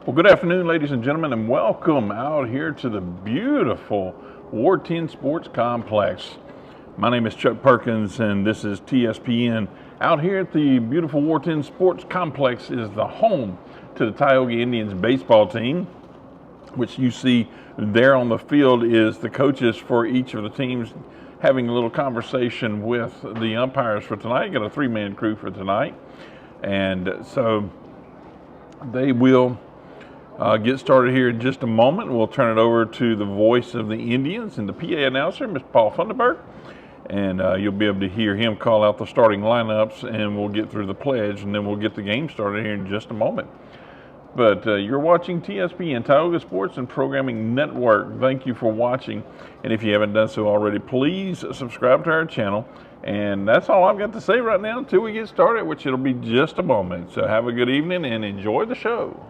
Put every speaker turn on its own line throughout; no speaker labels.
Well, good afternoon, ladies and gentlemen, and welcome out here to the beautiful Ward 10 Sports Complex. My name is Chuck Perkins, and this is TSPN. Out here at the beautiful Ward 10 Sports Complex is the home to the Tioga Indians baseball team, which you see there on the field is the coaches for each of the teams having a little conversation with the umpires for tonight. Got a three-man crew for tonight, and so they will get started here in just a moment. We'll turn it over to the voice of the Indians and the PA announcer, Mr. Paul Funderburg, and you'll be able to hear him call out the starting lineups, and we'll get through the pledge, and then we'll get the game started here in just a moment. But you're watching TSPN, Tioga Sports and Programming Network. Thank you for watching, and if you haven't done so already, please subscribe to our channel. And that's all I've got to say right now until we get started, which it'll be just a moment. So have a good evening and enjoy the show.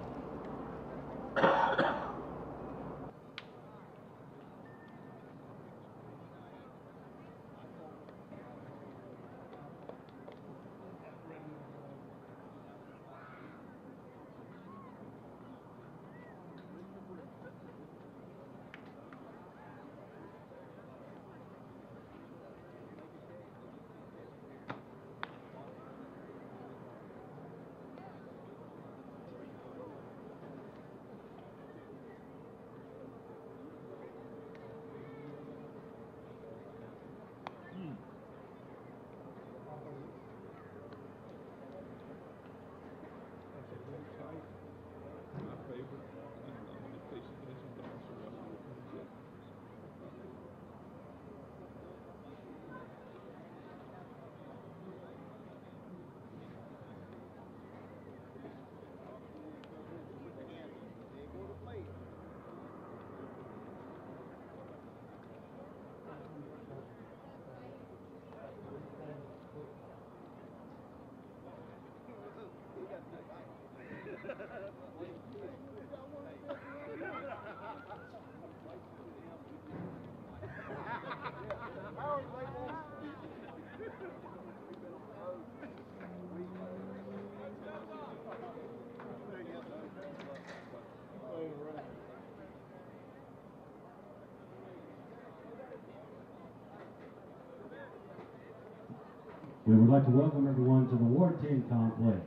We would like to welcome everyone to the Ward 10 Complex,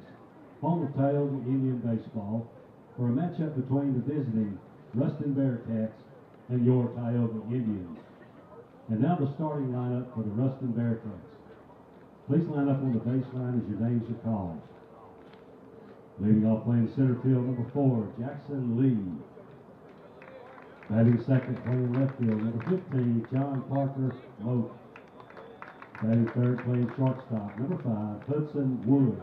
home of Tioga Indian baseball, for a matchup between the visiting Ruston Bearcats and your Tioga Indians. And now the starting lineup for the Ruston Bearcats. Please line up on the baseline as your names are called. Leading off playing center field, number 4, Jackson Lee. Batting second, playing left field, number 15, John Parker Moak. Batting third, playing shortstop, number 5, Hudson Wood.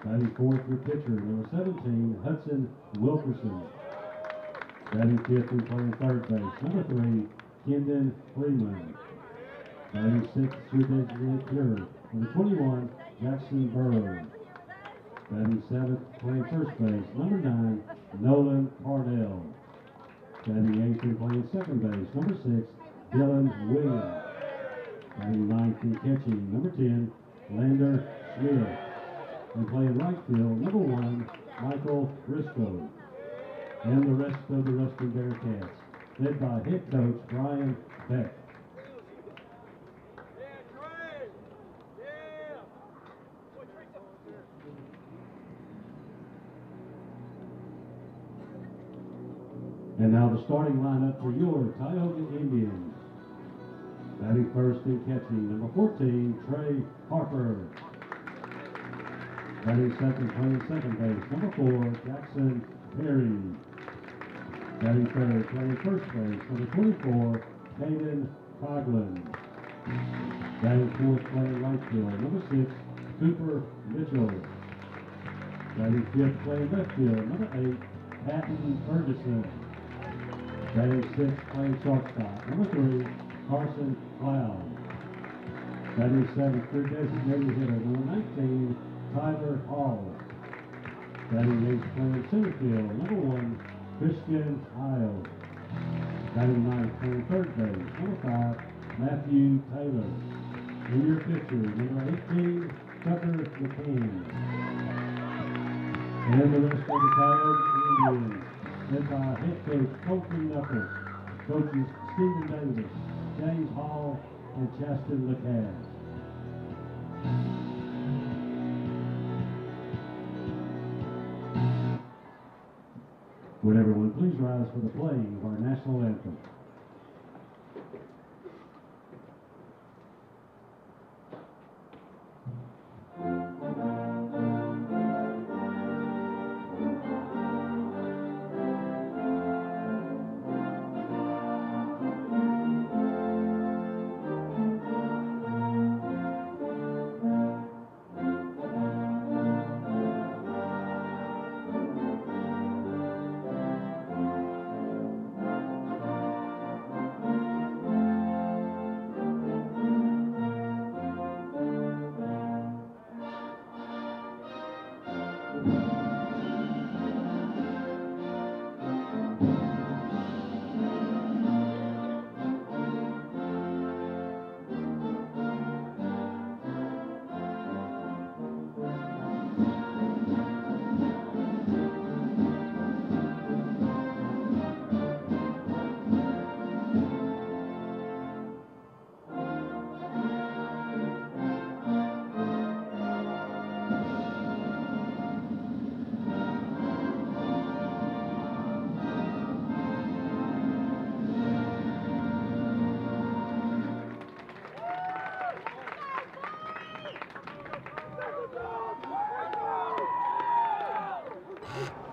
Batting fourth, your pitcher, number 17, Hudson Wilkerson. Batting fifth and playing third base, number 3, Kendon Freeman. Batting sixth, your designated hitter, number 21, Jackson Burrow. Batting seventh, playing first base, number 9, Nolan Parnell. Batting eighth and playing second base, number 6, Dylan Williams. Batting ninth and catching, number 10, Lander Smith. And playing right field, number 1, Michael Briscoe. And the rest of the Ruston Bearcats, led by head coach Brian Beck. And now the starting lineup for your Tioga Indians. Batting first and catching, number 14, Trey Harper. Batting second, playing second base, number 4, Jackson Perry. Batting third, playing first base, number 24, Hayden Coughlin. Batting fourth, playing right field, number 6, Cooper Mitchell. Batting fifth, playing left field, number 8, Patton Ferguson. Batting sixth, playing shortstop, number 3, Carson Cloud. Batting seventh, third designated hitter, number 19, Tyler Hall. Batting eighth, playing center field, number 1, Christian Isles. Batting ninth, playing third base, number 5, Matthew Taylor. And your pitcher, number 18, Tucker McCann. And the rest of the Tioga Indians, led by head coach Coulter Knuckles, coaches Stephen Davis, James Hall, and Chaston LeCaz. Would everyone please rise for the playing of our national anthem?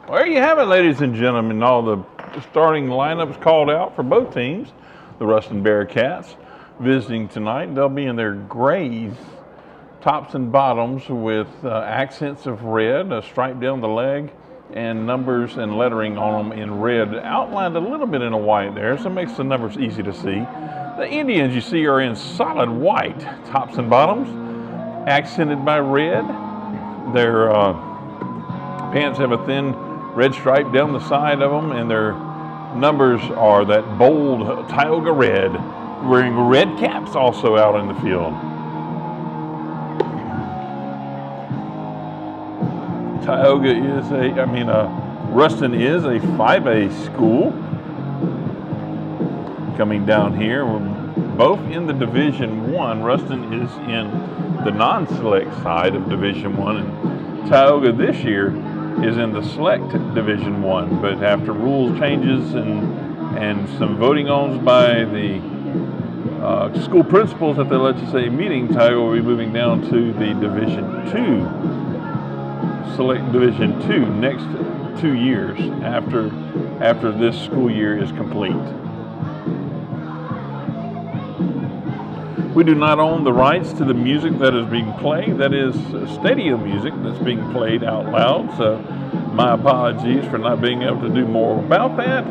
Well, there you have it, ladies and gentlemen. All the starting lineups called out for both teams. The Ruston Bearcats visiting tonight. They'll be in their grays, tops and bottoms, with accents of red, a stripe down the leg, and numbers and lettering on them in red, outlined a little bit in a white there, so it makes the numbers easy to see. The Indians, you see, are in solid white, tops and bottoms, accented by red. Their pants have a thin red stripe down the side of them, and their numbers are that bold Tioga red, wearing red caps also out in the field. Tioga is Ruston is a 5A school. Coming down here, we're both in the Division I. Ruston is in the non-select side of Division I, and Tioga this year is in the select Division I, but after rules changes and some voting ons by the school principals at the legislative meeting, Tioga will be moving down to the Division II, select Division II, next 2 years after this school year is complete. We do not own the rights to the music that is being played. That is stadium music that's being played out loud. So my apologies for not being able to do more about that.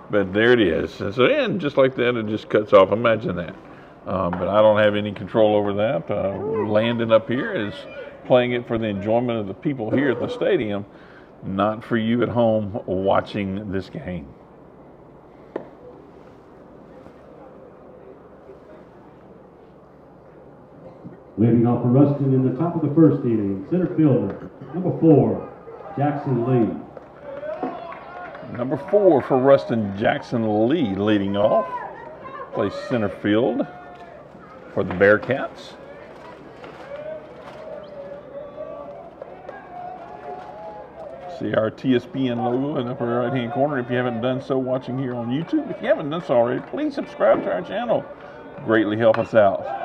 But there it is. And so, and just like that, it just cuts off. Imagine that. But I don't have any control over that. Landon up here is playing it for the enjoyment of the people here at the stadium, not for you at home watching this game.
Leading off for Ruston in the top of the first inning, center fielder, number 4, Jackson Lee.
Number 4 for Ruston, Jackson Lee, leading off. Plays center field for the Bearcats. See our TSPN logo in the upper right-hand corner. If you haven't done so watching here on YouTube, if you haven't done so already, please subscribe to our channel. Greatly help us out.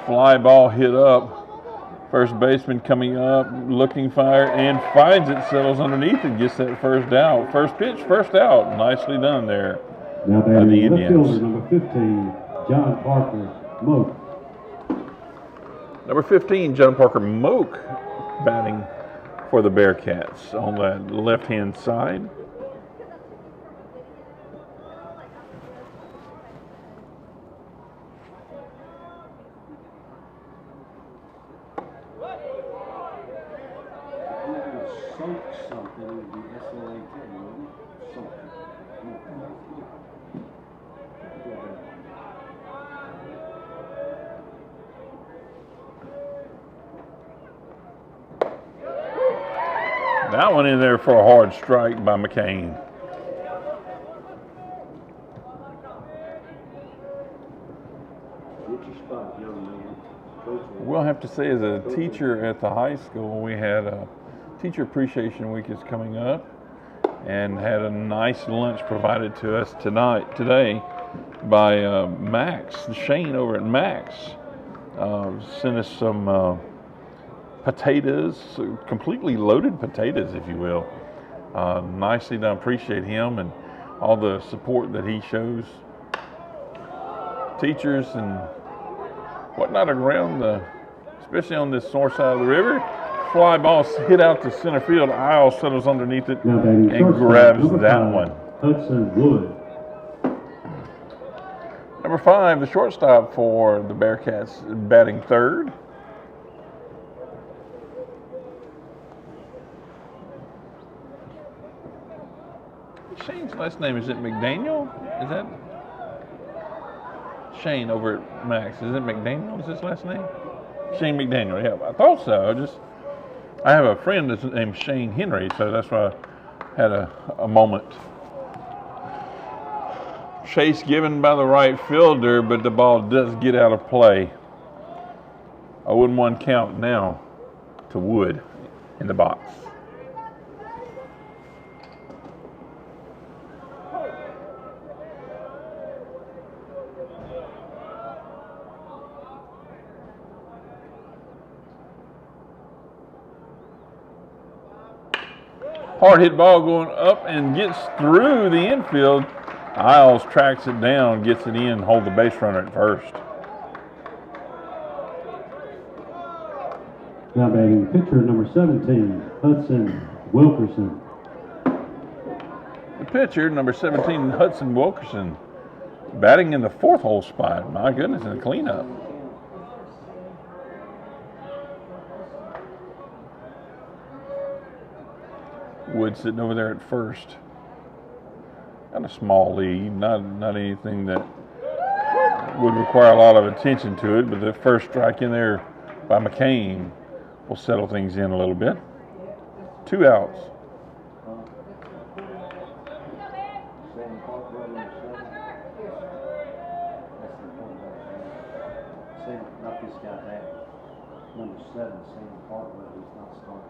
Fly ball hit up. First baseman coming up, looking fire, and finds it, settles underneath and gets that first out. First pitch, first out. Nicely done there.
Now batting left fielder, number 15, John Parker Moak.
Number 15, John Parker Moak, batting for the Bearcats on that left-hand side. That one in there for a hard strike by McCain. We'll have to say, as a teacher at the high school, we had a Teacher Appreciation Week is coming up, and had a nice lunch provided to us today by Max, Shane over at Max. Sent us some potatoes, completely loaded potatoes, if you will. Nicely done. Appreciate him and all the support that he shows teachers and whatnot around especially on this north side of the river. Fly ball hit out to center field. Isle settles underneath it and grabs that one.
Hudson Wood.
Number 5, the shortstop for the Bearcats, batting third. Shane's last name, is it McDaniel? Is that Shane over at Max? Is it McDaniel? Is his last name? Shane McDaniel, yeah, I thought so. I have a friend that's named Shane Henry, so that's why I had a moment. Chase given by the right fielder, but the ball does get out of play. 0-1 count now to Wood in the box. Hard hit ball going up and gets through the infield. Isles tracks it down, gets it in, hold the base runner at first.
Now batting pitcher number 17, Hudson Wilkerson.
The pitcher, number 17, Hudson Wilkerson, batting in the 4th hole spot. My goodness, in a cleanup. Wood sitting over there at first. Got a small lead, not anything that would require a lot of attention to it, but the first strike in there by McCain will settle things in a little bit. 2 outs.
Not this guy back. Number 7, Sam Caldwell, he's not starting.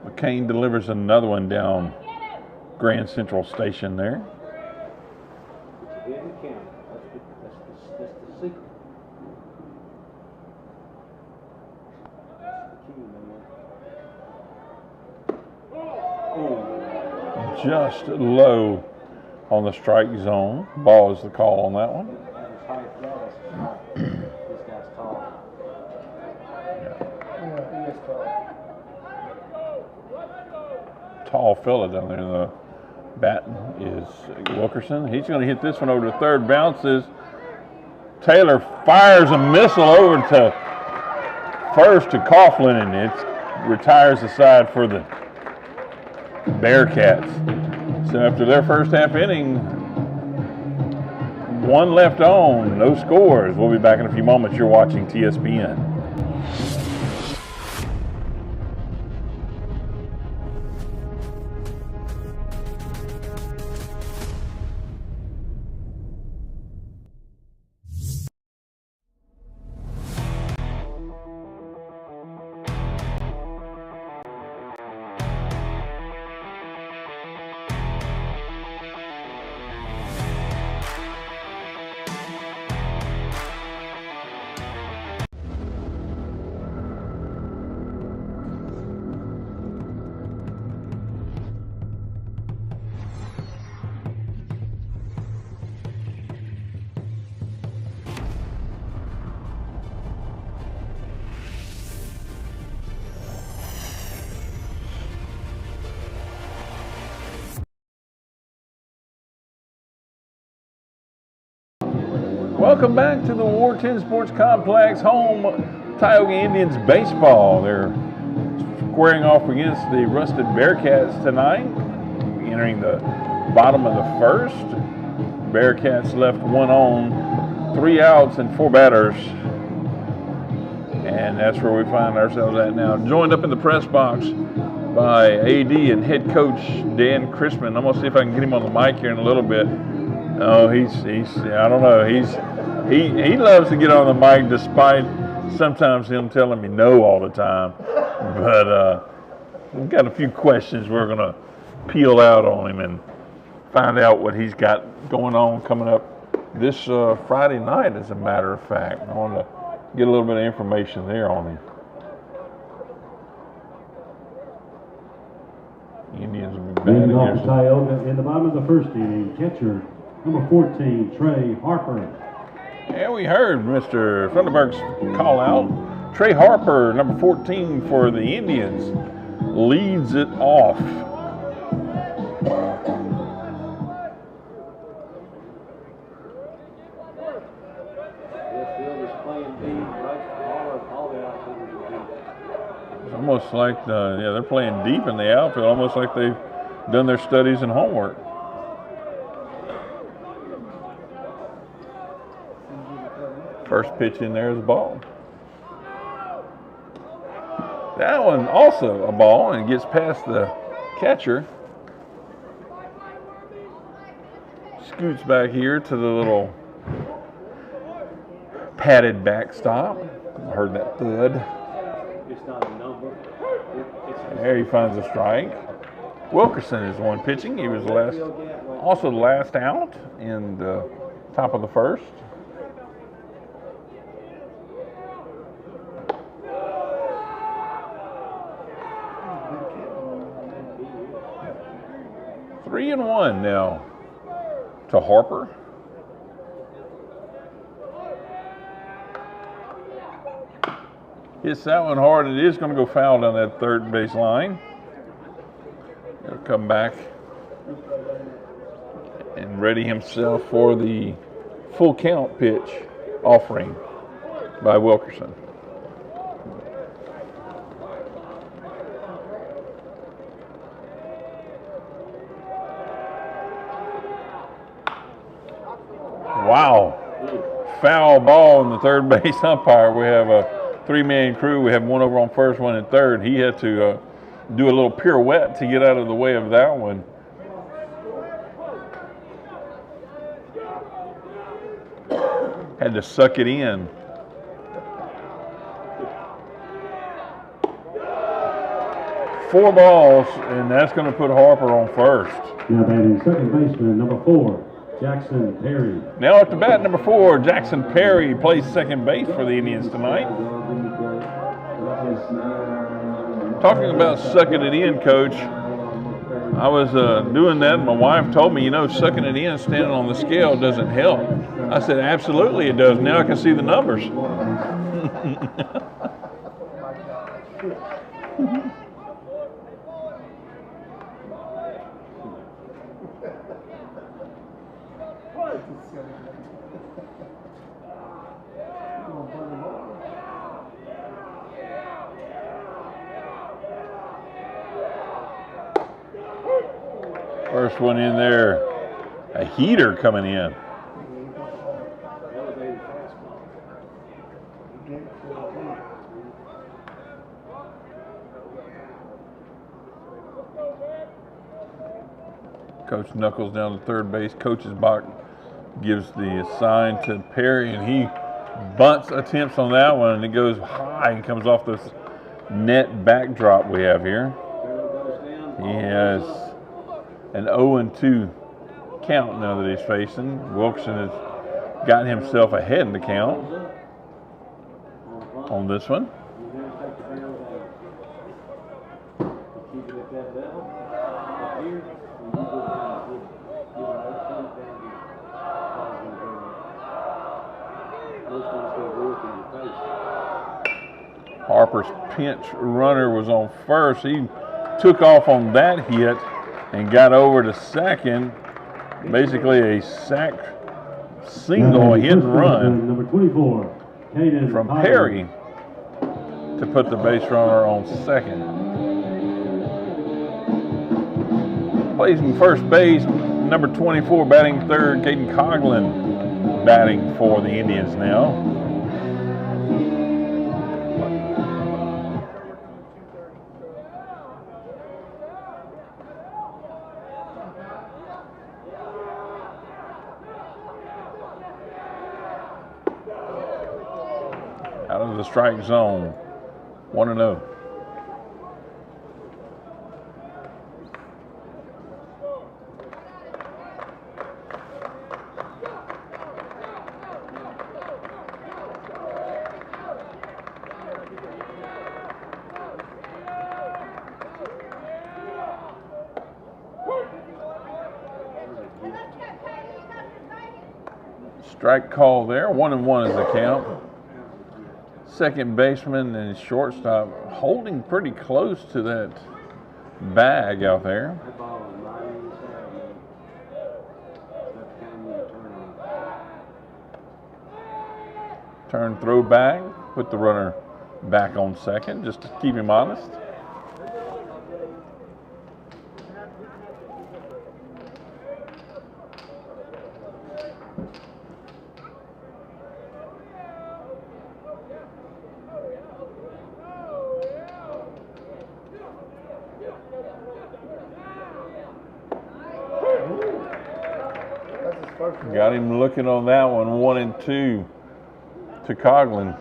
McCain delivers another one down Grand Central Station there.
That's the secret. That's the key, man.
Just low on the strike zone. Ball is the call on that one.
This guy's tall.
Yeah, he is tall.
Tall fella down there. The bat is Wilkerson. He's going to hit this one over to third. Bounces. Taylor fires a missile over to first to Coughlin, and it retires the side for the Bearcats. So after their first half inning, 1 left on, no scores. We'll be back in a few moments. You're watching TSPN. Welcome back to the Ward 10 Sports Complex, home Tioga Indians baseball. They're squaring off against the Ruston Bearcats tonight, entering the bottom of the first. Bearcats left one on, 3 outs and 4 batters. And that's where we find ourselves at now. Joined up in the press box by AD and head coach Dan Crispin. I'm gonna see if I can get him on the mic here in a little bit. Oh, he's I don't know. He loves to get on the mic despite sometimes him telling me no all the time. But we've got a few questions we're gonna peel out on him and find out what he's got going on coming up this Friday night, as a matter of fact. I want to get a little bit of information there on him. Indians will be batting
Leading off
here.
for Tioga in the bottom of the first inning, catcher number 14, Trey Harper.
And we heard Mr. Funderburg's call out. Trey Harper, number 14 for the Indians, leads it off. It's almost like they're playing deep in the outfield, almost like they've done their studies and homework. First pitch in there is a ball. That one also a ball, and gets past the catcher. Scoots back here to the little padded backstop. Heard that thud. There he finds a strike. Wilkerson is the one pitching. He was also the last out in the top of the first. Three and one now to Harper. Hits that one hard. It is going to go foul down that third base line. He'll come back and ready himself for the full count pitch offering by Wilkerson. Wow. Foul ball in the third base umpire. We have a 3-man crew. We have one over on first, one in third. He had to do a little pirouette to get out of the way of that one. Had to suck it in. Four balls, and that's going to put Harper on first.
Now batting second baseman, number 4, Jackson Perry.
Now at the bat, number 4, Jackson Perry plays second base for the Indians tonight. Talking about sucking it in, Coach, I was doing that, and my wife told me, sucking it in, standing on the scale doesn't help. I said, absolutely it does. Now I can see the numbers. First one in there, a heater coming in. Coach knuckles down to third base. Coach's box gives the sign to Perry, and he bunts attempts on that one, and it goes high and comes off this net backdrop we have here. He has an 0-2 count now that he's facing. Wilkerson has gotten himself ahead in the count on this one. Harper's pinch runner was on first. He took off on that hit and got over to second. Basically a sac single, a hit and run
number 24,
from Perry to put the base runner on second. Plays in first base, number 24 batting third, Caden Coughlin batting for the Indians now. Out of the strike zone, 1-0. Strike call there, 1-1 is the count. Second baseman and shortstop holding pretty close to that bag out there. Turn, throw back, put the runner back on second just to keep him honest. Got him looking on that one, 1-2 to Coughlin.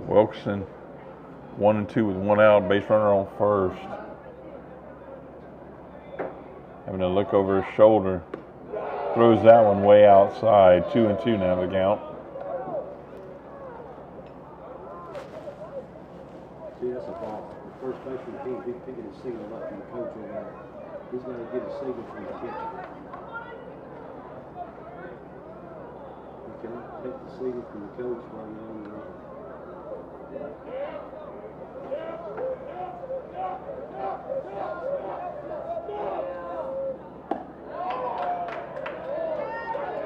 Wilkerson, 1-2 with 1 out, base runner on first. Having a look over his shoulder. Throws that one way outside. 2-2 now the count.
See, that's a ball. The first baseman can't be picking a signal up from the coach over there. He's going to get a signal from the pitcher. You cannot take the signal from the coach while you're on the run.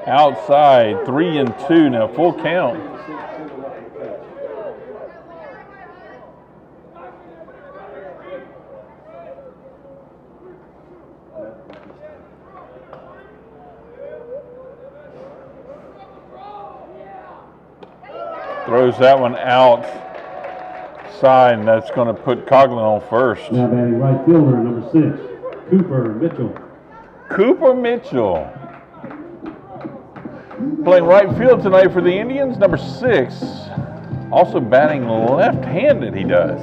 Outside, 3-2 now, full count. Throws that one outside, and that's going to put Coughlin on first.
Now batting right fielder, number 6, Cooper Mitchell.
Cooper Mitchell. Playing right field tonight for the Indians, number 6. Also batting left-handed, he does.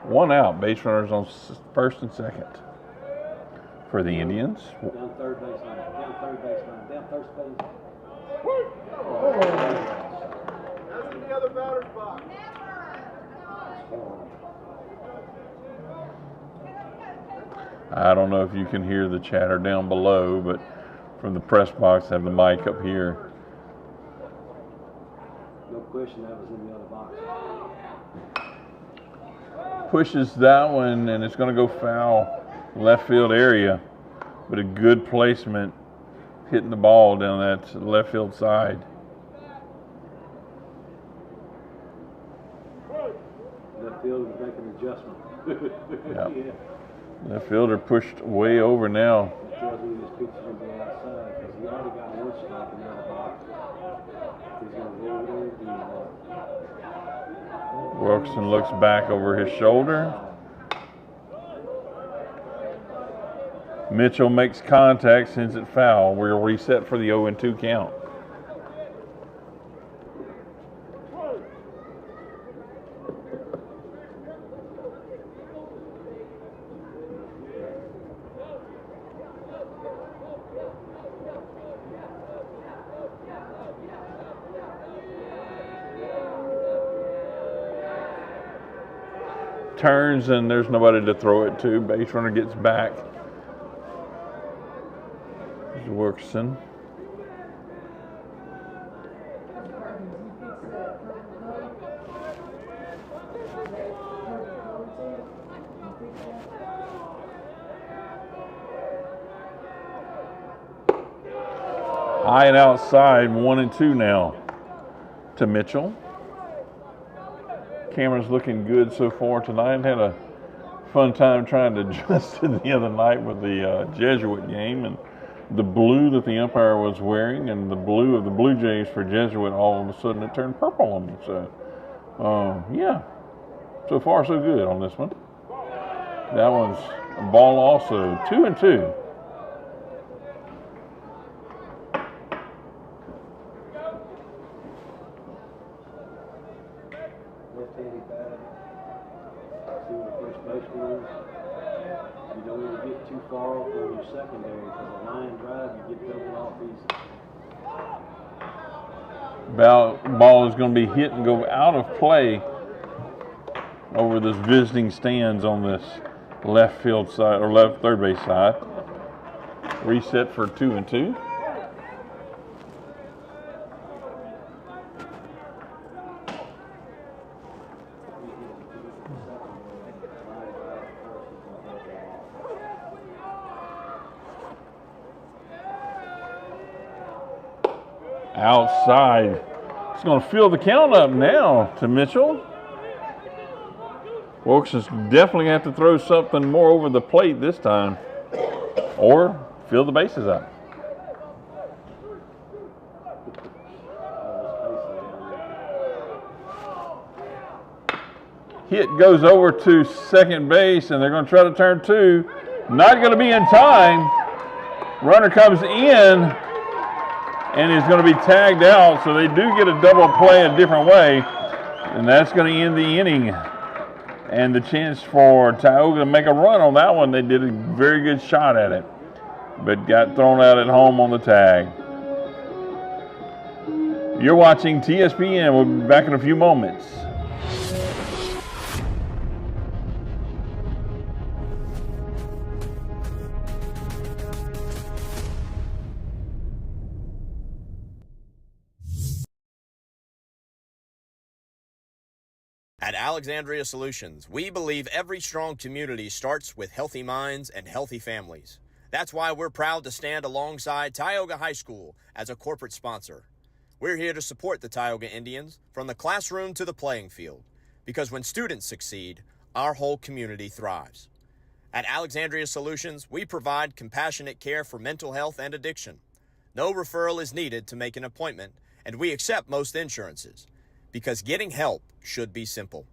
One out, base runners on first and second for the Indians.
Down third baseline, down third baseline, down first base.
That's in the other batter's box.
I don't know if you can hear the chatter down below, but from the press box, I have the mic up here.
No question that was in the other box.
Pushes that one, and it's going to go foul left field area, but a good placement hitting the ball down that left field side.
Left field is making an adjustment.
Yep.
Yeah.
Left fielder pushed way over now.
That tells me this pitcher's going to go outside because he already got one strike in the other box. He's going to roll it over and
Wilkerson looks back over his shoulder. Mitchell makes contact, sends it foul. We're reset for the 0-2 count. Turns, and there's nobody to throw it to. Base runner gets back. There's Wilkerson. High and outside, 1 and 2 now to Mitchell. Camera's looking good so far tonight. Had a fun time trying to adjust it the other night with the Jesuit game, and the blue that the umpire was wearing and the blue of the Blue Jays for Jesuit, all of a sudden it turned purple on me. So, yeah, so far so good on this one. That one's a ball also, 2 and 2.
Left-handed batter, see the first baseman is. You don't want to get too far off on your secondary because a line drive, you get doubled off easy.
Ball is going to be hit and go out of play over this visiting stands on this left field side, or left third base side. Reset for 2 and 2. Outside. It's going to fill the count up now to Mitchell. Wilkeson's definitely going to have to throw something more over the plate this time, or fill the bases up. Hit goes over to second base, and they're going to try to turn 2. Not going to be in time. Runner comes in and is going to be tagged out, so they do get a double play a different way, and that's going to end the inning. And the chance for Tioga to make a run on that one, they did a very good shot at it, but got thrown out at home on the tag. You're watching TSPN. We'll be back in a few moments.
At Alexandria Solutions, we believe every strong community starts with healthy minds and healthy families. That's why we're proud to stand alongside Tioga High School as a corporate sponsor. We're here to support the Tioga Indians from the classroom to the playing field, because when students succeed, our whole community thrives. At Alexandria Solutions, we provide compassionate care for mental health and addiction. No referral is needed to make an appointment, and we accept most insurances, because getting help should be simple.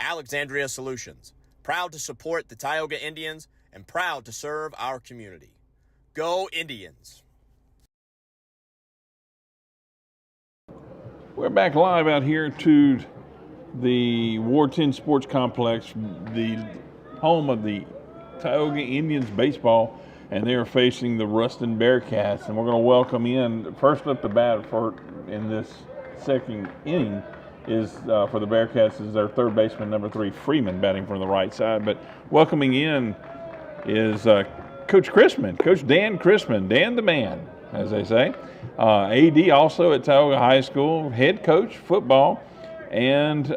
Alexandria Solutions, proud to support the Tioga Indians and proud to serve our community. Go Indians!
We're back live out here to the Ward 10 Sports Complex, the home of the Tioga Indians baseball, and they are facing the Ruston Bearcats. And we're going to welcome in, first up the bat in this second inning is for the Bearcats is their third baseman, number 3, Freeman, batting from the right side. But welcoming in is Coach Chrisman, Coach Dan Chrisman, Dan the man, as they say. AD also at Tioga High School, head coach football, and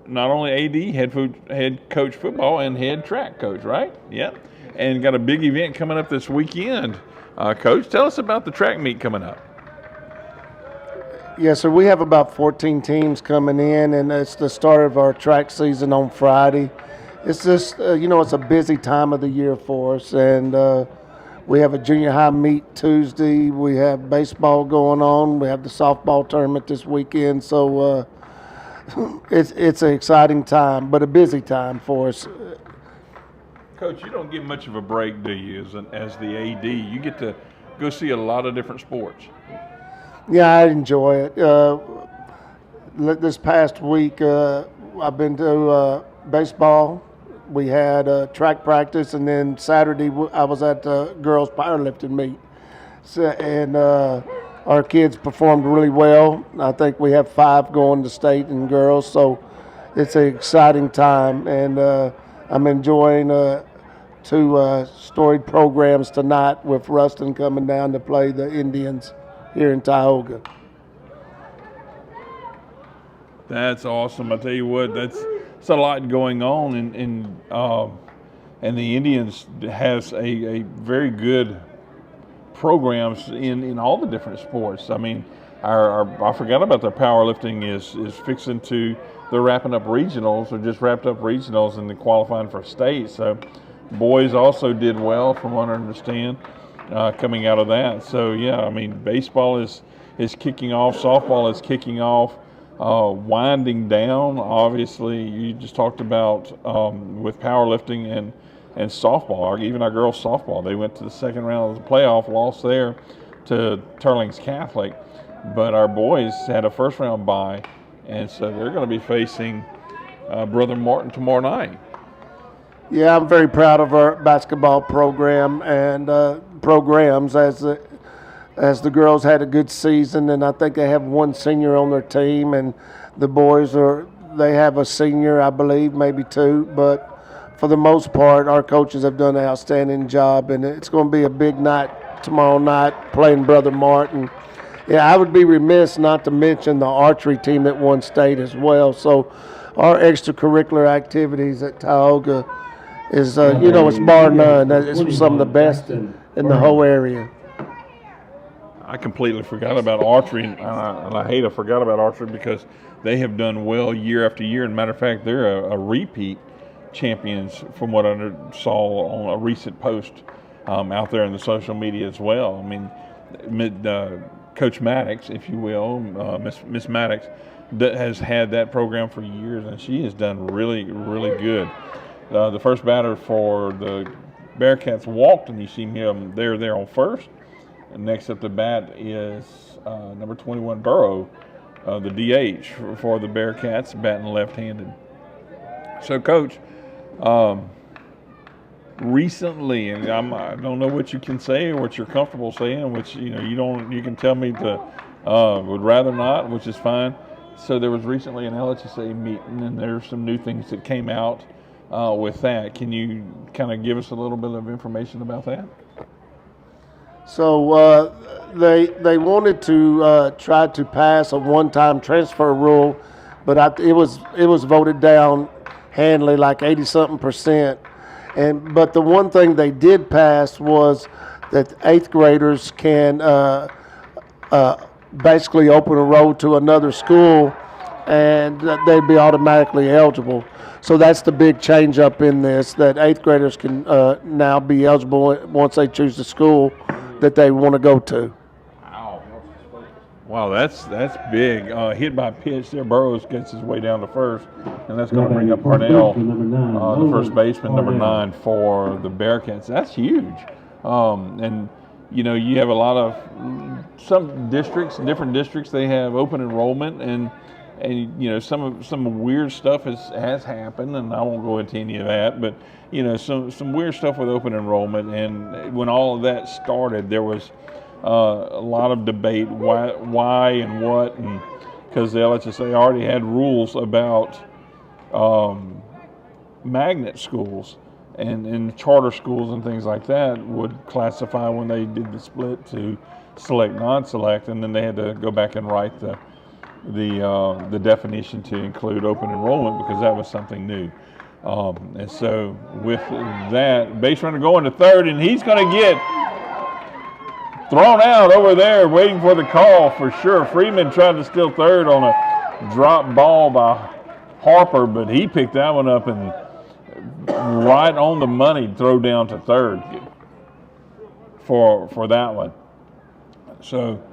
not only AD, head coach football and head track coach, right? Yep. And got a big event coming up this weekend. Coach, tell us about the track meet coming up.
Yes, sir. We have about 14 teams coming in, and it's the start of our track season on Friday. It's just, it's a busy time of the year for us, and we have a junior high meet Tuesday. We have baseball going on. We have the softball tournament this weekend, so it's an exciting time, but a busy time for us.
Coach, you don't get much of a break, do you, as the AD? You get to go see a lot of different sports.
Yeah, I enjoy it. This past week, I've been to baseball. We had track practice, and then Saturday I was at the girls' powerlifting meet. And our kids performed really well. I think we have 5 going to state in girls, so it's an exciting time. And I'm enjoying 2 storied programs tonight with Ruston coming down to play the Indians here in Tioga.
That's awesome. I tell you what, it's a lot going on, and the Indians has a very good programs in all the different sports. I mean, I forgot about their powerlifting is fixing to, they're wrapping up regionals, or just wrapped up regionals and then qualifying for state. So boys also did well from what I understand coming out of that. So yeah, I mean, baseball is kicking off, softball is kicking off, winding down. Obviously, you just talked about with powerlifting and softball, even our girls softball, they went to the second round of the playoff, lost there to Turlings Catholic, but our boys had a first round bye, and so they're going to be facing Brother Martin tomorrow night.
Yeah, I'm very proud of our basketball program and programs as the girls had a good season, and I think they have one senior on their team, and the boys they have a senior, I believe, maybe two, but for the most part, our coaches have done an outstanding job, and it's going to be a big night tomorrow night playing Brother Martin. Yeah, I would be remiss not to mention the archery team that won state as well. So our extracurricular activities at Tioga is, it's bar none. It's some of the best in the whole area.
I completely forgot about archery, and I hate I forgot about archery because they have done well year after year. And matter of fact, they're a repeat champions from what I saw on a recent post out there in the social media as well. I mean, Coach Maddox, if you will, Miss Maddox, has had that program for years, and she has done really, really good. The first batter for the Bearcats walked, and you see him there on first. And next up the bat is number 21, Burrow, the DH for the Bearcats, batting left-handed. So, Coach, recently, and I don't know what you can say or what you're comfortable saying, which you can tell me to would rather not, which is fine. So there was recently an LHSA meeting, and there's some new things that came out with that. Can you kind of give us a little bit of information about that?
So they wanted to try to pass a one-time transfer rule, but it was voted down handily, like 80-something%. But the one thing they did pass was that eighth graders can basically open a road to another school, and they'd be automatically eligible. So that's the big change up in this, that eighth graders can now be eligible once they choose the school that they want to go to.
Wow, that's big. Hit by pitch there. Burrows gets his way down to first, and that's going to bring up Parnell, the first baseman, number 9 for the Bearcats. That's huge. And you have a lot of some districts, different districts. They have open enrollment, and some weird stuff has happened, and I won't go into any of that. But some weird stuff with open enrollment, and when all of that started, there was a lot of debate why and what, and because the LHSA already had rules about magnet schools and charter schools and things like that would classify when they did the split to select, non-select, and then they had to go back and write the definition to include open enrollment because that was something new. And so with that, base runner going to third, and he's going to get thrown out over there, waiting for the call for sure. Freeman tried to steal third on a drop ball by Harper, but he picked that one up and right on the money throw down to third for that one. So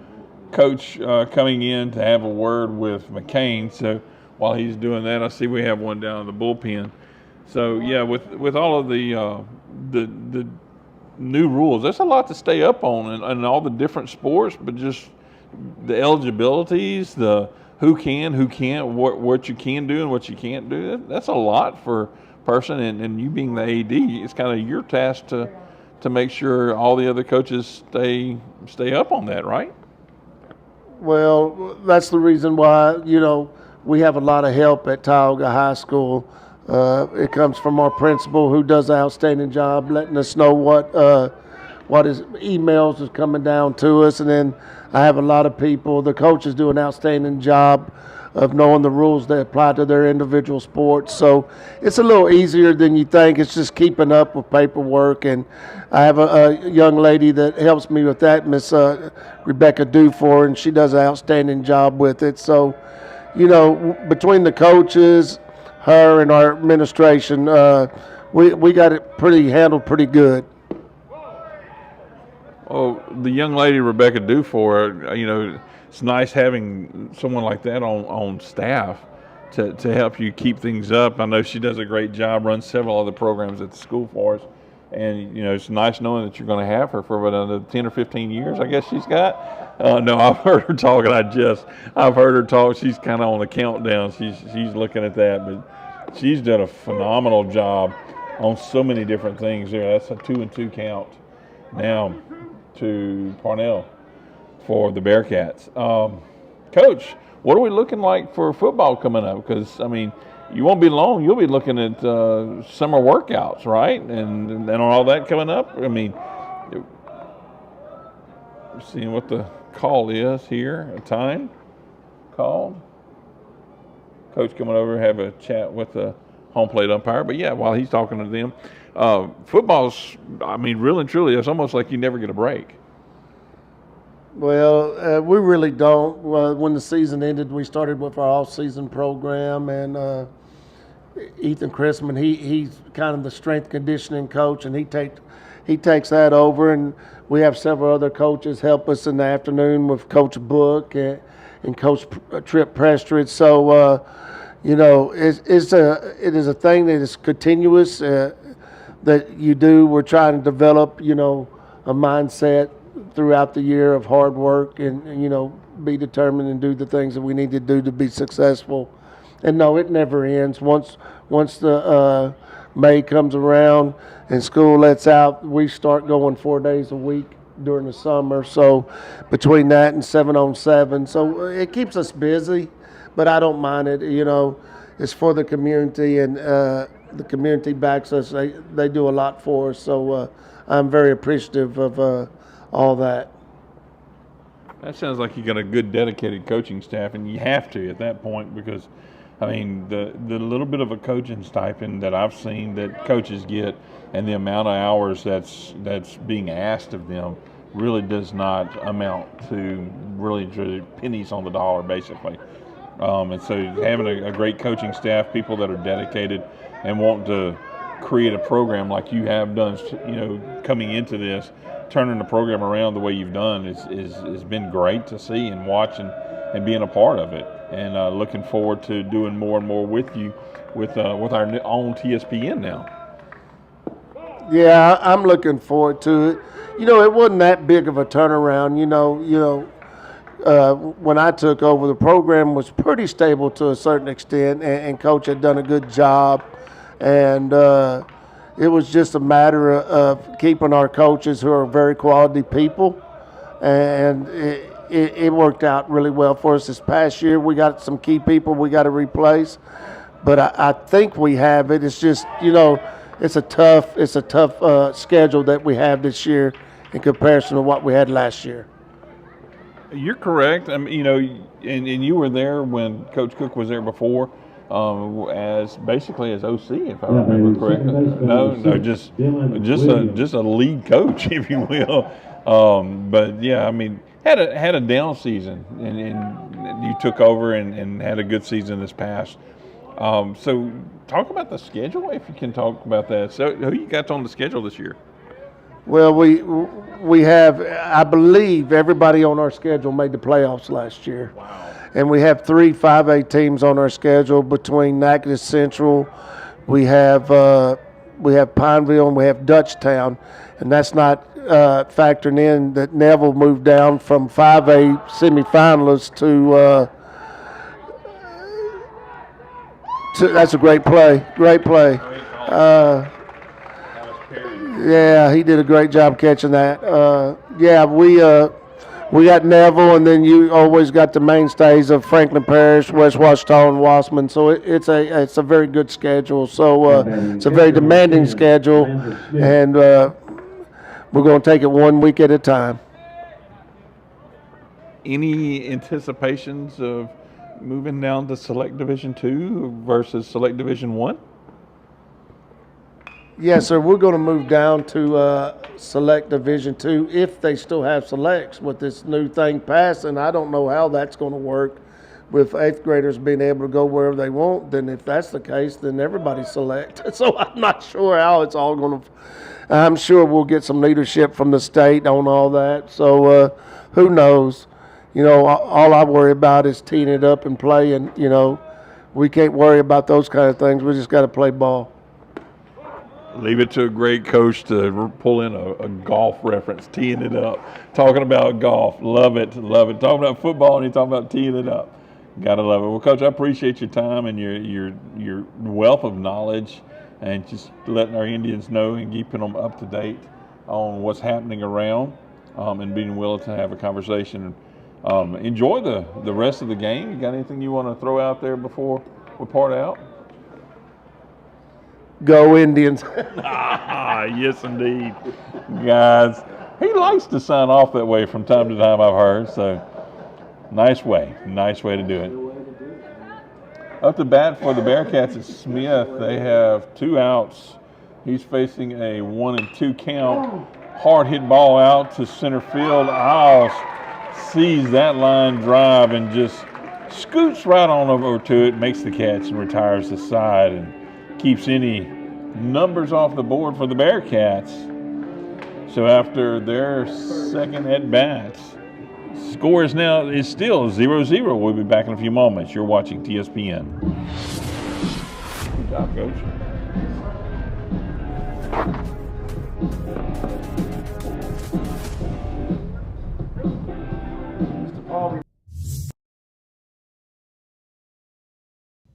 Coach coming in to have a word with McCain. So while he's doing that, I see we have one down in the bullpen. So yeah, with all of the new rules, there's a lot to stay up on in all the different sports, but just the eligibilities, the who can, who can't, what you can do and what you can't do. That's a lot for a person, and you being the AD, it's kind of your task to make sure all the other coaches stay up on that, right?
Well, that's the reason why, we have a lot of help at Tioga High School. It comes from our principal, who does an outstanding job letting us know emails is coming down to us, and then I have a lot of people. The coaches do an outstanding job of knowing the rules that apply to their individual sports. So it's a little easier than you think. It's just keeping up with paperwork. And I have a young lady that helps me with that, Miss Rebecca Dufour, and she does an outstanding job with it. So, between the coaches, her, and our administration, we got it handled pretty good.
Oh, the young lady, Rebecca Dufour, it's nice having someone like that on staff to help you keep things up. I know she does a great job, runs several other programs at the school for us. And, it's nice knowing that you're going to have her for another 10 or 15 years, I guess she's got. No, I've heard her talk, and I've heard her talk. She's kind of on the countdown. She's looking at that. But she's done a phenomenal job on so many different things there. That's a 2-2 count now to Parnell for the Bearcats. Coach, what are we looking like for football coming up? Because, you won't be long. You'll be looking at summer workouts, right? And all that coming up. Seeing what the call is here, a time called. Coach coming over, have a chat with the home plate umpire. But, yeah, while he's talking to them, football's, really and truly, it's almost like you never get a break.
Well, we really don't. When the season ended, we started with our off-season program, and Ethan Chrisman, he's kind of the strength conditioning coach, and he takes that over, and we have several other coaches help us in the afternoon with Coach Book and Coach Trip Prestridge. So, it is a thing that is continuous that you do. We're trying to develop, a mindset throughout the year of hard work and be determined and do the things that we need to do to be successful. And no, it never ends. Once the May comes around and school lets out, we start going 4 days a week during the summer. So between that and 7-on-7, so it keeps us busy, but I don't mind it. It's for the community, and the community backs us. They do a lot for us. So I'm very appreciative of all that.
That sounds like you got a good dedicated coaching staff, and you have to at that point because, the little bit of a coaching stipend that I've seen that coaches get and the amount of hours that's being asked of them really does not amount to really pennies on the dollar, basically. And so having a great coaching staff, people that are dedicated and want to create a program like you have done, coming into this, turning the program around the way you've done has been great to see and watch and being a part of it. And looking forward to doing more and more with you with our own TSPN now.
Yeah, I'm looking forward to it. It wasn't that big of a turnaround. When I took over, the program was pretty stable to a certain extent, and Coach had done a good job. And it was just a matter of keeping our coaches, who are very quality people, and it worked out really well for us this past year. We got some key people we got to replace, but I think we have it. It's just, it's a tough schedule that we have this year in comparison to what we had last year.
You're correct. And you were there when Coach Cook was there before. As basically as OC, if I remember correctly. No, just a lead coach, if you will. But yeah, had a down season, and you took over and had a good season this past. So talk about the schedule, if you can talk about that. So who you got on the schedule this year?
Well, we have, I believe, everybody on our schedule made the playoffs last year.
Wow.
And we have 3 5A teams on our schedule between Natchitoches Central. We have Pineville, and we have Dutchtown. And that's not factoring in that Neville moved down from 5A semifinalists to that's a great play. Yeah, he did a great job catching that. We got Neville, and then you always got the mainstays of Franklin Parish, West Washita, and Wasserman. So it's a very good schedule. So it's a very demanding schedule, and we're going to take it 1 week at a time.
Any anticipations of moving down to Select Division 2 versus Select Division 1?
Yes, sir. We're going to move down to Select Division 2 if they still have selects with this new thing passing. I don't know how that's going to work with 8th graders being able to go wherever they want. Then if that's the case, then everybody's select. So I'm not sure how it's all going to. I'm sure we'll get some leadership from the state on all that. So who knows? You know, all I worry about is teeing it up and playing. You know, we can't worry about those kind of things. We just got to play ball.
Leave it to a great coach to pull in a golf reference, teeing it up, talking about golf. Love it, love it. Talking about football and you talking about teeing it up. Gotta love it. Well, Coach, I appreciate your time and your wealth of knowledge and just letting our Indians know and keeping them up to date on what's happening around and being willing to have a conversation. Enjoy the rest of the game. You got anything you want to throw out there before we part out?
Go Indians.
Yes, indeed. Guys, he likes to sign off that way from time to time, I've heard. So, nice way to do it. Up to bat for the Bearcats is Smith. They have 2 outs. He's facing a 1-2 count. Hard hit ball out to center field. Isles sees that line drive and just scoots right on over to it, makes the catch and retires the side and keeps any numbers off the board for the Bearcats. So after their second at bats, score is still 0-0. We'll be back in a few moments. You're watching TSPN. Good job, Coach.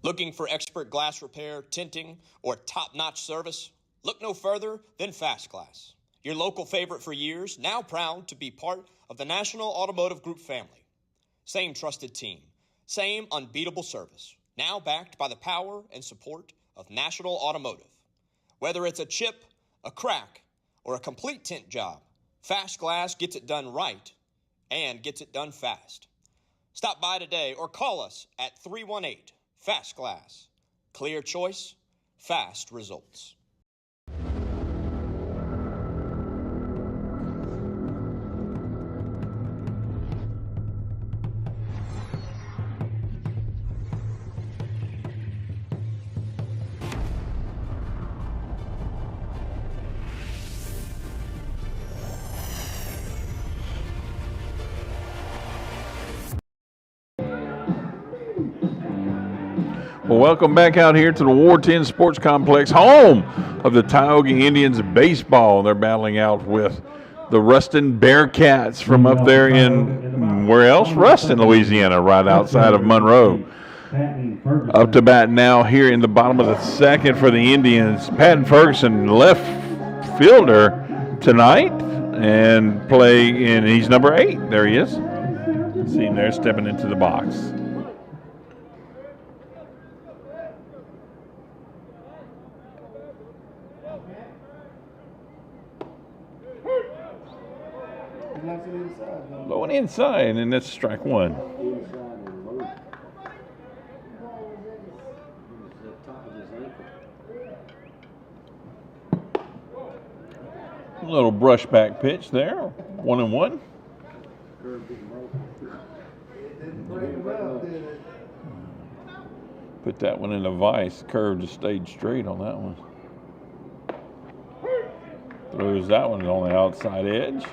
Looking for expert glass repair, tinting, or top-notch service? Look no further than Fast Glass. Your local favorite for years, now proud to be part of the National Automotive Group family. Same trusted team, same unbeatable service, now backed by the power and support of National Automotive. Whether it's a chip, a crack, or a complete tint job, Fast Glass gets it done right and gets it done fast. Stop by today or call us at 318 Fast Glass. Clear choice, fast results.
Well, welcome back out here to the Ward 10 Sports Complex, home of the Tioga Indians baseball. They're battling out with the Ruston Bearcats from up there in, where else? Ruston, Louisiana, right outside of Monroe. Up to bat now here in the bottom of the second for the Indians. Patton Ferguson, left fielder tonight, and he's number 8. There he is. See him there stepping into the box. Low and inside, and that's strike 1.
Inside and low. It was the top of his ankle.
Little brushback pitch there, 1-1.
Curve didn't roll.
Put that one in a vise. Curve just stayed straight on that one. Throws that one on the outside edge.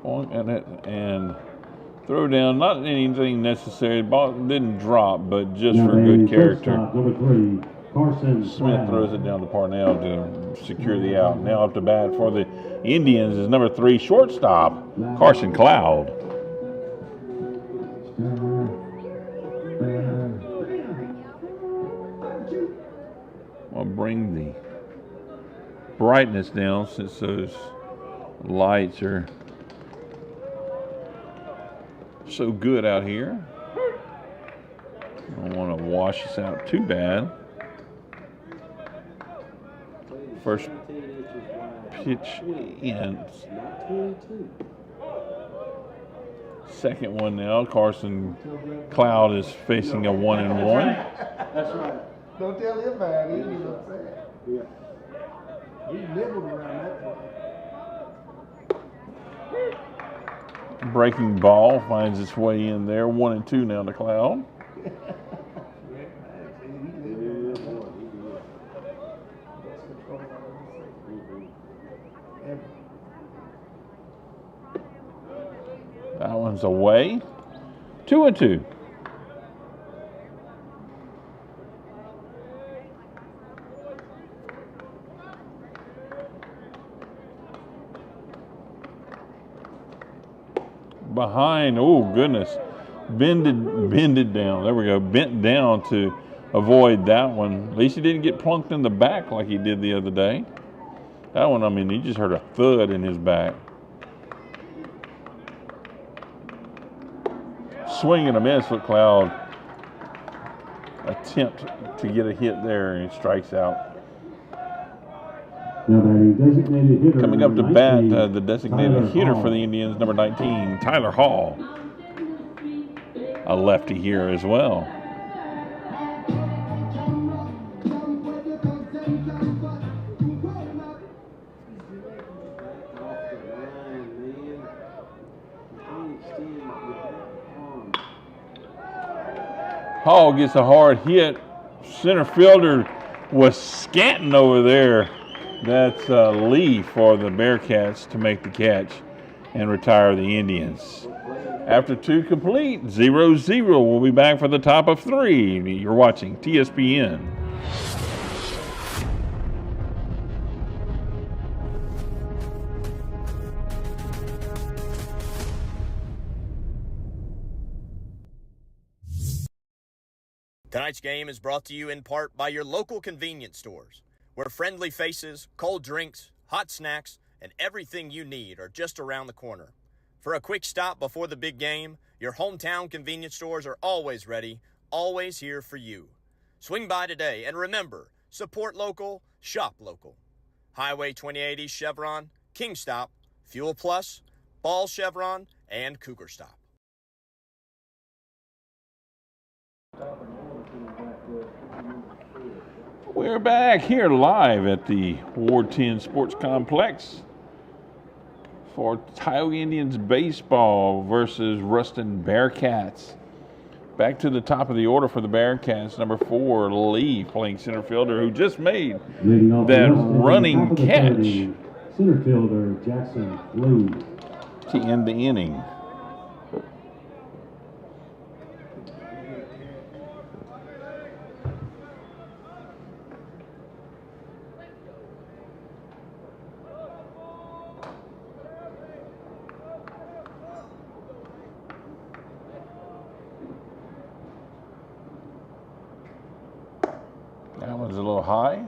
Swung at it and throw down. Not anything necessary. Ball didn't drop, but just for good character. Smith throws it down to Parnell to secure the out. Now up to bat for the Indians is number 3 shortstop, Carson Cloud. I'll bring the brightness down since those Lights are so good out here. I don't want to wash this out too bad. First pitch in. Second one now. Carson Cloud is facing a 1-1.
That's right.
Don't tell him about it. He was upset.
Yeah.
He nibbled around that one.
Breaking ball finds its way in there. 1-2 now to Cloud. That one's away. 2-2. Behind, oh goodness, bended down. There we go, bent down to avoid that one. At least he didn't get plunked in the back like he did the other day. That one, I mean, he just heard a thud in his back. Swing and a miss for Cloud. Attempt to get a hit there, and he strikes out.
Now batting designated hitter.
Coming up to
number
bat,
19,
the designated
Tyler
hitter
Hall.
for the Indians, number 19, Tyler Hall. A lefty here as well. Hall gets a hard hit. Center fielder was scanting over there. That's Lee for the Bearcats to make the catch and retire the Indians. After 2 complete, 0-0. We'll be back for the top of 3. You're watching TSPN.
Tonight's game is brought to you in part by your local convenience stores, where friendly faces, cold drinks, hot snacks, and everything you need are just around the corner. For a quick stop before the big game, your hometown convenience stores are always ready, always here for you. Swing by today, and remember, support local, shop local. Highway 2080 Chevron, King Stop, Fuel Plus, Ball Chevron, and Cougar Stop.
We're back here live at the Ward 10 Sports Complex for Tioga Indians baseball versus Ruston Bearcats. Back to the top of the order for the Bearcats, number 4, Lee, playing center fielder, who just made
Leading off
that
Ruston,
running
top of the
catch
30, center fielder Jackson Lee.
to end the inning. That one's a little high.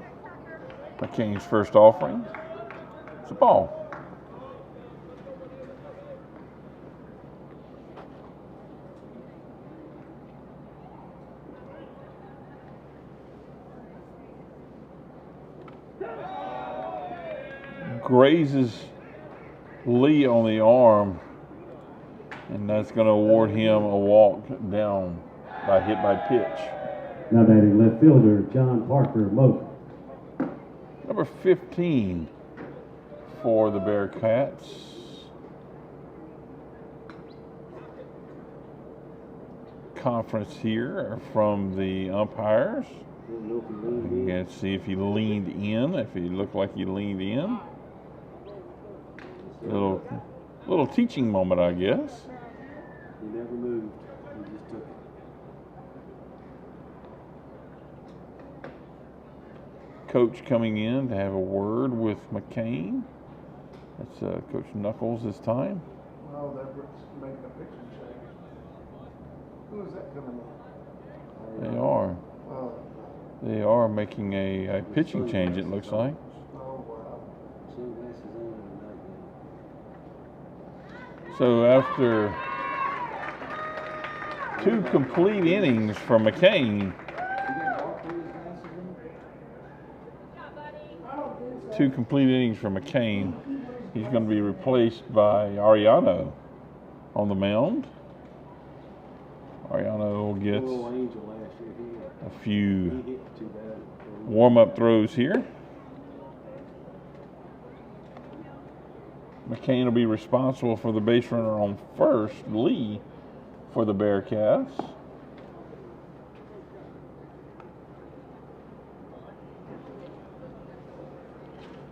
McCain's first offering. It's a ball. Grazes Lee on the arm, and that's going to award him a walk down by hit by pitch.
Now batting left fielder John Parker Moak.
Number 15 for the Bearcats. Conference here from the umpires. You can see if he leaned in, if he looked like he leaned in. Little teaching moment, I guess.
He never moved. He just took it.
Coach coming in to have a word with McCain. That's Coach Knuckles this time.
Oh, they're making a picture change. Who is that coming on?
They are.
Oh,
They are making a pitching change, it looks like.
oh wow.
Sunglasses on and
So after 2 complete innings from McCain, 2 complete innings from McCain, he's going to be replaced by Ariano on the mound. Ariano gets a few warm-up throws here. McCain will be responsible for the base runner on first, Lee, for the Bearcats.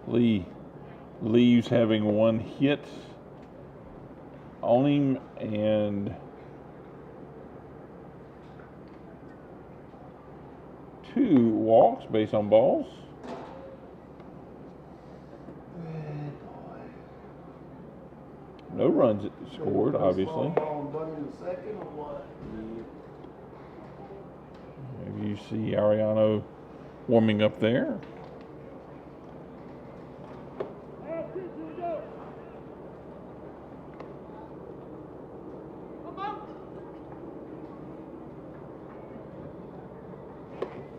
Lee's having 1 hit on him and 2 walks based on balls. No runs scored, obviously. Maybe you see Ariano warming up there.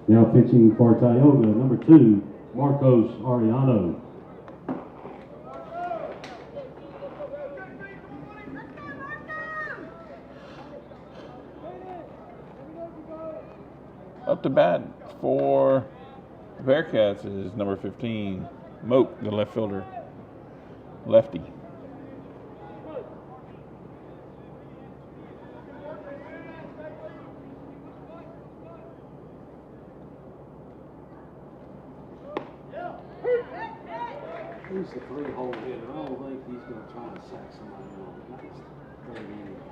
Now pitching for Tioga, number 2, Marcos Ariano.
Up to bat for Bearcats is number 15, Moak, the left fielder, lefty.
He's a 3-hole hitter. I don't think he's going to try to sack somebody on the next 30 innings.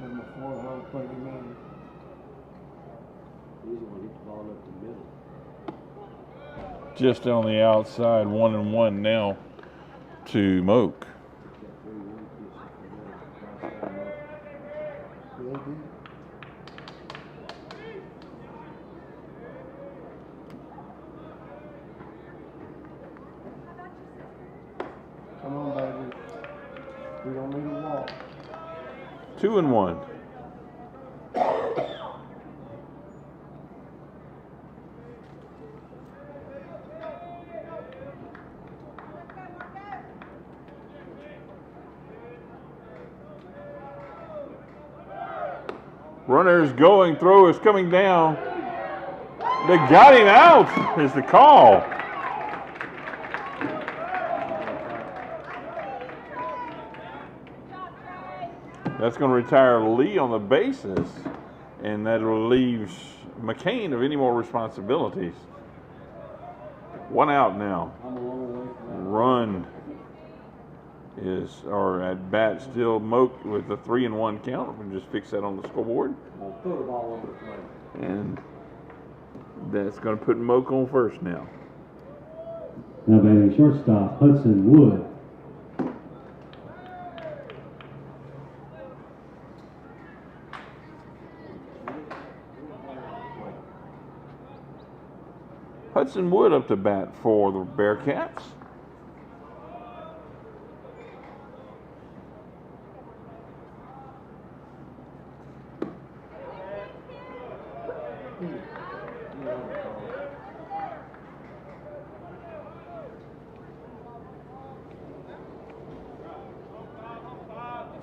Number 4, I'll put him in.
He's the one who hit the ball up the middle.
Just on the outside, 1-1 now to Moak.
Come on, baby. We don't need a walk.
2-1. Runners going, throw is coming down. They got him out, is the call. That's going to retire Lee on the bases, and that relieves McCain of any more responsibilities. 1 out now. Run is, or at bat still, Moak with a 3-1 count. We can just fix that on the scoreboard.
Throw the ball over the plate.
And that's going to put Moak on first now.
Now batting shortstop, Hudson Wood.
Hudson Wood up to bat for the Bearcats.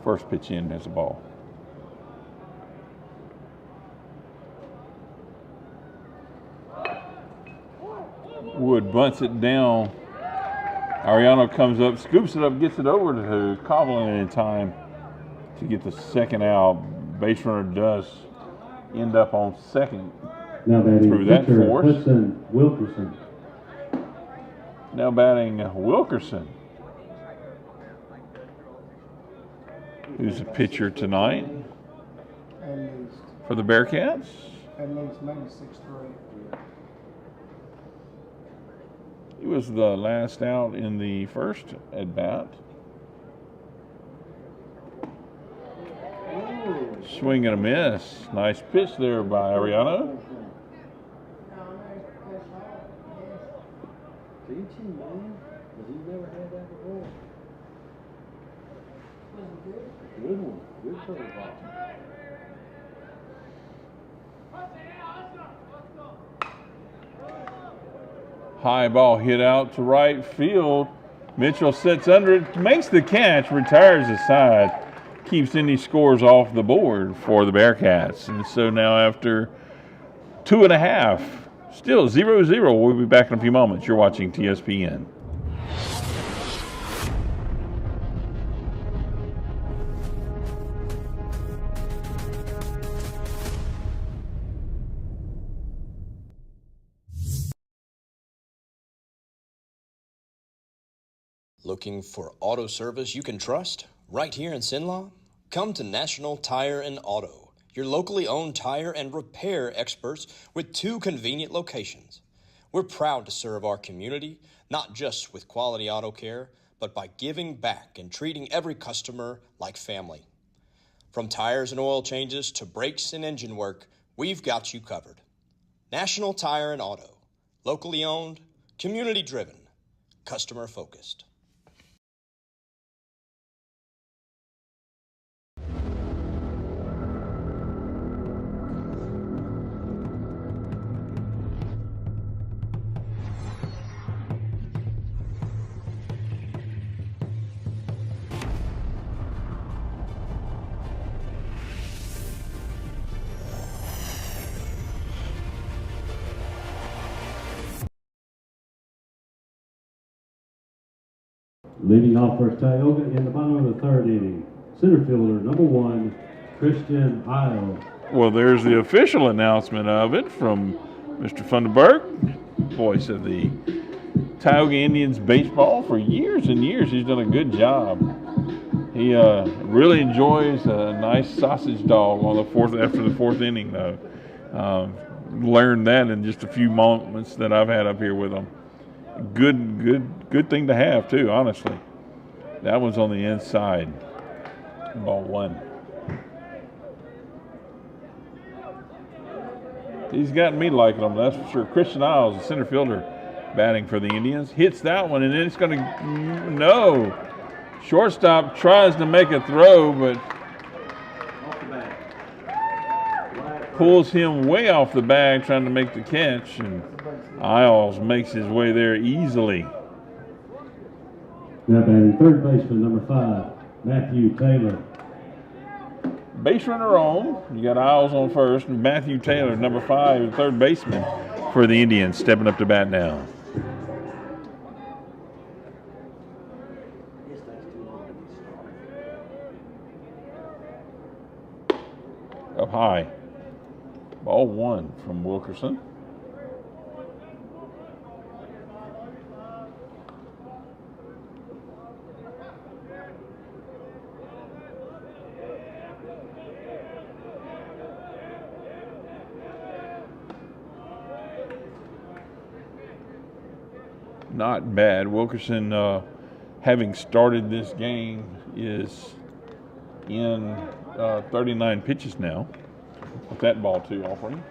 First pitch in as a ball. Wood bunts it down. Ariano comes up, scoops it up, gets it over to Coughlin in time to get the second out. Base runner does end up on second.
Now batting
through that
pitcher,
force.
Hudson Wilkerson.
Now batting Wilkerson, who's a pitcher tonight
At least.
for the Bearcats.
At least maybe 6'3".
He was the last out in the first at bat. Swing and a miss. Nice pitch there by Ariano.
Teaching, man.
Good one. Good curveball.
High ball hit out to right field. Mitchell sits under it, makes the catch, retires aside, keeps any scores off the board for the Bearcats. And so now after 2.5, still 0-0. We'll be back in a few moments. You're watching TSPN.
Looking for auto service you can trust right here in Sinlaw? Come to National Tire and Auto, your locally owned tire and repair experts with 2 convenient locations. We're proud to serve our community, not just with quality auto care, but by giving back and treating every customer like family. From tires and oil changes to brakes and engine work, we've got you covered. National Tire and Auto, locally owned, community driven, customer focused.
Leading off for Tioga in the bottom of the 3rd inning, center fielder number 1, Christian Isle.
Well, there's the official announcement of it from Mr. Funderburk, voice of the Tioga Indians baseball for years and years. He's done a good job. He really enjoys a nice sausage dog on after the 4th inning, though. Learned that in just a few moments that I've had up here with him. Good thing to have too, honestly. That one's on the inside. Ball 1. He's gotten me liking him, that's for sure. Christian Isles, the center fielder, batting for the Indians. Hits that one, and then it's going to, no. Shortstop tries to make a throw, but pulls him way off the bag trying to make the catch, and Isles makes his way there easily.
Now batting third baseman number 5, Matthew Taylor.
Base runner on. You got Isles on first, and Matthew Taylor, number 5, third baseman for the Indians, stepping up to bat now. Up high. Ball 1 from Wilkerson. Not bad. Wilkerson, having started this game, is in 39 pitches now. With that ball 2 offering.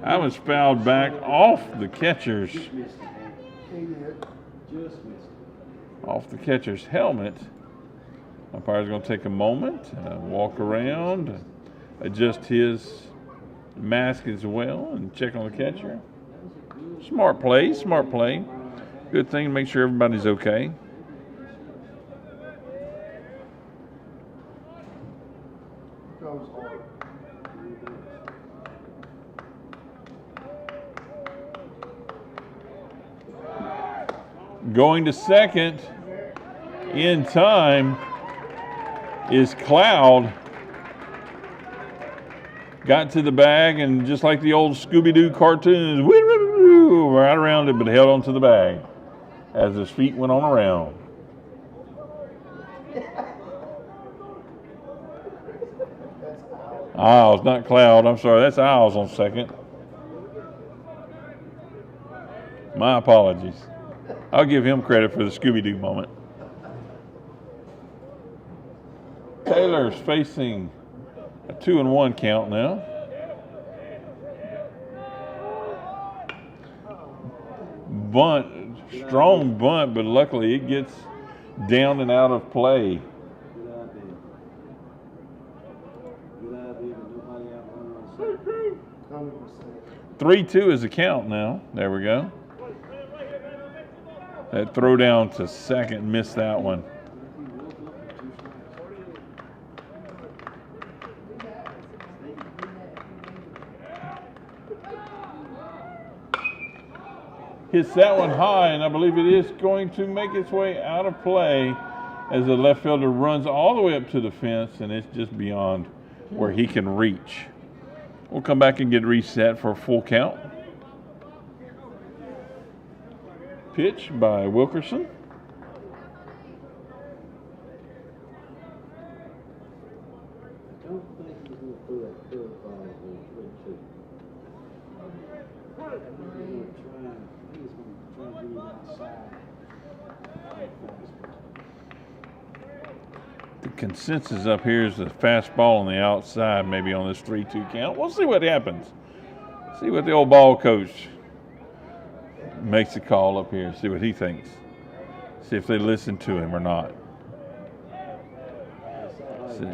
I was fouled back off the catcher's. Off the catcher's helmet. Umpire's going to take a moment, walk around, adjust his mask as well, and check on the catcher. Smart play, smart play. Good thing to make sure everybody's okay. Going to second in time is Cloud. Got to the bag, and just like the old Scooby-Doo cartoons, right around it, but held onto the bag as his feet went on around. Isles, not Cloud. I'm sorry, that's Isles on second. My apologies. I'll give him credit for the Scooby-Doo moment. Taylor's facing a 2-1 count now. Bunt Strong bunt, but luckily it gets down and out of play.
Good idea. Good idea, but nobody out running on second.
100%.
3-2 is the count now. There we go. That throw down to second, missed that one. Hits that one high, and I believe it is going to make its way out of play as the left fielder runs all the way up to the fence, and it's just beyond where he can reach. We'll come back and get reset for a full count. Pitch by Wilkerson.
I don't think he's going to throw that curveball on 3-2. I think he's going to try and get him outside.
The consensus up here is a fastball on the outside, maybe on this 3-2 count. We'll see what happens. See what the old ball coach makes a call up here. See what he thinks. See if they listen to him or not. See.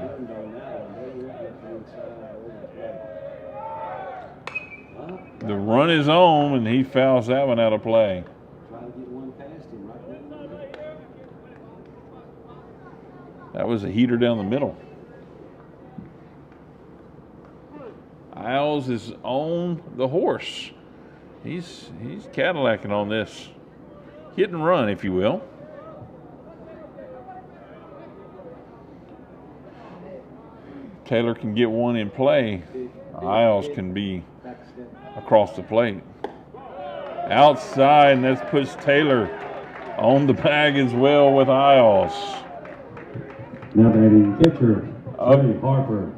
The run is on, and he fouls that one out of play.
Try to get one past him right there.
That was a heater down the middle. Isles is on the horse. He's Cadillacing on this hit and run, if you will. Taylor can get one in play. Isles can be across the plate. Outside, and that puts Taylor on the bag as well with Isles.
Now batting pitcher, Trey Harper.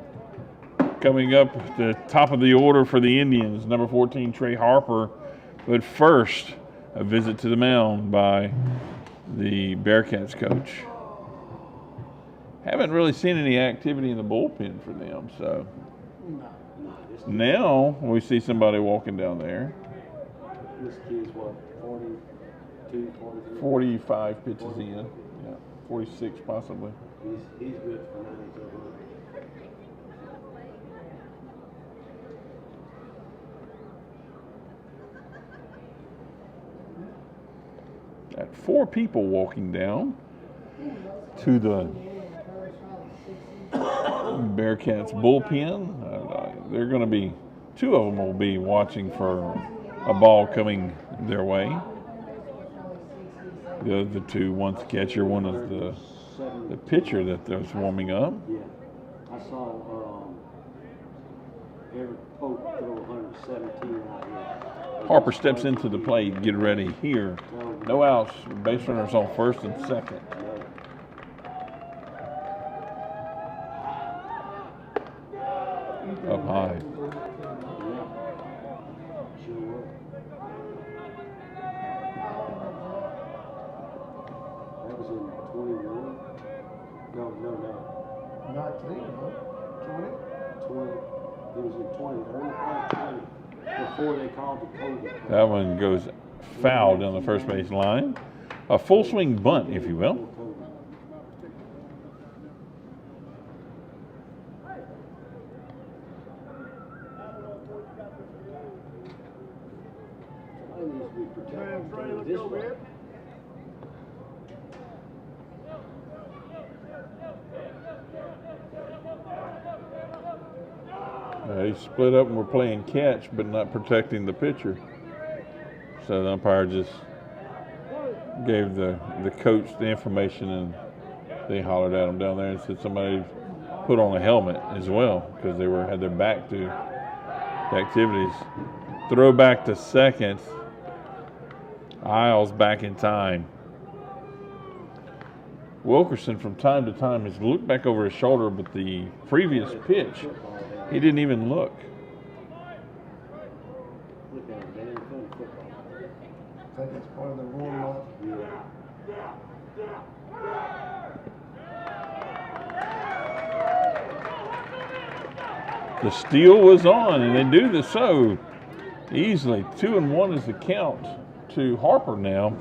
Coming up at the top of the order for the Indians, number 14, Trey Harper. But first, a visit to the mound by the Bearcats coach. Haven't really seen any activity in the bullpen for them, so now we see somebody walking down there.
This kid's what, 42, 43?
45 pitches in, yeah, 46 possibly.
He's good for 92.
Got 4 people walking down to the Bearcats bullpen. They're going to be, 2 of them will be watching for a ball coming their way. The other 2, one's the catcher, one is the pitcher that's warming up.
Yeah, I saw Eric Pope throw 117 out here.
Harper steps into the plate, get ready here. No outs, base runners on first and second. Up high.
That was in 21. No.
19, huh?
20. It was in 20. Early part of 20. Before they called the COVID.
That one goes foul down the first base line. A full swing bunt, if you will.
This way.
They split up and were playing catch, but not protecting the pitcher. So the umpire just gave the coach the information, and they hollered at him down there and said somebody put on a helmet as well because they had their back to the activities. Throw back to second. Isles back in time. Wilkerson from time to time has looked back over his shoulder, but the previous pitch, he didn't even look.
Look at him, they didn't play football.
I think it's part of the warm-up.
The steal was on, and they do this so easily. 2-1 is the count to Harper now.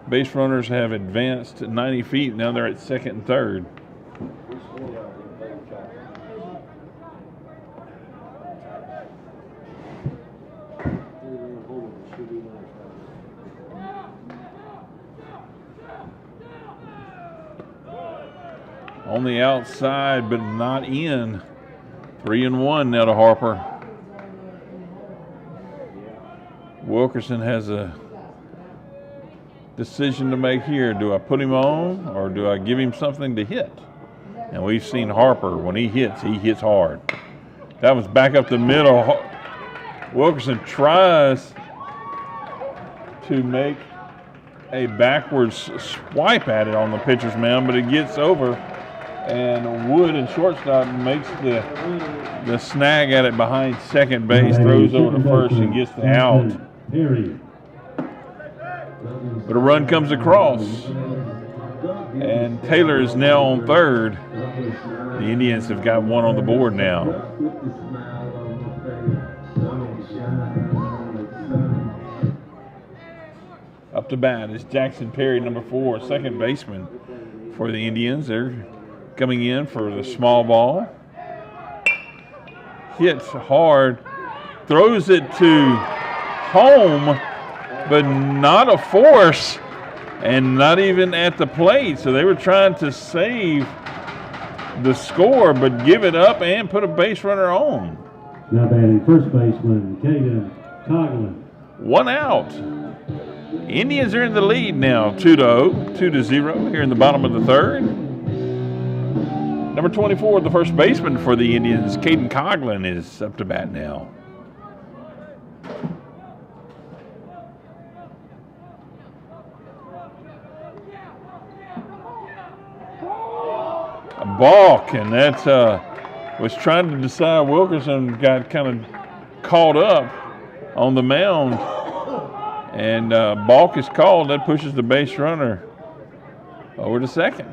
Base runners have advanced 90 feet. Now they're at second and third. On the outside, but not in. 3-1 now to Harper. Wilkerson has a decision to make here. Do I put him on or do I give him something to hit? And we've seen Harper, when he hits hard. That was back up the middle. Wilkerson tries to make a backwards swipe at it on the pitcher's mound, but it gets over. And Wood in shortstop makes the snag at it behind second base, throws over to first and gets the out. But a run comes across, and Taylor is now on third. The Indians have got one on the board now. Up to bat is Jackson Perry, number 4, second baseman for the Indians. They're coming in for the small ball. Hits hard, throws it to home, but not a force and not even at the plate. So they were trying to save the score, but give it up and put a base runner on.
Now batting first baseman, Caden Coughlin.
One out. Indians are in the lead now, 2-0 here in the bottom of the third. Number 24, the first baseman for the Indians, Caden Coughlin, is up to bat now. A balk, and that was trying to decide. Wilkerson got kind of caught up on the mound, and balk is called. That pushes the base runner over to second.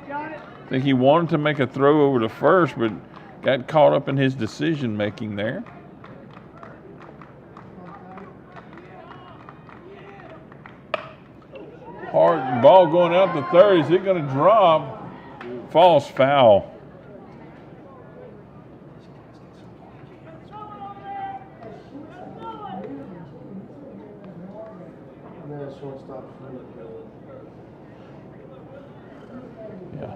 I think he wanted to make a throw over to first, but got caught up in his decision making there. Hard ball going out to third. Is it going to drop? False foul. Yeah.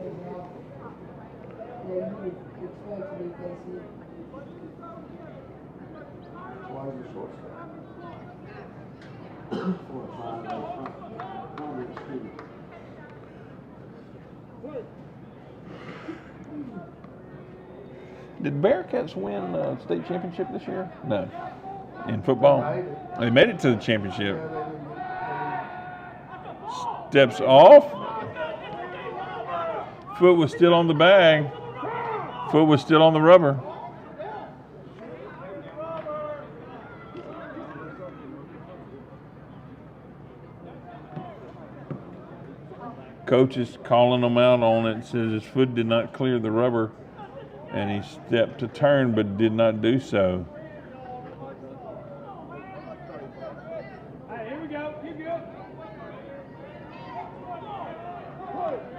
Did Bearcats win the state championship this year? No. In football? They made it to the championship. Steps off. Foot was still on the bag. Foot was still on the rubber. Coach is calling him out on it. Says his foot did not clear the rubber, and he stepped to turn but did not do so.
Here we go. Keep going.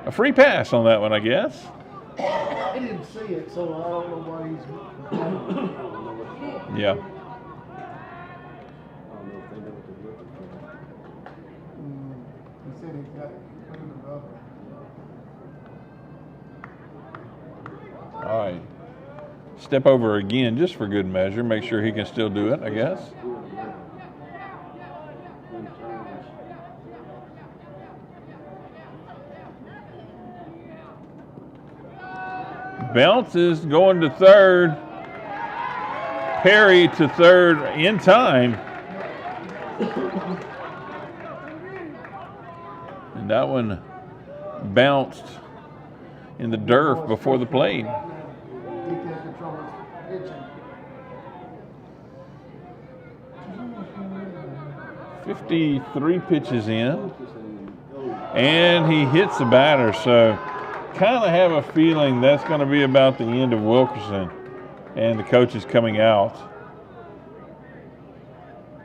A free pass on that one, I guess.
I didn't see it, so I don't know why he's.
Yeah.
He said he got clean the rubber.
All right. Step over again just for good measure. Make sure he can still do it, I guess. Bounces going to third. Perry to third in time. And that one bounced in the dirt before the plate. 53 pitches in, and he hits the batter, so kind of have a feeling that's going to be about the end of Wilkerson, and the coach is coming out.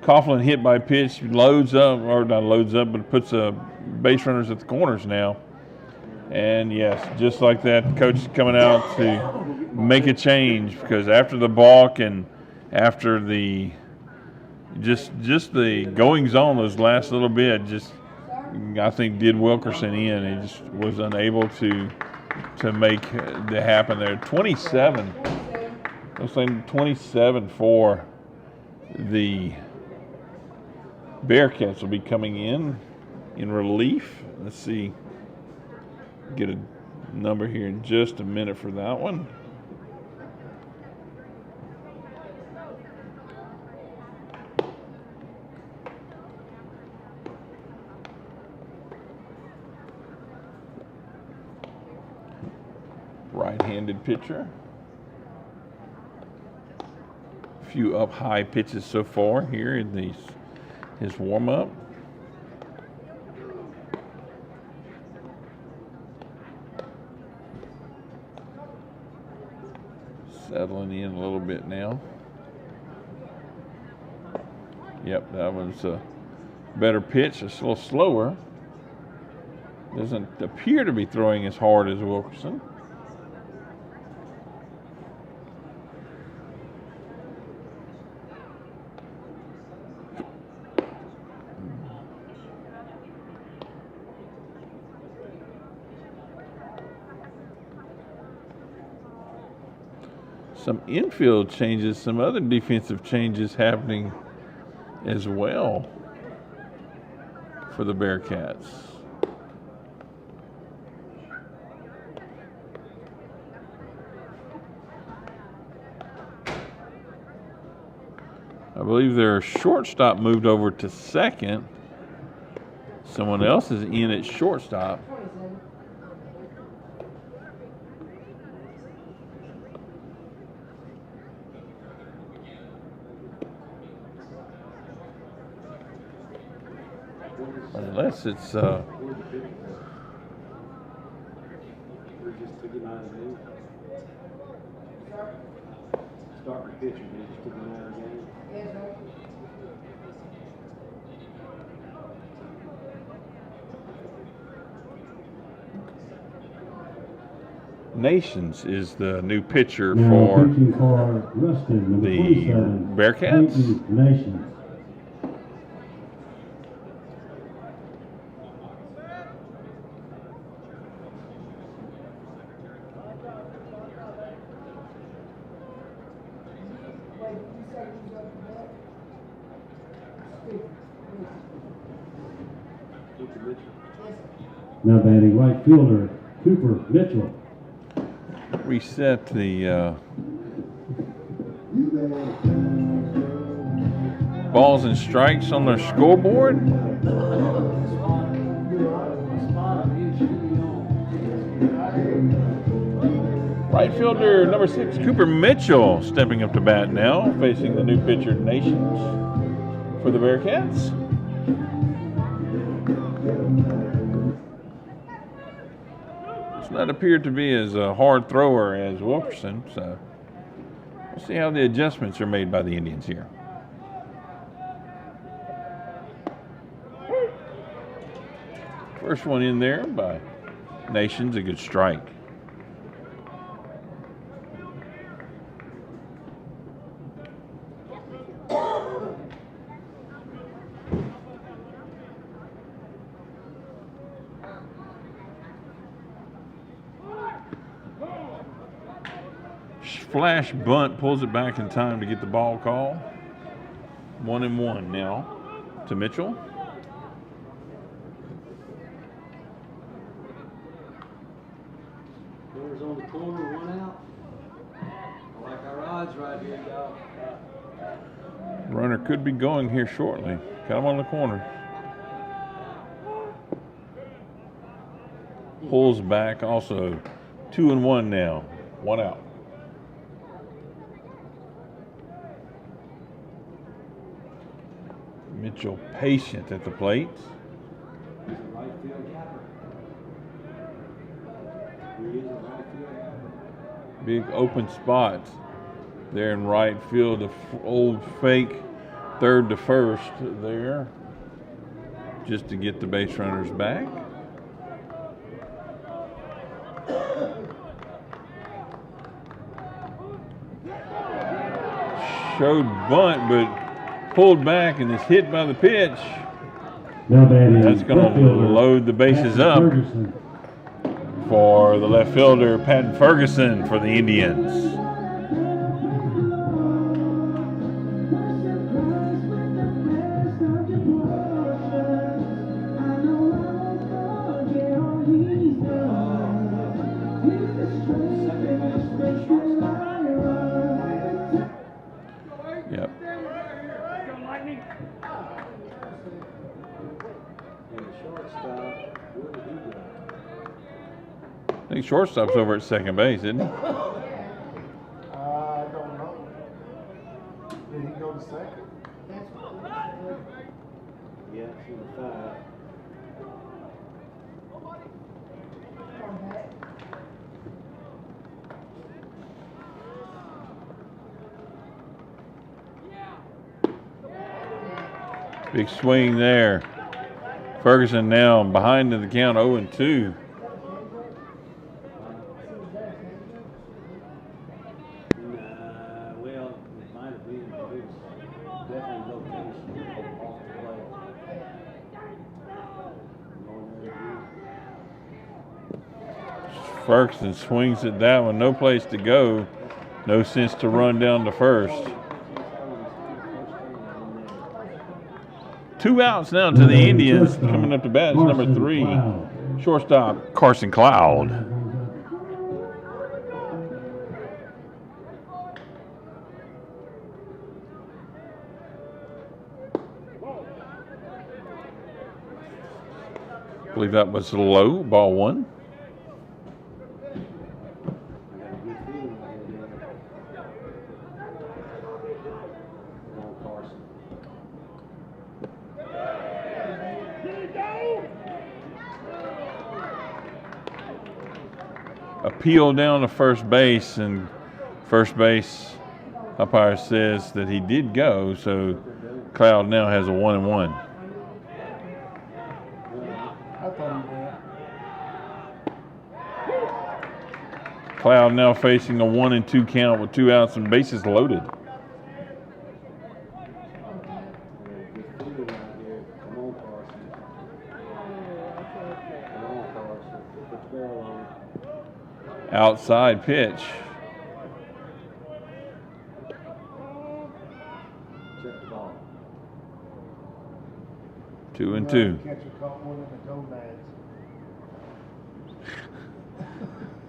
Coughlin hit by pitch, loads up, or not loads up, but puts base runners at the corners now. And yes, just like that, the coach is coming out to make a change, because after the balk and after the just the goings on those last little bit, just I think did Wilkerson in. He just was unable to make that happen there. 27. I was saying 27 for the Bearcats will be coming in relief. Let's see. Get a number here in just a minute for that one. Right-handed pitcher. A few up high pitches so far here in his warm-up. Settling in a little bit now. Yep, that was a better pitch. It's a little slower. Doesn't appear to be throwing as hard as Wilkerson. Some infield changes, some other defensive changes happening as well for the Bearcats. I believe their shortstop moved over to second. Someone else is in at shortstop. Unless it's
We just took him out of the game. Starting pitcher, they just took him out of the game.
Nations is the new pitcher
Now
for
pitching for Ruston, number
the
27,
Bearcats.
Clayton Nations. Now batting right fielder, Cooper Mitchell.
Reset the balls and strikes on their scoreboard. Right fielder number 6, Cooper Mitchell, stepping up to bat now, facing the new pitcher Nations for the Bearcats. Does not appear to be as a hard thrower as Wilkerson, so we'll see how the adjustments are made by the Indians here. First one in there by Nations, a good strike. Flash bunt, pulls it back in time to get the ball call. 1-1 now to Mitchell.
Doors on the corner, 1 out. I like our odds right here, y'all.
Runner could be going here shortly. Got him on the corner. Pulls back also. 2-1 now. 1 out. Mitchell patient at the plate.
He's a right field gapper. He is a right field gapper.
Big open spot there in right field. The old fake third to first there, just to get the base runners back. Showed bunt, but pulled back and is hit by the pitch. That's going to load the bases up for the left fielder, Patton Ferguson, for the Indians. Yep. I think shortstop's over at second base, isn't he?
I don't know. Did he go to second?
Yeah, it's in the 5.
Big swing there. Ferguson now behind in the count, 0-2.
Well, it might have been, but it was definitely location off the plate.
Ferguson swings at that one, no place to go. No sense to run down to first. 2 outs now to the Indians. Coming up to bat is number 3, shortstop Carson Cloud. I believe that was low, ball 1. Appeal down to first base, and first base umpire says that he did go, so Cloud now has a 1-1. Cloud now facing a 1-2 count with 2 outs and bases loaded. Outside pitch.
Check the ball.
2-2.
Catcher caught one in the gonads.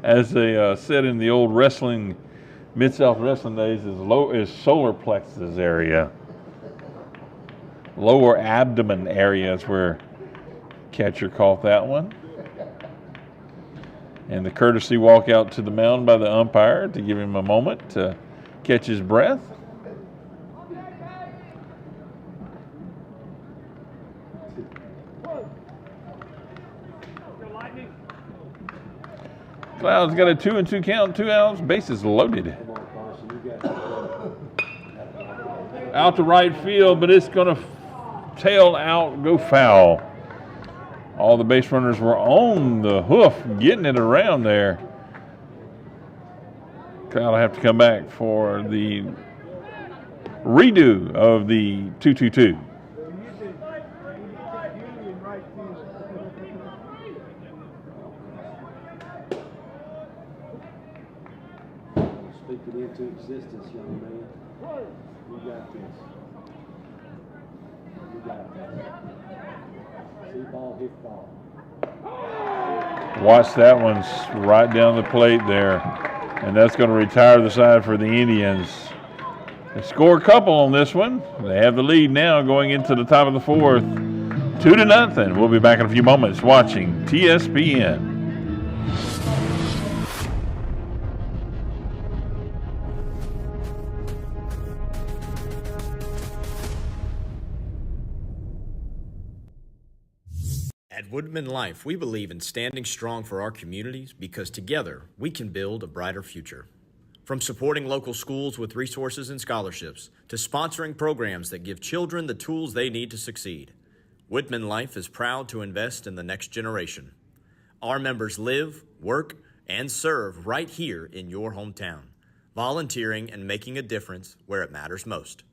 As they said in the old wrestling, Mid-South wrestling days, is solar plexus area. Lower abdomen area is where catcher caught that one. And the courtesy walk out to the mound by the umpire to give him a moment to catch his breath. Cloud's got a 2-2 count, 2 outs, bases loaded. Out to right field, but it's going to tail out, go foul. All the base runners were on the hoof, getting it around there. Cloud will have to come back for the redo of the 2-2-2.
Speak it into existence, young man. You got this. You got this. See ball, hit ball.
Watch that one right down the plate there. And that's going to retire the side for the Indians. They score a couple on this one. They have the lead now going into the top of the 4th. 2-0. We'll be back in a few moments watching TSPN.
At Woodman Life, we believe in standing strong for our communities because together we can build a brighter future. From supporting local schools with resources and scholarships to sponsoring programs that give children the tools they need to succeed, Woodman Life is proud to invest in the next generation. Our members live, work, and serve right here in your hometown, volunteering and making a difference where it matters most.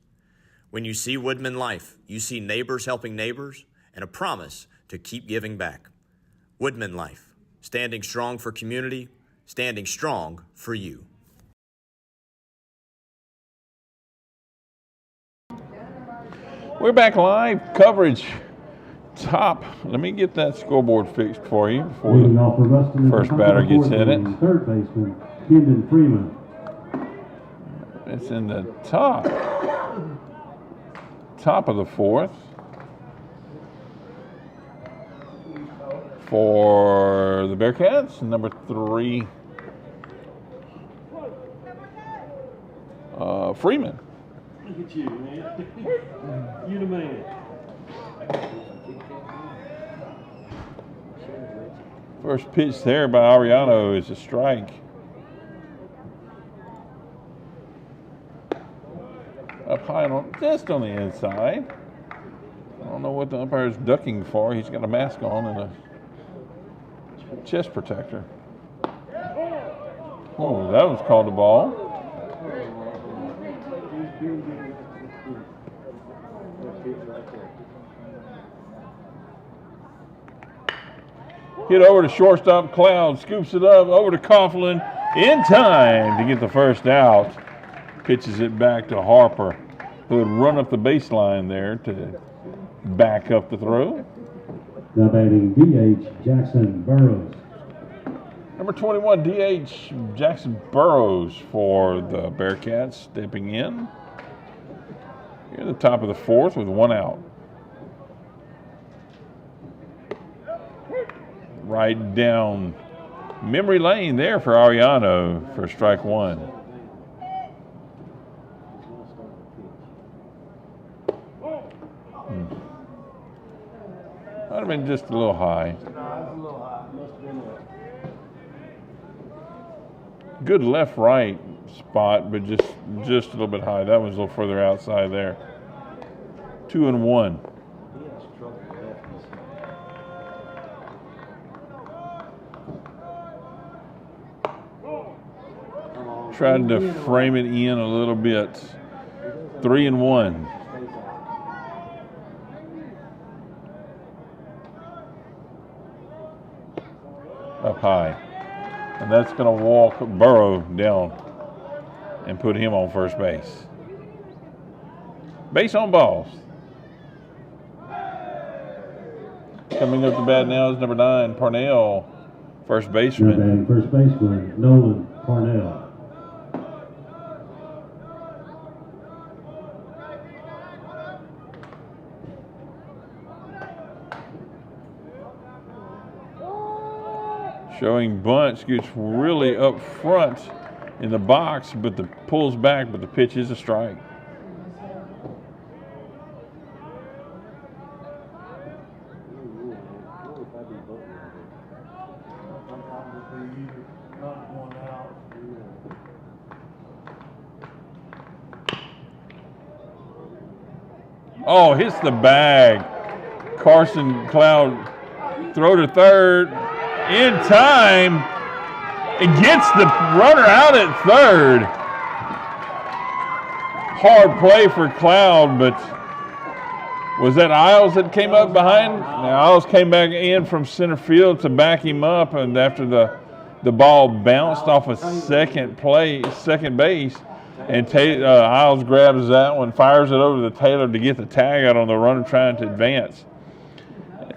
When you see Woodman Life, you see neighbors helping neighbors and a promise to keep giving back. Woodman Life, standing strong for community, standing strong for you.
We're back live coverage. Top. Let me get that scoreboard fixed for you before
Leading off for Ruston,
first batter gets hit it.
Third baseman, Kendon Freeman.
It's in the top of the fourth for the Bearcats. Number 3, Freeman.
Look at you, man. You the man.
First pitch there by Ariano is a strike. Up high, just on the inside. I don't know what the umpire's ducking for. He's got a mask on and a chest protector. Oh, that was called a ball. Hit over to shortstop. Cloud scoops it up over to Coughlin in time to get the first out. Pitches it back to Harper, who would run up the baseline there to back up the throw.
Now batting DH Jackson Burrows.
Number 21, DH Jackson Burrows for the Bearcats stepping in. Here at the top of the fourth with 1 out. Right down memory lane there for Ariano for strike 1. Might have been just a little high. Good left-right spot, but just a little bit high. That was a little further outside there. 2-1. Tried to frame it in a little bit. 3-1. Up high. And that's going to walk Burrow down and put him on first base. Base on balls. Coming up to bat now is number 9, Parnell, first baseman.
And first baseman, Nolan Parnell.
Showing bunt, scoots really up front in the box, but pulls back, but the pitch is a strike. Oh, hits the bag. Carson Cloud throw to third. In time, it gets the runner out at third. Hard play for Cloud, but was that Isles that came up behind? Now, Isles came back in from center field to back him up, and after the ball bounced off a second base, and Isles grabs that one, fires it over to Taylor to get the tag out on the runner trying to advance.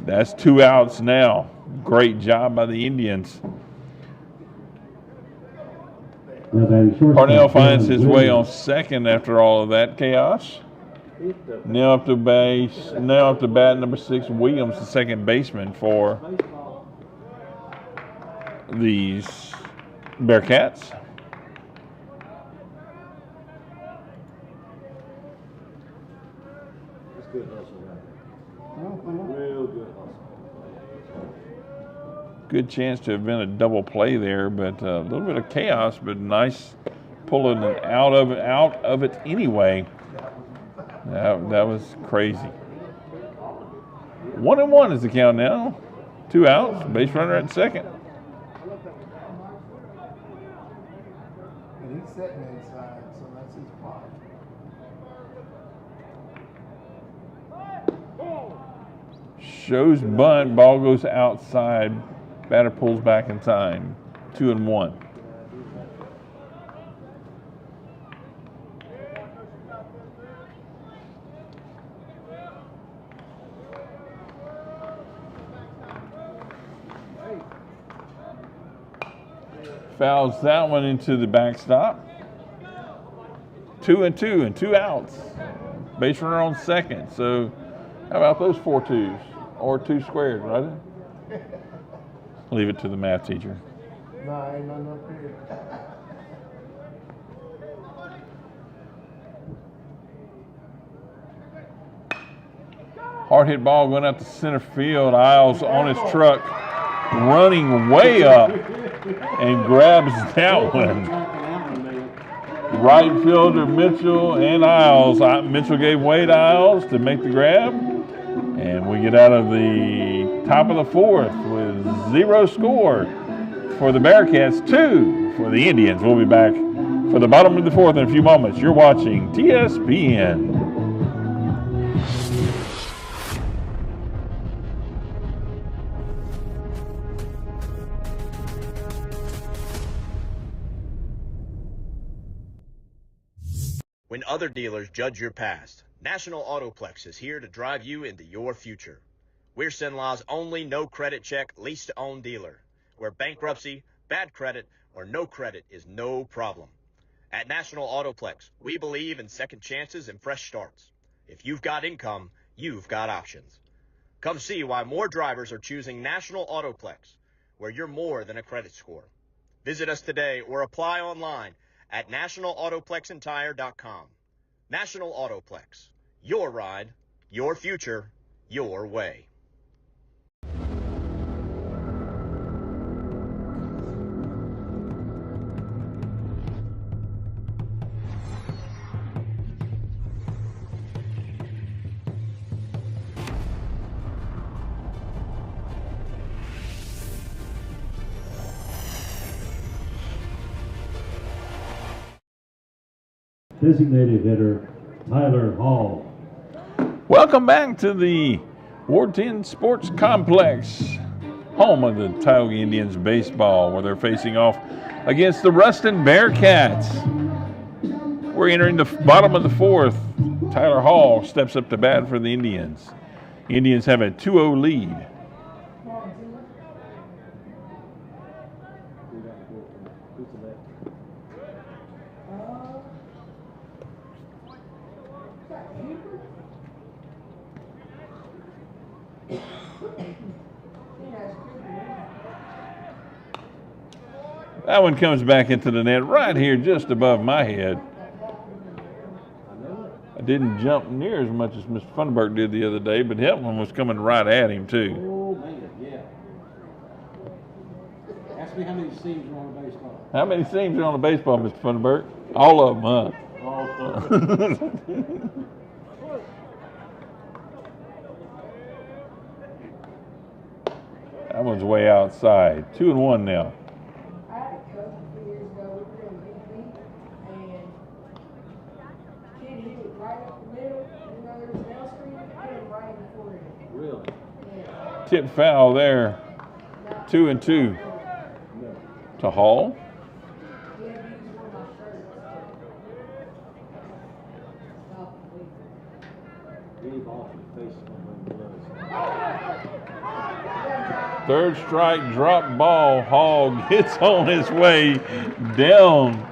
That's 2 outs now. Great job by the Indians. Parnell finds his way on second after all of that chaos. Now up to base. Now up to bat number 6, Williams, the second baseman for these Bearcats.
That's good hustle right there. Real good hustle.
Good chance to have been a double play there, but a little bit of chaos, but nice pulling it out of it anyway. That was crazy. 1-1 is the count now. 2 outs, base runner at second.
And he's sitting inside, so that's his spot.
Shows bunt, ball goes outside. Batter pulls back in time. 2-1. Fouls that one into the backstop. 2-2 and 2 outs. Base runner on second. So how about those 4 twos? Or 2 squared, right? Leave it to the math teacher.
No, ain't nothing up here.
Hard hit ball going out to center field. Isles on his truck, running way up and grabs that one. Right fielder Mitchell and Isles. Mitchell gave way to Isles to make the grab. And we get out of the top of the 4th with 0 score for the Bearcats, 2 for the Indians. We'll be back for the bottom of the 4th in a few moments. You're watching TSPN.
When other dealers judge your past, National Autoplex is here to drive you into your future. We're Sinlaw's only no-credit check lease-to-own dealer, where bankruptcy, bad credit, or no credit is no problem. At National Autoplex, we believe in second chances and fresh starts. If you've got income, you've got options. Come see why more drivers are choosing National Autoplex, where you're more than a credit score. Visit us today or apply online at nationalautoplexandtire.com. National Autoplex. Your ride, your future, your way.
Designated hitter, Tyler Hall.
Welcome back to the Ward 10 Sports Complex, home of the Tioga Indians baseball, where they're facing off against the Ruston Bearcats. We're entering the bottom of the 4th. Tyler Hall steps up to bat for the Indians. Indians have a 2-0 lead. That one comes back into the net right here just above my head. I didn't jump near as much as Mr. Funderburk did the other day, but that one was coming right at him too.
Oh, man, yeah. Ask me how many seams are on a baseball.
How many seams are on a baseball, Mr. Funderburk? All of them, huh?
All of them.
That one's way outside. 2-1 now.
I had a coach a few years ago, we were in BP, and kid hit it right up the middle, you know, there was an L screen, hit him right before it.
Really?
Yeah.
Tip foul there. 2-2 to Hall.
He had to use one of my shirts to stop the leak.
Any ball from the face is going to bring blood.
Third strike, drop ball. Hall gets on his way down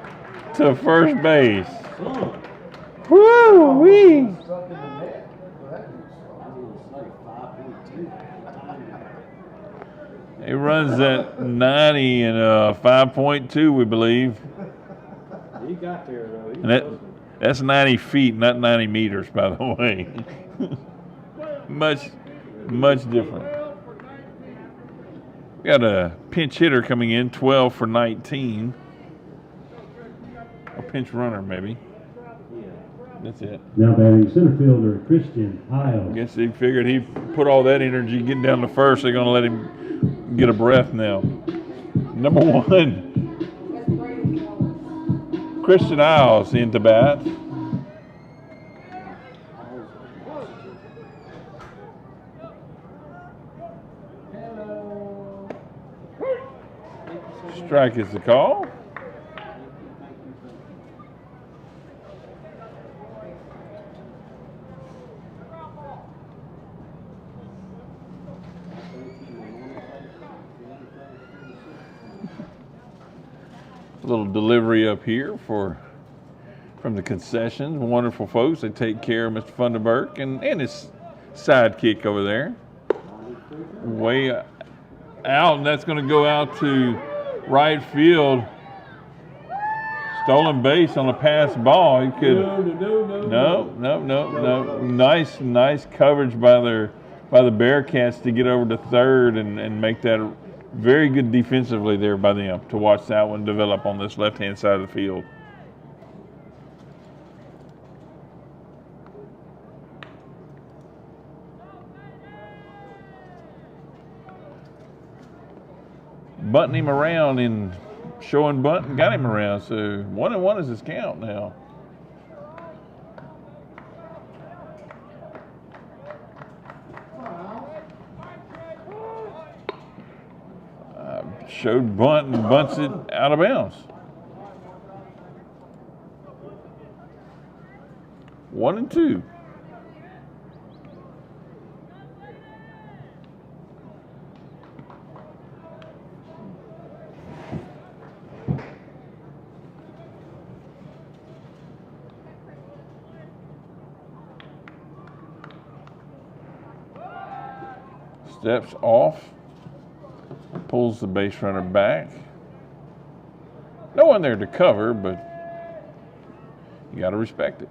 to first base. Woo-wee!
Stuck in the net. Well, that
He runs at 90 and 5.2, we believe.
He got there, though.
And that's 90 feet, not 90 meters, by the way. much different. We got a pinch hitter coming in, 12 for 19. pinch runner, maybe.
Yeah.
That's it.
Now batting center fielder Christian Isles.
I guess he figured he put all that energy getting down to first. They're going to let him get a breath now. Number 1, Christian Isles into bat. Strike is the call. A little delivery up here from the concessions. Wonderful folks. They take care of Mr. Funderburk and his sidekick over there. Way out, and that's going to go out to right field. Stolen base on a pass ball. He could. No. Nice coverage by the Bearcats to get over to third and make that very good defensively there by them to watch that one develop on this left-hand side of the field. Bunting him around and showing bunt and got him around. So 1-1 is his count now. Showed bunt and bunts it out of bounds. 1-2. Steps off, pulls the base runner back. No one there to cover, but you got to respect it.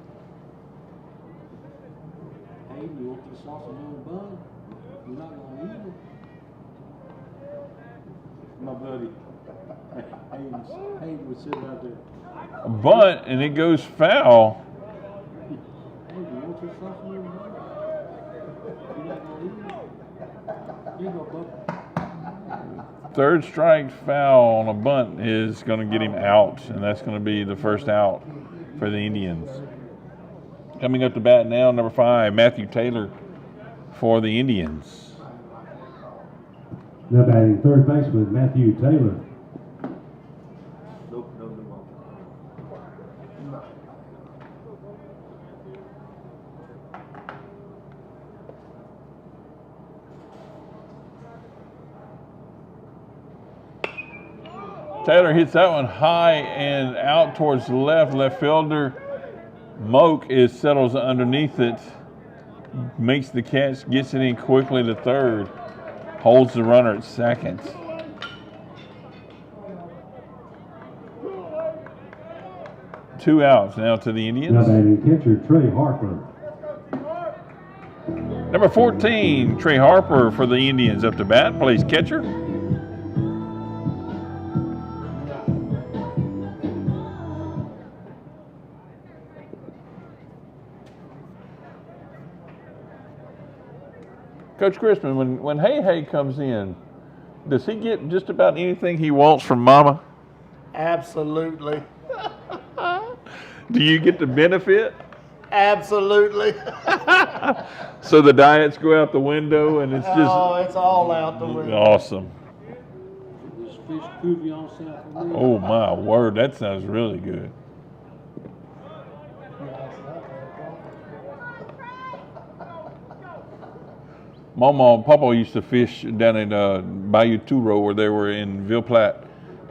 Hey, you want this sauce on your bun? You're not going to eat it. My buddy. Hayden was sitting out there.
A bunt, and it goes foul.
Hey, you want this sauce on your bun? You're not going to eat it. Here you go, bud.
Third strike foul on a bunt is going to get him out, and that's going to be the first out for the Indians. Coming up to bat now, number 5, Matthew Taylor for the Indians.
Now batting third baseman Matthew Taylor.
Taylor hits that one high and out towards the left fielder. Moak settles underneath it, makes the catch, gets it in quickly to third, holds the runner at second. Two outs now to the Indians.
Now batting catcher Trey Harper.
Number 14, Trey Harper for the Indians up to bat, plays catcher. Coach Crispin, when Hay comes in, does he get just about anything he wants from Mama?
Absolutely.
Do you get the benefit?
Absolutely.
So the diets go out the window and it's just...
Oh, it's all out the window.
Awesome.
This fish Cuvion south of me.
Oh my word, that sounds really good. Mama and Papa used to fish down at Bayou Turo, where they were in Ville Platte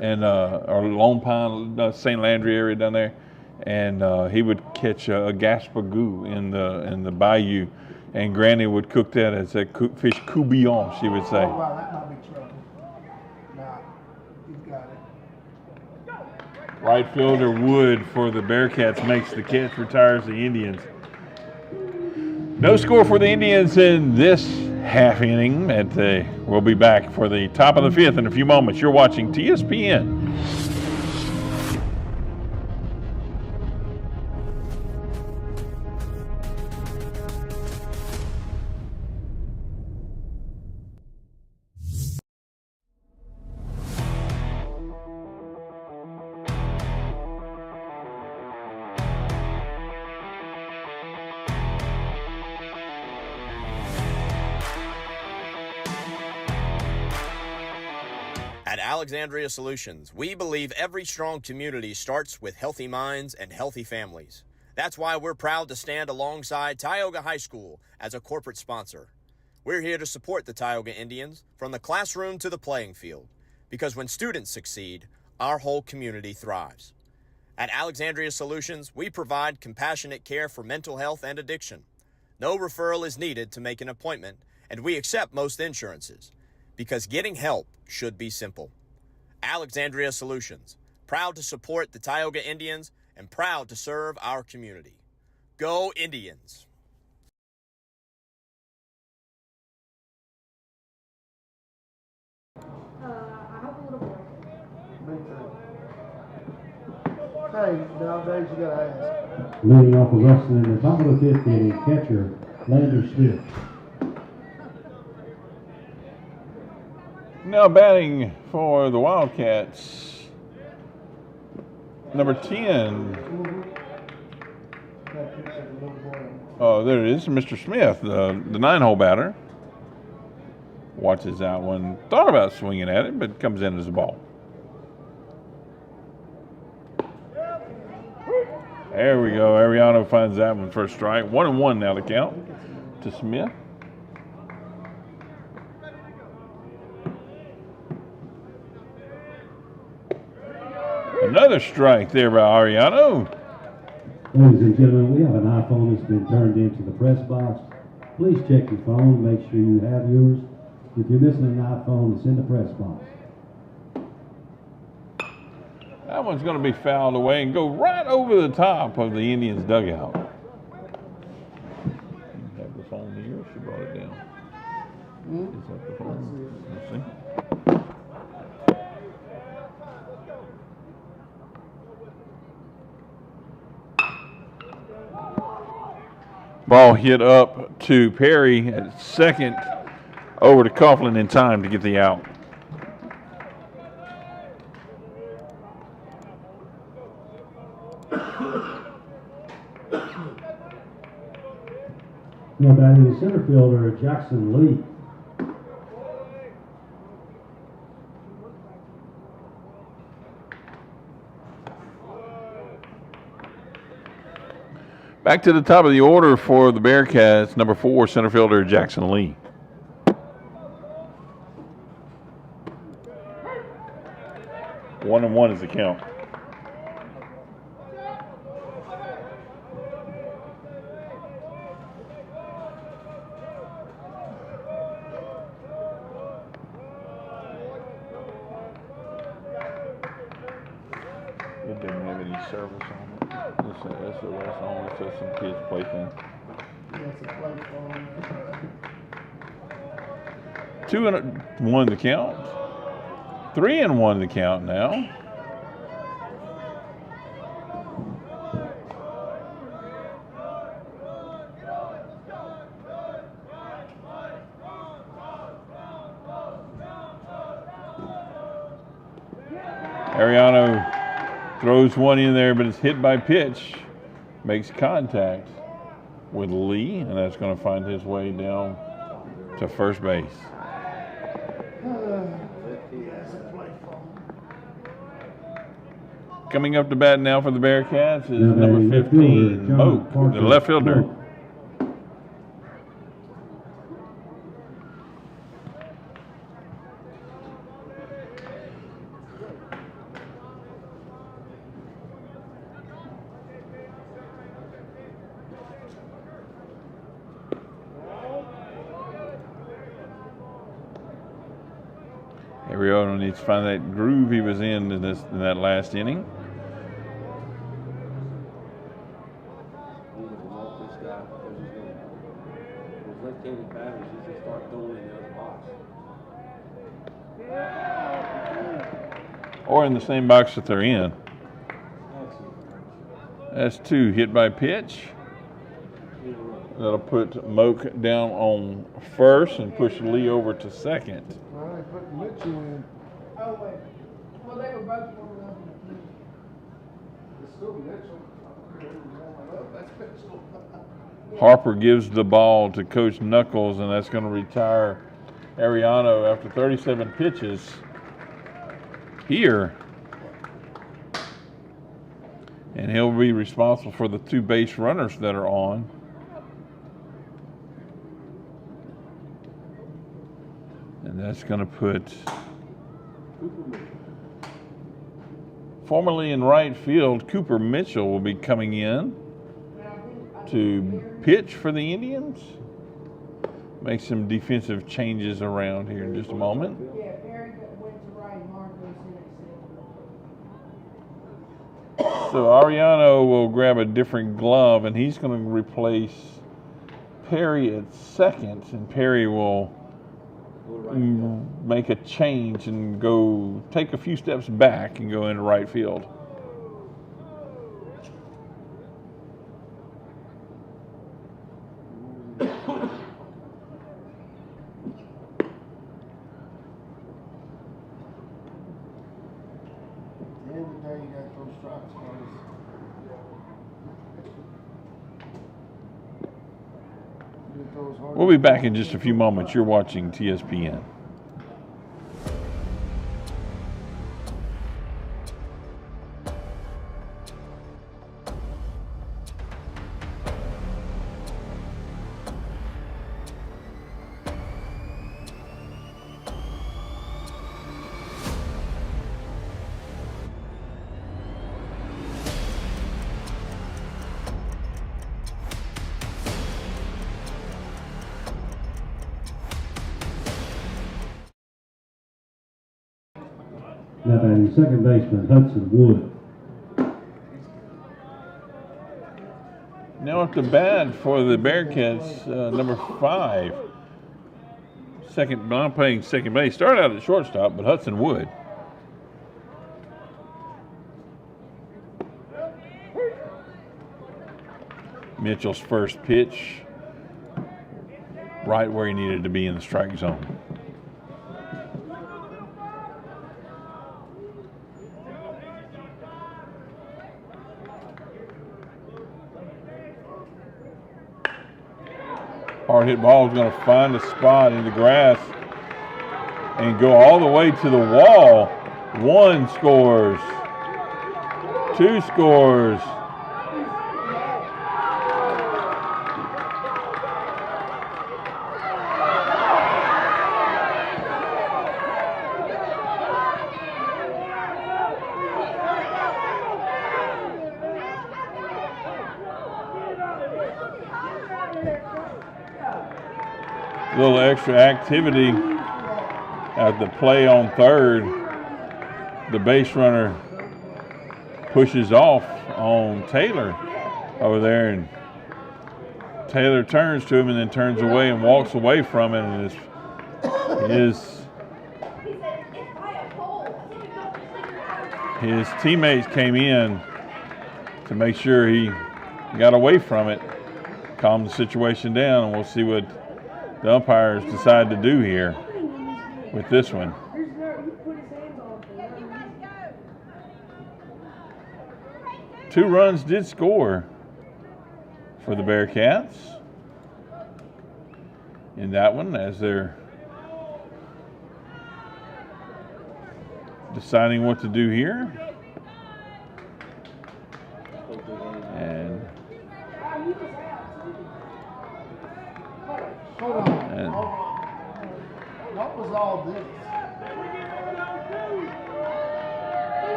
and or Lone Pine, St. Landry area down there, and he would catch a gaspagou in the bayou, and Granny would cook that as a fish coubillon, she would say.
Oh, wow, that might be trouble. Nah, he's got it.
Right fielder Wood for the Bearcats makes the catch, retires the Indians. No score for the Indians in this half inning. We'll be back for the top of the fifth in a few moments. You're watching TSPN.
At Alexandria Solutions, we believe every strong community starts with healthy minds and healthy families. That's why we're proud to stand alongside Tioga High School as a corporate sponsor. We're here to support the Tioga Indians from the classroom to the playing field, because when students succeed, our whole community thrives. At Alexandria Solutions, we provide compassionate care for mental health and addiction. No referral is needed to make an appointment, and we accept most insurances, because getting help should be simple. Alexandria Solutions, proud to support the Tioga Indians and proud to serve our community. Go Indians!
I hope a little boy.
Me too. Hey, nowadays you gotta ask.
Leading off of Ruston in the top of the fifth inning, catcher Lander Smith.
Now batting for the Wildcats, number 10.
That picture of the little boy.
Oh, there it is, Mr. Smith, the 9-hole batter. Watches that one. Thought about swinging at it, but comes in as a ball. There we go. Ariano finds that one for a strike. 1-1 now to count to Smith. Another strike there by Ariano.
Ladies and gentlemen, we have an iPhone that's been turned into the press box. Please check your phone, make sure you have yours. If you're missing an iPhone, it's in the press box.
That one's going to be fouled away and go right over the top of the Indians' dugout. Have the phone here. She brought it down. Is that the phone? Let's see. Ball hit up to Perry at second, over to Coughlin in time to get the out.
Now batting the center fielder, Jackson Lee.
Back to the top of the order for the Bearcats, number 4, center fielder Jackson Lee. One and one is the count. It doesn't have any service on it. It's an SOS on it, so some kids play things.
That's a play phone.
2-1 the count. 3-1 the count now. Ariano throws one in there, but it's hit by pitch. Makes contact with Lee, and that's going to find his way down to first base. Coming up to bat now for the Bearcats is number 15, Moak, the left fielder. Ariano needs to find that groove he was in that last inning. Or in the same box that they're in. That's 2, hit by pitch. That'll put Moak down on first and push Lee over to second.
All right, put Mitchell in.
Oh, wait. Well, they were both warming up in the field.
It's still Mitchell. That's Mitchell.
Harper gives the ball to Coach Knuckles, and that's going to retire Ariano after 37 pitches. here. And he'll be responsible for the 2 base runners that are on. And that's going to put, formerly in right field, Cooper Mitchell will be coming in to pitch for the Indians. Make some defensive changes around here in just a moment.
Yeah, Perry went to right, Marcos in
So Ariano will grab a different glove, and he's going to replace Perry at second, and Perry will make a change and go take a few steps back and go into right field. We'll be back in just a few moments. You're watching TSPN.
Now batting second baseman Hudson Wood.
Now at the bat for the Bearcats, number 5. I'm playing second base. Started out at shortstop, but Hudson Wood. Mitchell's first pitch, right where he needed to be in the strike zone. Hard hit ball is going to find a spot in the grass and go all the way to the wall. 1 scores. 2 scores. A little extra activity at the play on third. The base runner pushes off on Taylor over there, and Taylor turns to him and then turns away and walks away from it, and his teammates came in to make sure he got away from it, calm the situation down, and we'll see what the umpires decide to do here with this one. 2 runs did score for the Bearcats in that one as they're deciding what to do here. And
what was all this?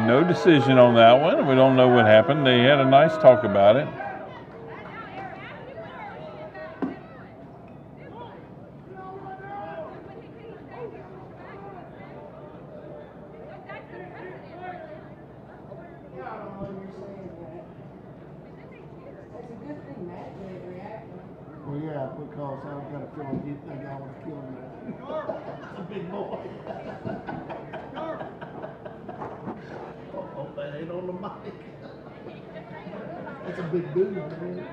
No decision on that one. We don't know what happened. They had a nice talk about it.
Well, yeah, because I've got a feeling you think I want to kill him. It's a big boy. Oh, that ain't on the mic. That's a big dude, man.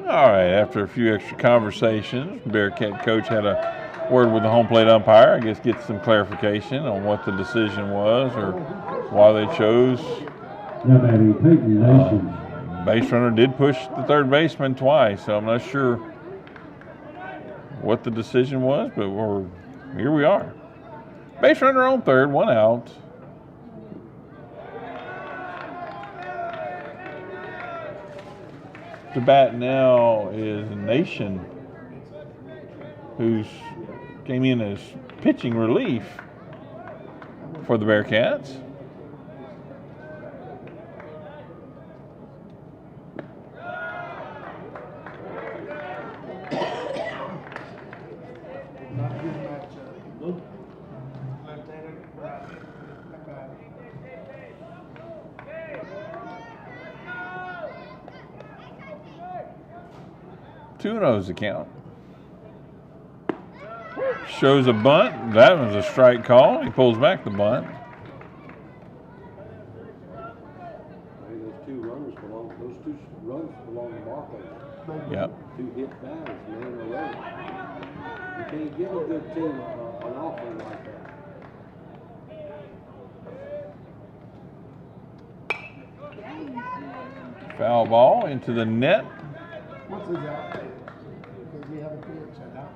All right, after a few extra conversations, Bearcat coach had a word with the home plate umpire. I guess get some clarification on what the decision was or why they chose.
Now batting Peyton Nation.
Base runner did push the third baseman twice, so I'm not sure what the decision was, but here we are. Base runner on third, 1 out. The bat now is Nation, who's came in as pitching relief for the Bearcats. Two knows the count. Shows a bunt. That was a strike call. He pulls back the bunt.
Those two runs belong to Marco.
Yep.
2 hit batters, man, in a row. You can't give a good team an offering like that.
Foul ball into the net.
What's his out? Does he have a pitch out?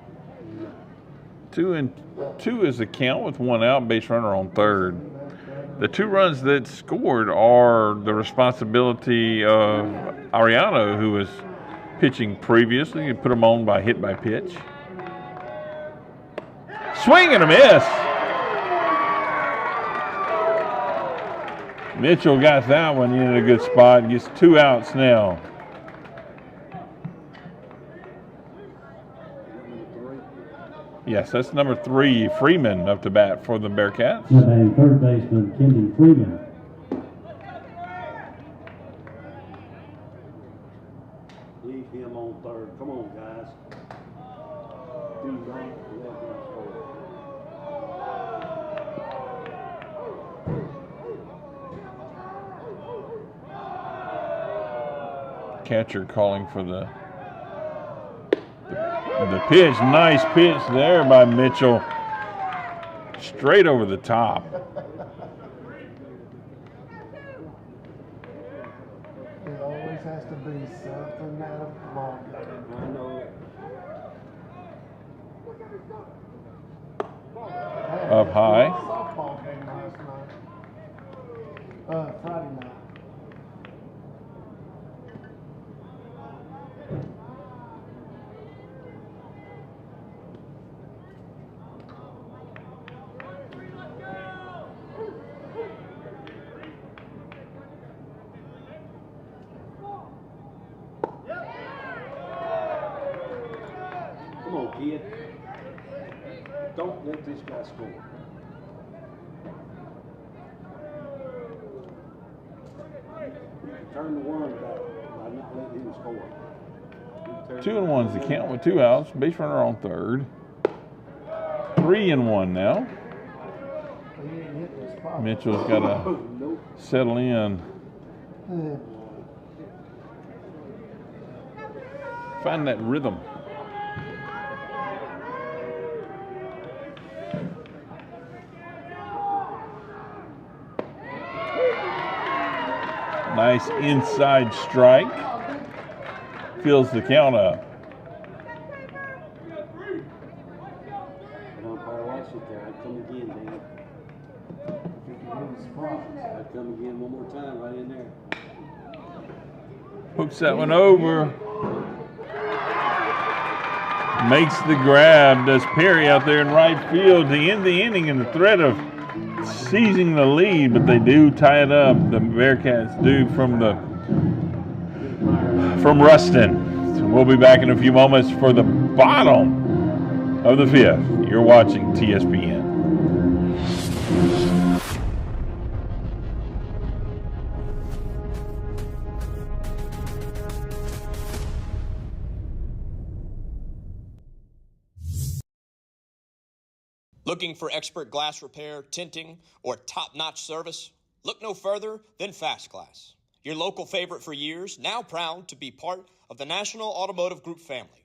2-2 is the count with 1 out, base runner on third. The 2 runs that scored are the responsibility of Ariano, who was pitching previously. You put him on by hit by pitch. Swing and a miss. Mitchell got that one in a good spot. Gets 2 outs now. Yes, that's number 3, Freeman, up to bat for the Bearcats.
Batting third baseman, Kendi Freeman.
Leave him on third. Come on, guys. Do not let him score.
Catcher calling for the pitch. Nice pitch there by Mitchell. Straight over the top.
It always has to be something out of the ball.
I know it.
Up high.
Softball game last night. Friday night.
Come on, kid. Don't let this guy score. Turn the one back by not letting him score.
2-1's the count with 2 outs. Base runner on third. 3-1 now. Mitchell's got to settle in. Find that rhythm. Nice inside strike. Fills the count up.
And umpire watch it there. I'd come again, Dan. I'd come again one more time right in there.
Hooks that one over. Makes the grab. Does Perry out there in right field to end the inning in the threat of seizing the lead, but they do tie it up. The Bearcats do from Ruston. So we'll be back in a few moments for the bottom of the 5th. You're watching TSPN.
Looking for expert glass repair, tinting, or top-notch service? Look no further than Fast Glass. Your local favorite for years, now proud to be part of the National Automotive Group family.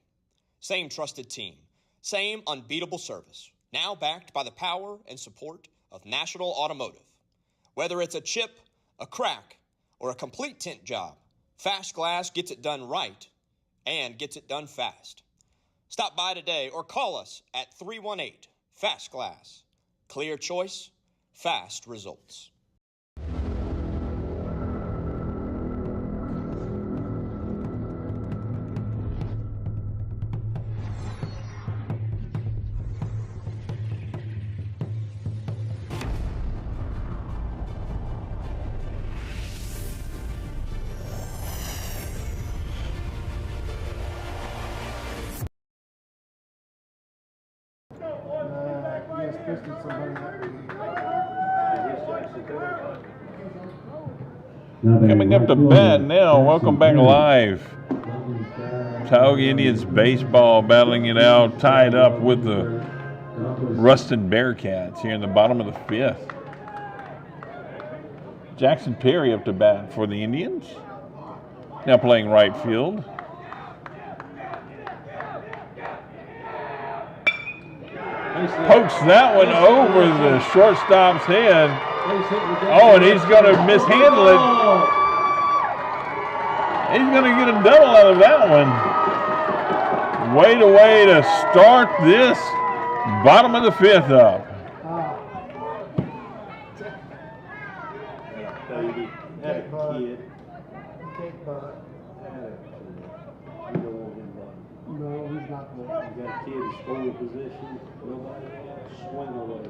Same trusted team, same unbeatable service, now backed by the power and support of National Automotive. Whether it's a chip, a crack, or a complete tint job, Fast Glass gets it done right and gets it done fast. Stop by today or call us at 318 Fast Glass. Clear choice, fast results.
Yes, this is somebody
Coming up to bat now, welcome back live. Tioga Indians baseball battling it out, tied up with the Ruston Bearcats here in the bottom of the 5th. Jackson Perry up to bat for the Indians. Now playing right field. Pokes that one over the shortstop's head. Oh, and he's going to mishandle it. He's going to get a double out of that one. Way to start this bottom of the 5th up.
Baby, had a kid.
can't butt.
You don't want him butt.
No, he's not butt.
You got a kid in scoring position, nobody swing away.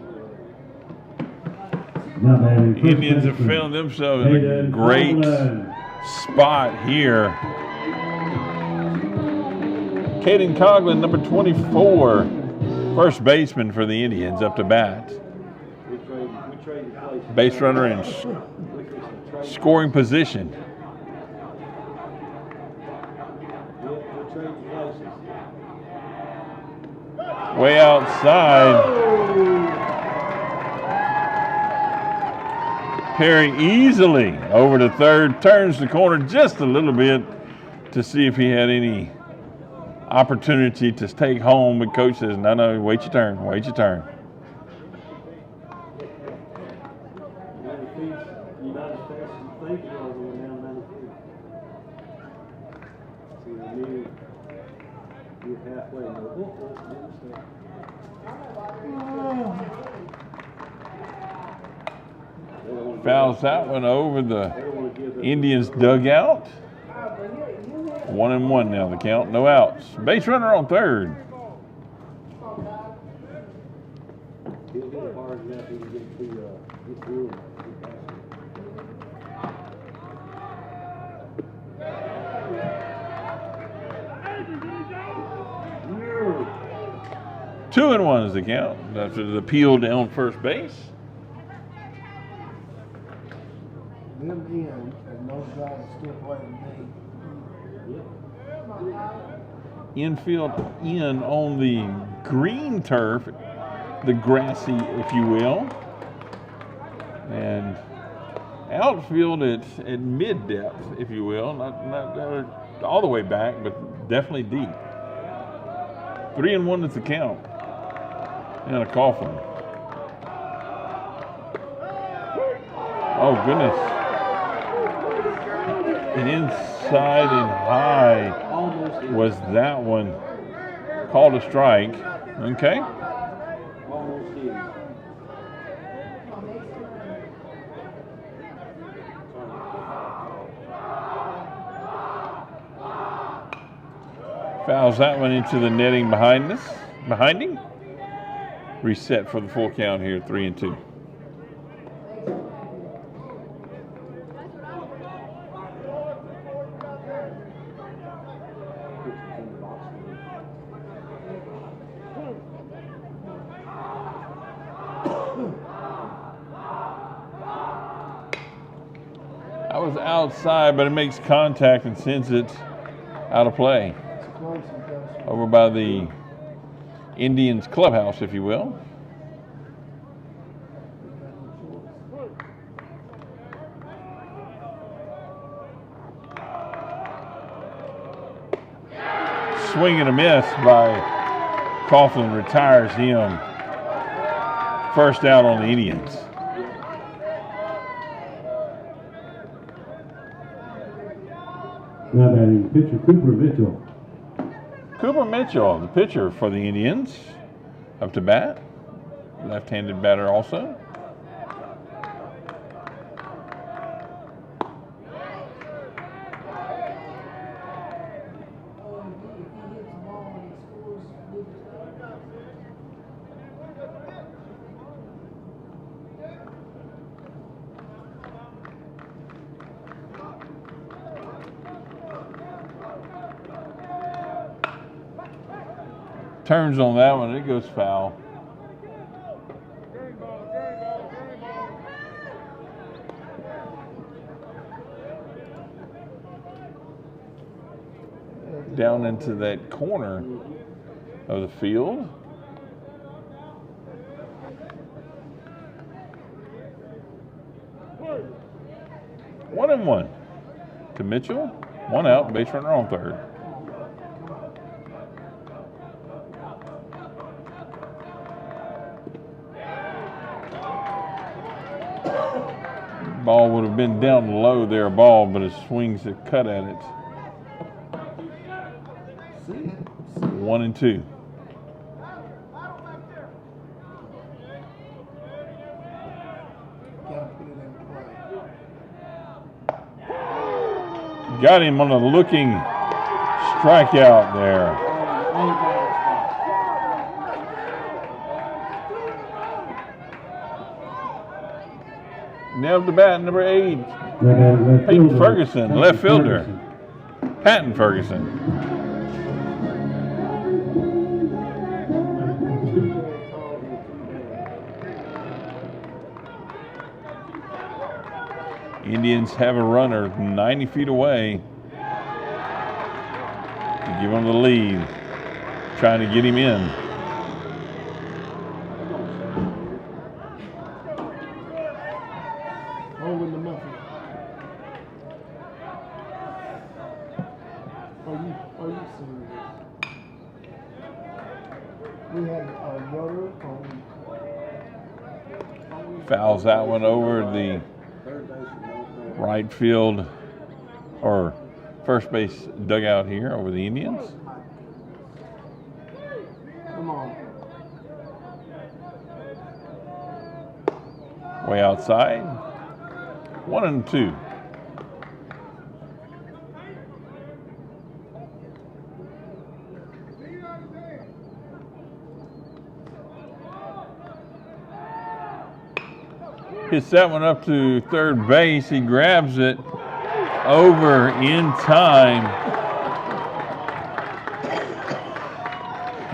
Now batting first
Indians have
baseman,
found themselves in a
Hayden
great
Coughlin.
spot here. Caden Coughlin, number 24, first baseman for the Indians, up to bat.
We traded places.
Base runner in scoring position.
We're trading places.
Way outside. Perry easily over to third, turns the corner just a little bit to see if he had any opportunity to take home, but coach says, no, wait your turn, wait your turn.
You're not as fast as you think you are going down 93. See, you're halfway.
Fouls that one over the Indians dugout. 1-1 now the count, no outs. Base runner on third.
He'll hit it hard enough he can get through it.
Two and 1 is the count after the appeal down first base.
Them in, and those guys are still playing D.
Infield in on the green turf, the grassy, if you will. And outfield at mid depth, if you will. Not all the way back, but definitely deep. 3-1 is the count. And a Coughlin. Oh, goodness. And inside and high was that one. Called a strike. Okay.
Almost in.
Fouls that one into the netting behind him. Reset for the full count here, 3-2. I was outside, but it makes contact and sends it out of play. Over by the Indians clubhouse, if you will. Swing and a miss by Coughlin retires him. First out on the Indians.
Now batting pitcher Cooper Mitchell.
Cooper Mitchell, the pitcher for the Indians, up to bat. Left-handed batter also. Turns on that one, it goes foul. Down into that corner of the field. One and one to Mitchell. One out, base runner on third. Ball would have been down low there, ball, but his swings have cut at it. 1 and 2. Got him on a looking strikeout there. Nailed the bat, number 8. Peyton Ferguson, left fielder. Patton Ferguson. Indians have a runner 90 feet away to give him the lead, trying to get him in.
Holding the muffin. Are you serious? We had a runner on.
Fouls that one over the right field or first base dugout here over the Indians.
Come on.
Way outside. 1 and 2. Hits that one up to third base. He grabs it over in time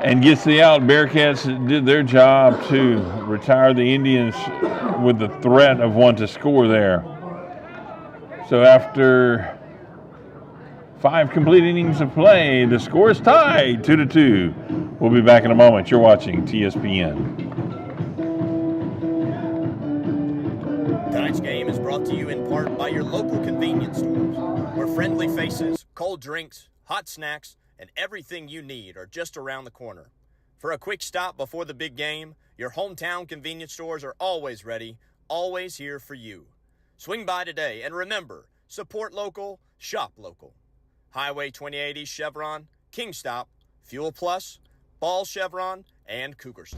and gets the out. Bearcats did their job to retire the Indians with the threat of one to score there. So after 5 complete innings of play, the score is tied 2-2. We'll be back in a moment. You're watching TSPN.
Tonight's game is brought to you in part by your local convenience stores, where friendly faces, cold drinks, hot snacks, and everything you need are just around the corner. For a quick stop before the big game, your hometown convenience stores are always ready, always here for you. Swing by today, and remember, support local, shop local. Highway 2080 Chevron, Kingstop, Fuel Plus, Ball Chevron, and Cougarstone.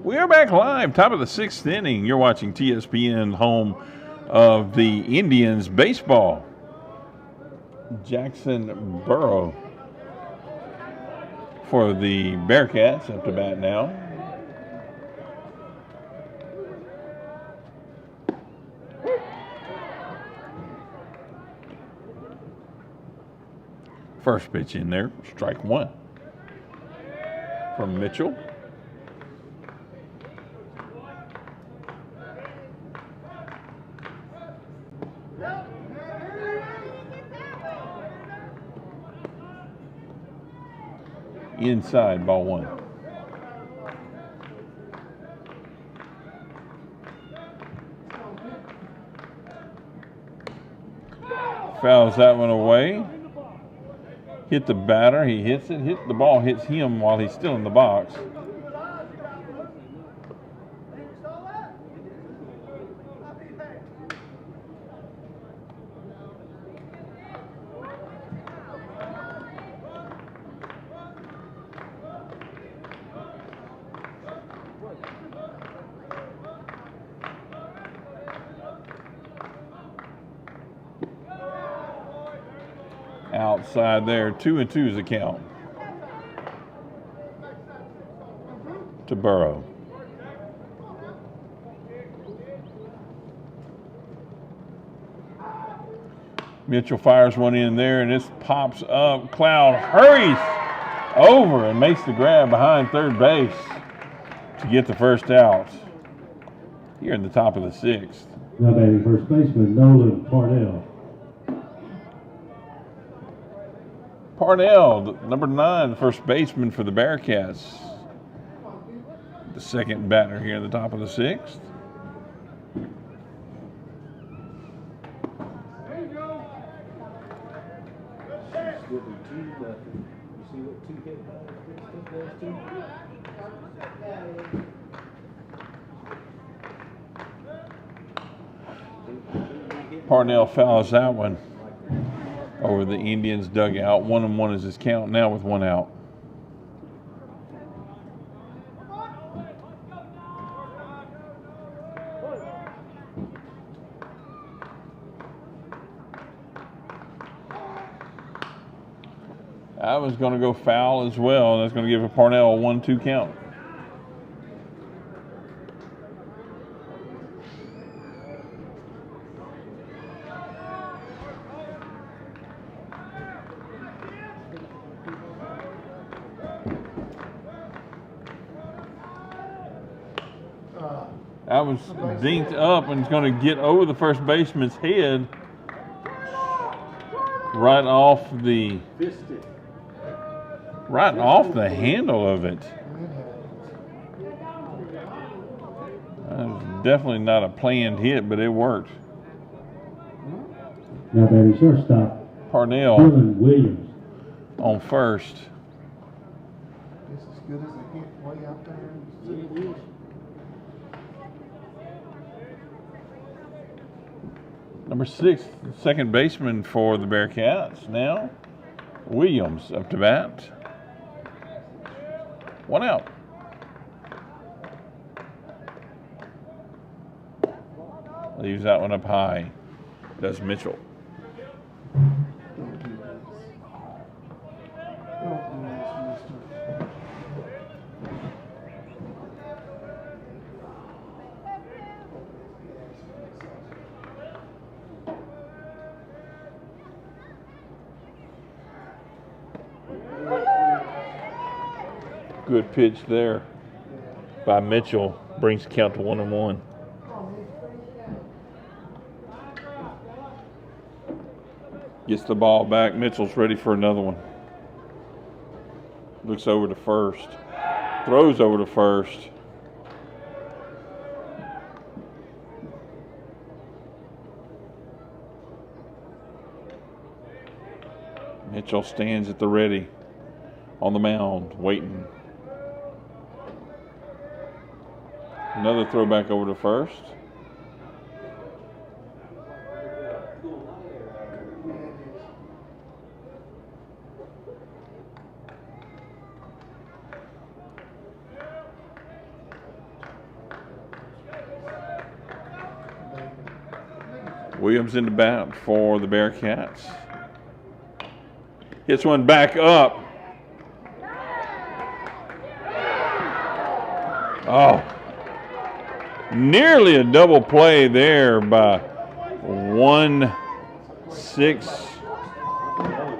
We are back live, top of the 6th inning. You're watching TSPN, home of the Indians baseball. Jackson Burrow for the Bearcats up to bat now. First pitch in there, strike 1 from Mitchell. Inside, ball 1. Fouls that one away. Hit the batter. He hits it. The ball hits him while he's still in the box. Outside there, 2-2 is the count to Burrow. Mitchell fires one in there, and this pops up. Cloud hurries over and makes the grab behind third base to get the first out here in the top of the sixth.
Now batting first baseman Nolan Parnell.
Parnell, number 9, the first baseman for the Bearcats. The second batter here in the top of the sixth.
With a 2-0. You see what 2 hit does to?
Parnell fouls that one over the Indians' dugout. 1-1 is his count now with 1 out. That was going to go foul as well, and that's going to give Parnell a 1-2 count. That was dinked up and it's going to get over the first baseman's head right off the handle of it. That was definitely not a planned hit, but it worked.
Now batting shortstop
Parnell
Dylan Williams.
on first.
It's as good as a hit way out there.
Number 6, second baseman for the Bearcats now. Williams up to bat. 1 out. Leaves that one up high. Does Mitchell. Good pitch there by Mitchell. Brings the count to 1-1. Gets the ball back. Mitchell's ready for another one. Looks over to first. Throws over to first. Mitchell stands at the ready on the mound, waiting. Another throw back over to first. Williams in the bat for the Bearcats. Hits one back up. Oh. Nearly a double play there by 1-6.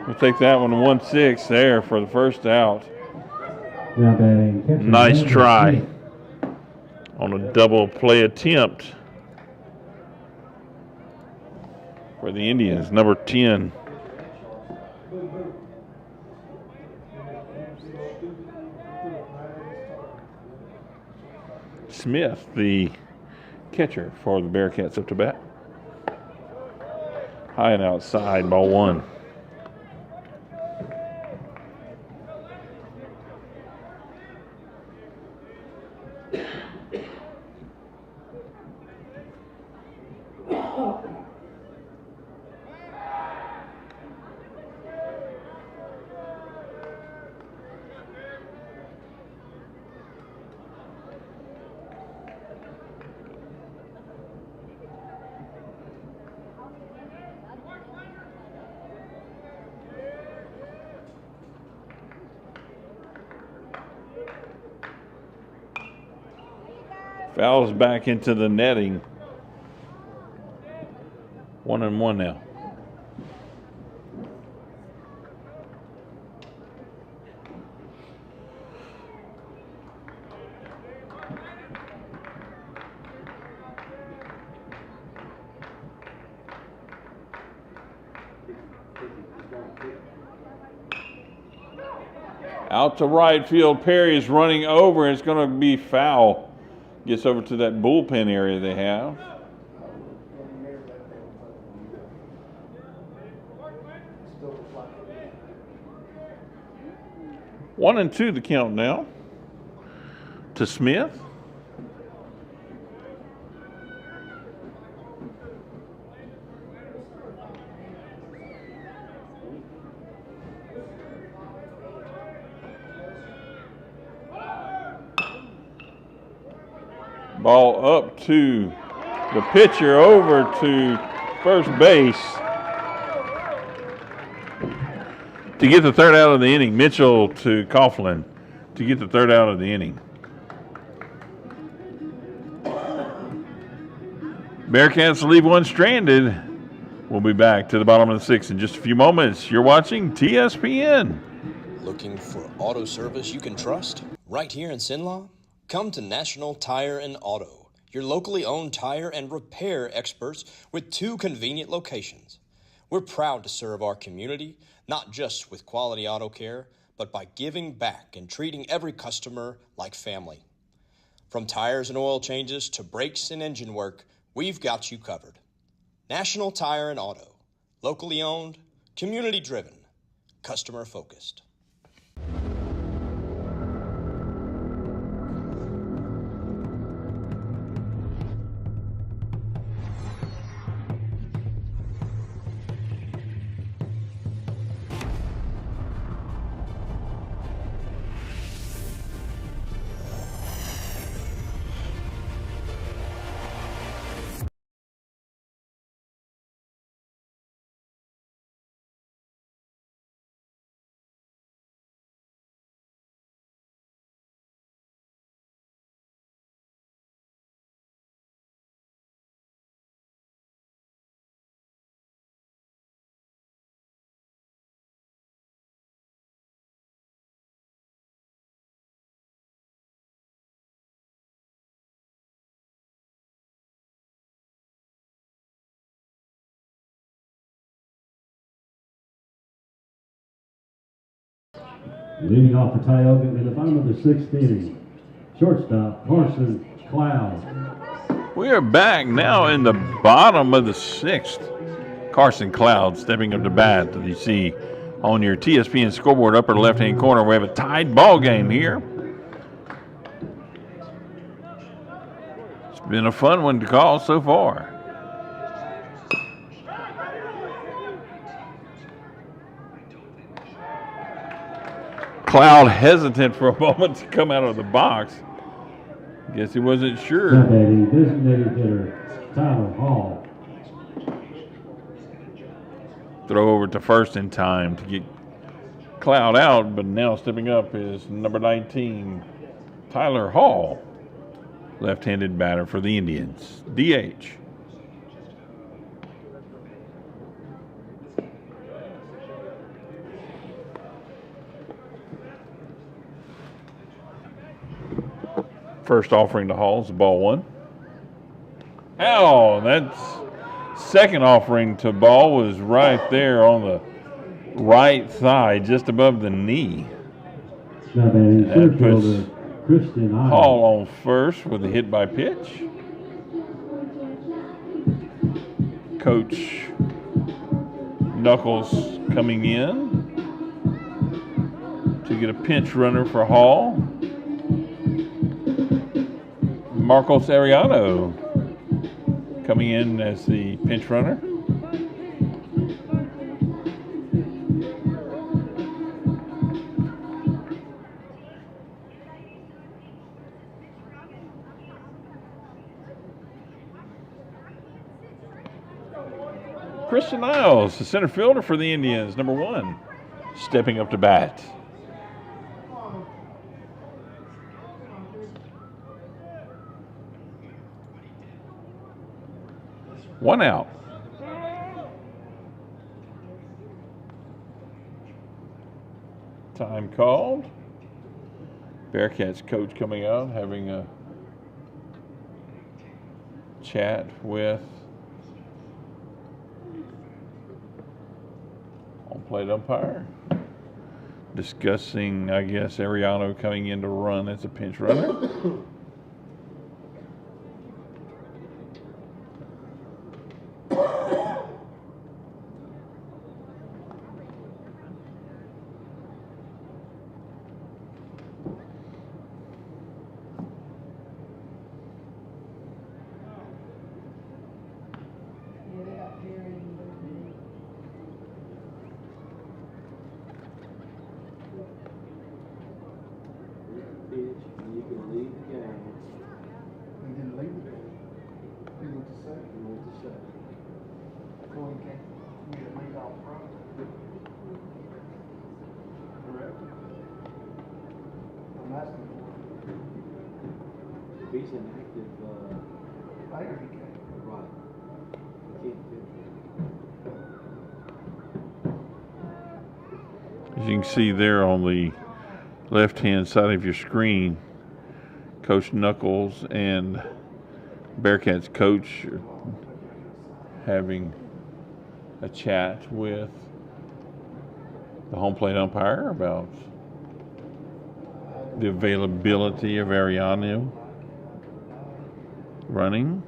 We'll take that one 1-6 there for the first out.
Now batting catcher
Nice
Brandon
try
Smith.
on a double play attempt for the Indians, number 10. Smith, the catcher for the Bearcats, up to bat. High and outside, ball one. Fouls back into the netting. 1-1 now. Out to right field. Perry is running over, and it's going to be foul. Gets over to that bullpen area they have. One and two the count now to Smith. Ball up to the pitcher, over to first base to get the third out of the inning. Mitchell to Coughlin to get the third out of the inning. Bearcats leave one stranded. We'll be back to the bottom of the sixth in just a few moments. You're watching TSPN.
Looking for auto service you can trust? Right here in Sinlaw? Come to National Tire and Auto, your locally owned tire and repair experts with 2 convenient locations. We're proud to serve our community, not just with quality auto care, but by giving back and treating every customer like family. From tires and oil changes to brakes and engine work, we've got you covered. National Tire and Auto, locally owned, community driven, customer focused.
Leading off for Tioga in the bottom of the sixth inning, shortstop Carson Cloud.
We are back now in the bottom of the sixth. Carson Cloud stepping up to bat. You see on your TSPN scoreboard upper left-hand corner, we have a tied ball game here. It's been a fun one to call so far. Cloud hesitant for a moment to come out of the box. Guess he wasn't sure.
Designated hitter Tyler Hall.
Throw over to first in time to get Cloud out, but now stepping up is number 19, Tyler Hall, left-handed batter for the Indians, DH. First offering to Hall is ball one. Oh, that's second offering to Ball was right there on the right thigh, just above the knee. That puts Hall on first with a hit by pitch. Coach Knuckles coming in to get a pinch runner for Hall. Marcos Ariano coming in as the pinch runner. Christian Niles, the center fielder for the Indians, number 1, stepping up to bat. One out. Time called. Bearcats coach coming out, having a chat with on-plate umpire, discussing, I guess, Ariano coming in to run as a pinch runner.
If he's an active player, he can't. Right. He can't do
As you can see there on the left-hand side of your screen, Coach Knuckles and Bearcats coach are having a chat with the home plate umpire about the availability of Ariano running.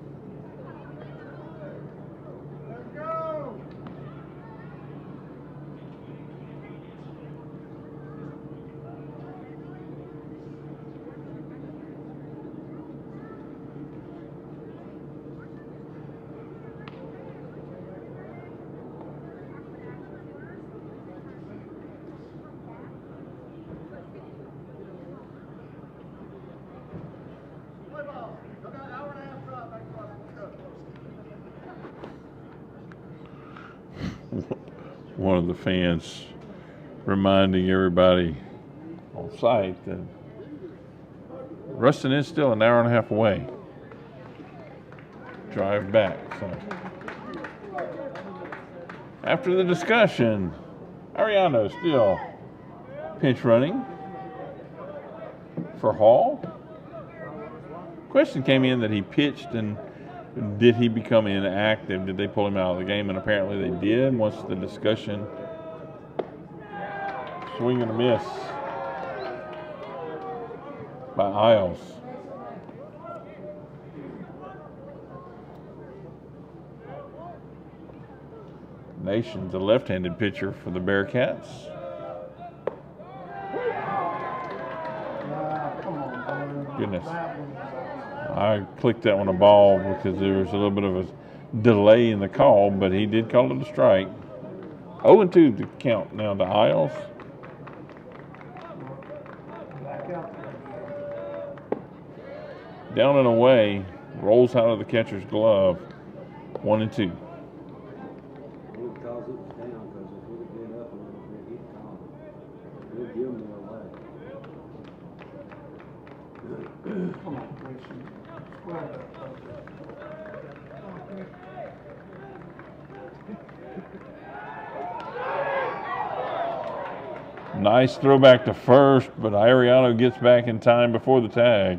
One of the fans reminding everybody on site that Ruston is still an hour and a half away. Drive back. So after the discussion, Ariano still pinch running for Hall. Question came in that he pitched, and did he become inactive? Did they pull him out of the game? And apparently they did. Once the discussion, swing and a miss by Isles. Nation's a left-handed pitcher for the Bearcats. Goodness. I clicked that one a ball because there was a little bit of a delay in the call, but he did call it a strike. 0-2 to count now to Isles. Down and away, rolls out of the catcher's glove. 1-2.
Because it was down, because if it would have been up a little bit, he'd call it. We'll give him the away.
Come on, Christian. Square it up.
Nice throwback to first, but Ariano gets back in time before the tag.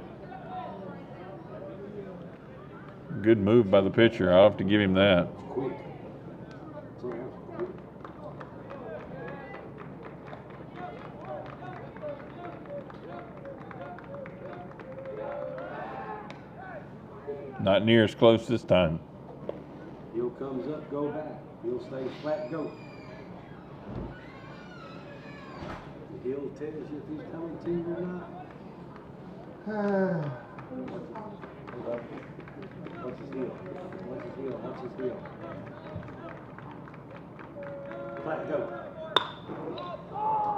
Good move by the pitcher. I'll have to give him that.
Quick.
Not near as close this time.
Hill comes up, go back. Hill stays flat, go. Hill tells you if he's coming to you or not? What's his heel? What's his heel? What's his heel? Flat, go.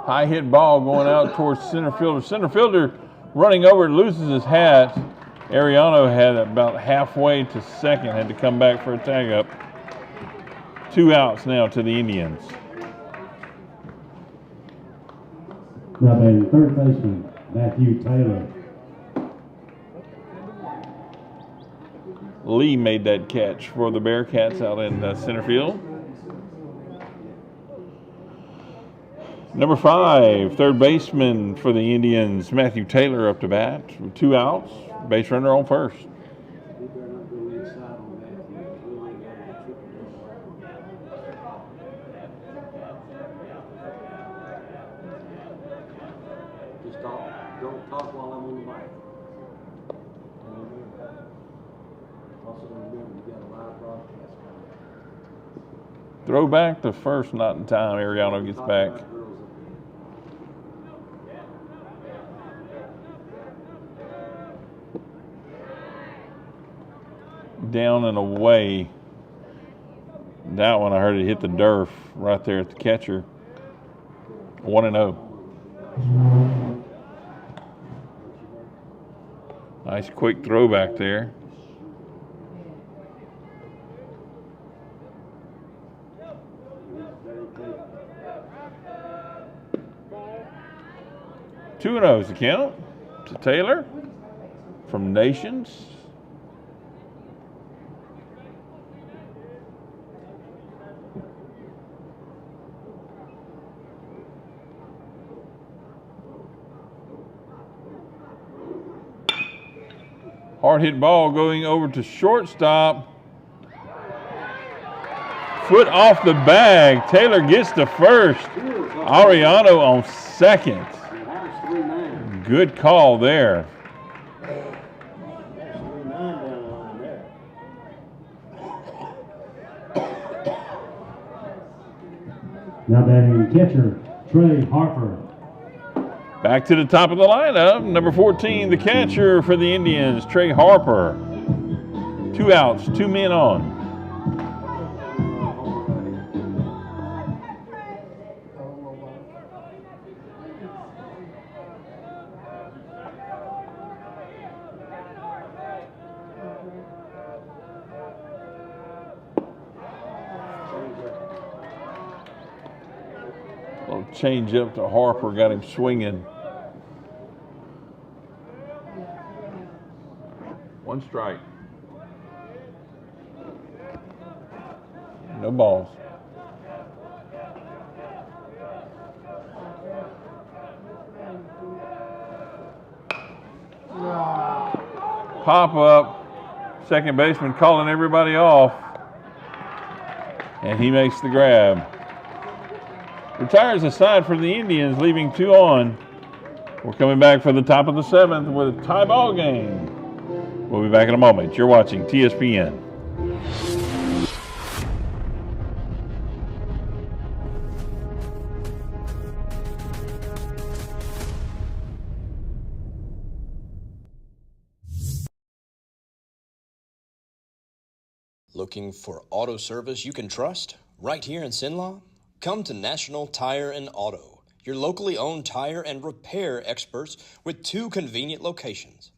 High hit ball going out towards center fielder. Center fielder running over, loses his hat. Ariano had about halfway to second, had to come back for a tag up. 2 outs now to the Indians.
Now batting third baseman, Matthew Taylor.
Lee made that catch for the Bearcats out in center field. Number 5, third baseman for the Indians, Matthew Taylor up to bat. 2 outs, base runner on first.
He better not go inside on Matthew. We'll leave that in triple. Just don't talk while I'm on the mic. Also remember, you got a live broadcast.
Throw back to first, not in time. Ariano gets back. Down and away. That one I heard it hit the turf right there at the catcher. 1-0. Nice quick throw back there. Two and O's the count to Taylor from Nations. Hard hit ball going over to shortstop. Foot off the bag. Taylor gets to first. Ariano on second. Good call there.
Now batting catcher, Trey Harper.
Back to the top of the lineup. Number 14, the catcher for the Indians, Trey Harper. 2 outs, 2 men on. Little change up to Harper, got him swinging. 1 strike. No balls. Pop up. Second baseman calling everybody off. And he makes the grab. Retires a side for the Indians, leaving 2 on. We're coming back for the top of the 7th with a tie ball game. We'll be back in a moment. You're watching TSPN.
Looking for auto service you can trust right here in Sinlaw? Come to National Tire and Auto, your locally owned tire and repair experts with 2 convenient locations.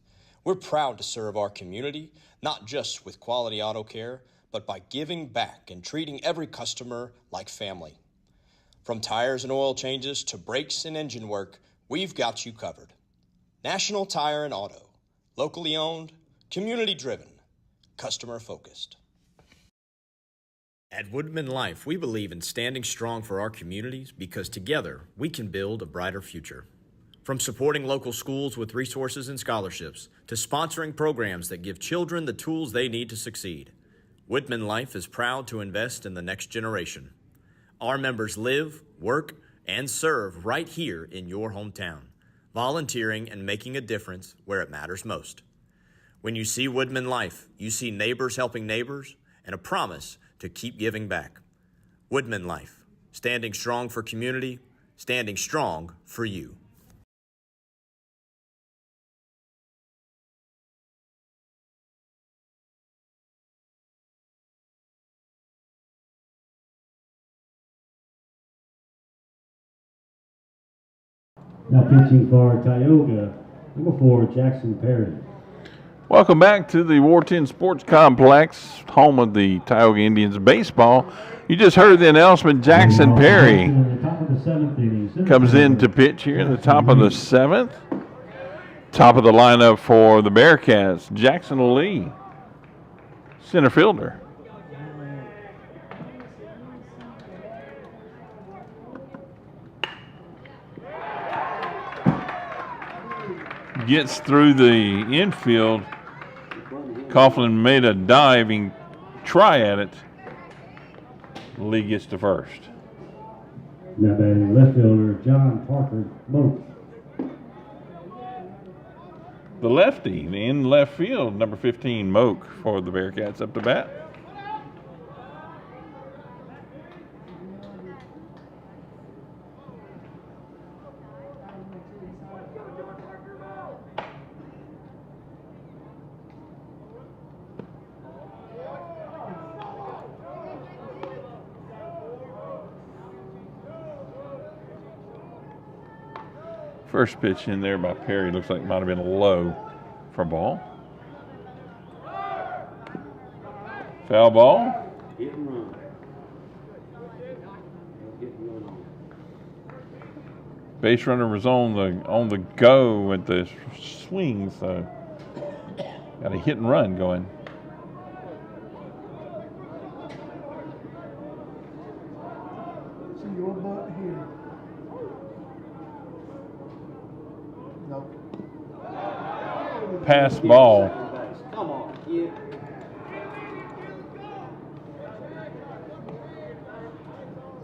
We're proud to serve our community, not just with quality auto care, but by giving back and treating every customer like family. From tires and oil changes to brakes and engine work, we've got you covered. National Tire and Auto, locally owned, community driven, customer focused. At Woodman Life, we believe in standing strong for our communities because together we can build a brighter future. From supporting local schools with resources and scholarships to sponsoring programs that give children the tools they need to succeed, Woodman Life is proud to invest in the next generation. Our members live, work, and serve right here in your hometown, volunteering and making a difference where it matters most. When you see Woodman Life, you see neighbors helping neighbors and a promise to keep giving back. Woodman Life, standing strong for community, standing strong for you.
Now pitching for Tioga, number 4, Jackson Perry.
Welcome back to the War 10 Sports Complex, home of the Tioga Indians baseball. You just heard the announcement. Jackson Perry comes in to pitch here in the top of the 7th. Top of the lineup for the Bearcats, Jackson Lee, center fielder. Gets through the infield. Coughlin made a diving try at it. Lee gets to first.
Now batting left fielder John Parker Moak.
The lefty in left field, number 15, Moak, for the Bearcats up to bat. First pitch in there by Perry looks like it might have been low for ball. Foul ball.
Hit and run. Hit and run on.
Base runner was on the go at the swing, so got a hit and run going.
See your butt here.
Pass ball.
Come on, kid.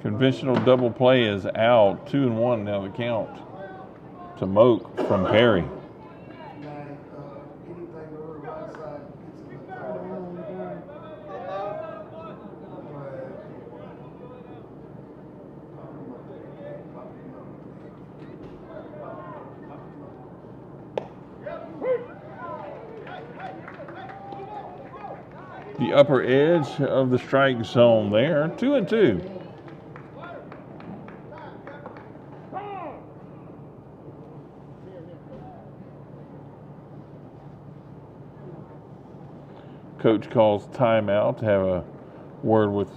Conventional double play is out. 2-1 now the count to Moak from Perry. The upper edge of the strike zone there. 2-2. Coach calls timeout to have a word with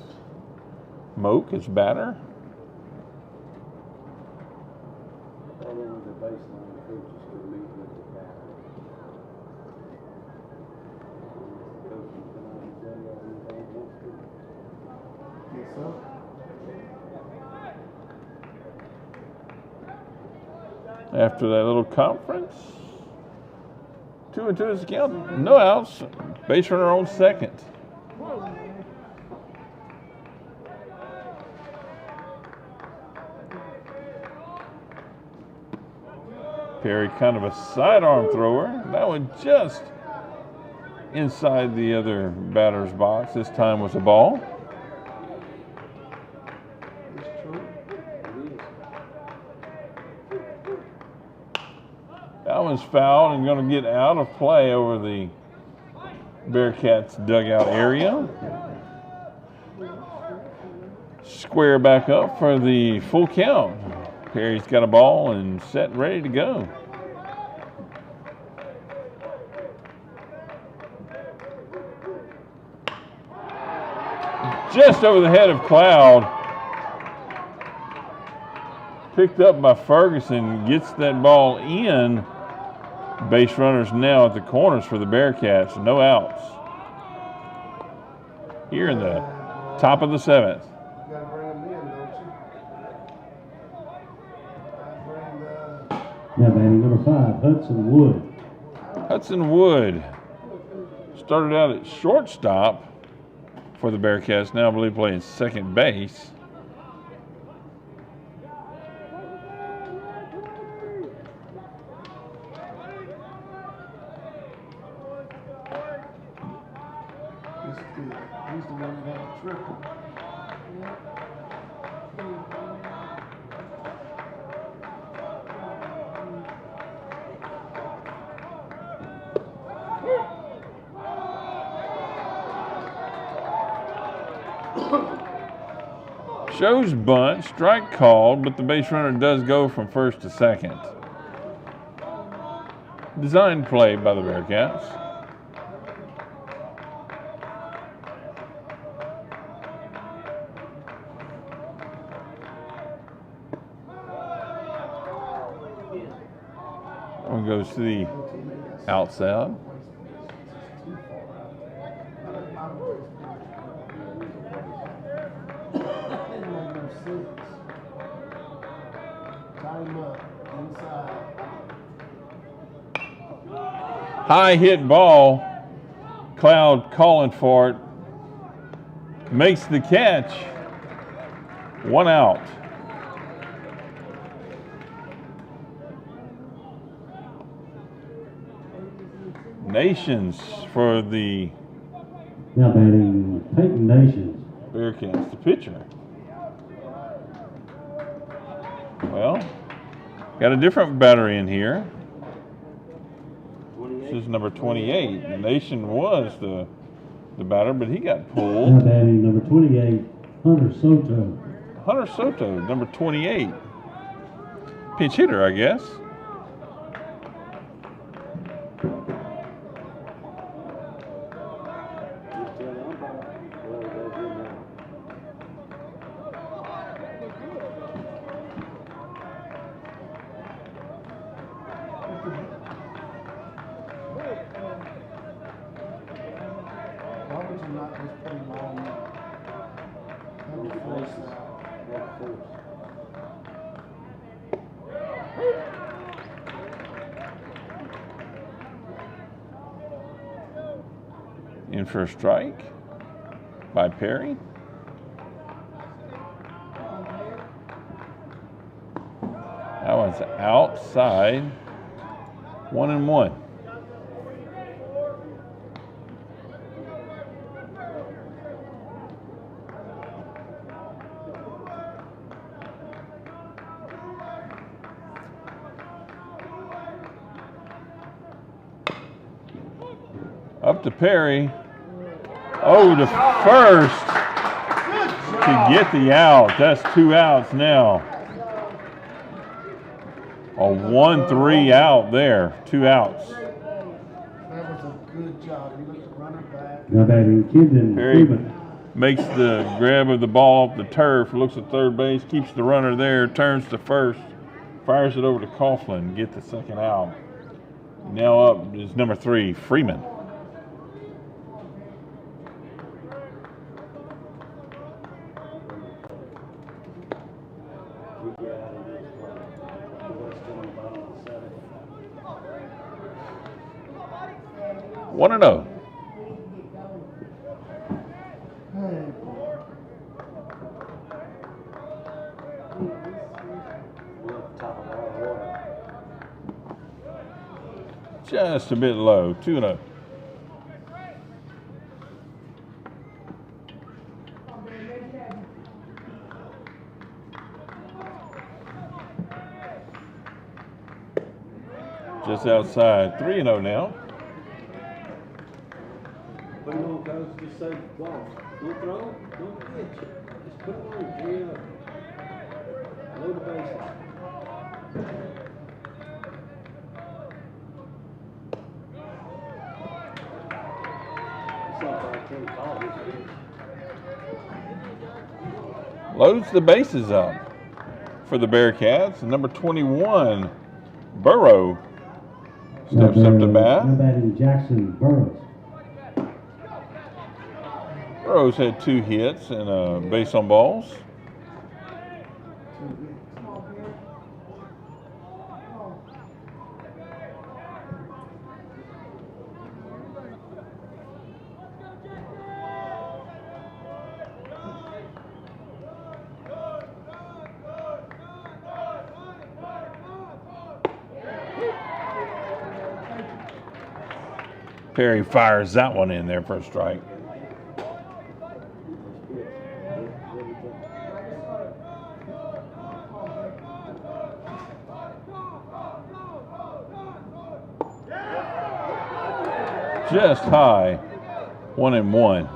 Moak, his batter. After that little conference, 2-2 is the count. No outs. Base runner on second. Perry, kind of a sidearm thrower. That one just inside the other batter's box. This time was a ball. That one's fouled and going to get out of play over the Bearcats dugout area. Square back up for the full count. Perry's got a ball and set, ready to go. Just over the head of Cloud. Picked up by Ferguson, gets that ball in. Base runners now at the corners for the Bearcats. No outs. Here in the top of the 7th.
Now batting number 5, Hudson Wood.
Hudson Wood started out at shortstop for the Bearcats. Now I believe playing second base.
He's the one that had a triple.
Shows bunt, strike called, but the base runner does go from first to second. Design play by the Bearcats. One goes to the outside. High hit ball. Cloud calling for it. Makes the catch. 1 out. Nations for the
Now batting Peyton Nations.
Bearcats, the pitcher. Well, got a different batter in here. This is number 28. The Nation was the batter, but he got
Now
pulled.
batting number 28, Hunter Soto.
Hunter Soto, number 28. Pinch hitter, I guess.
Why would you not just put him on?
In for a strike by Perry. That one's outside. 1-1. Up to Perry. Oh, to first to get the out. That's 2 outs now. A 1-3 out there. 2 outs.
That was a good job. He looked the runner back.
Now batting Camden
Perry
Freeman.
makes the grab of the ball off the turf, looks at third base, keeps the runner there, turns to first, fires it over to Coughlin, get the second out. Now up is number 3, Freeman. One and 0. Just a bit low. 2-0. Just outside. 3-0 now.
Put it on, guys. Just say ball. Don't throw. Don't pitch. Just put it on. 3-0. Load the bases.
Loads the bases up for the Bearcats. And number 21, Burrow, steps up to bat.
Now batting Jackson Burrows.
Burrows had 2 hits and a base on balls. Perry fires that one in there for a strike. Just high. 1-1.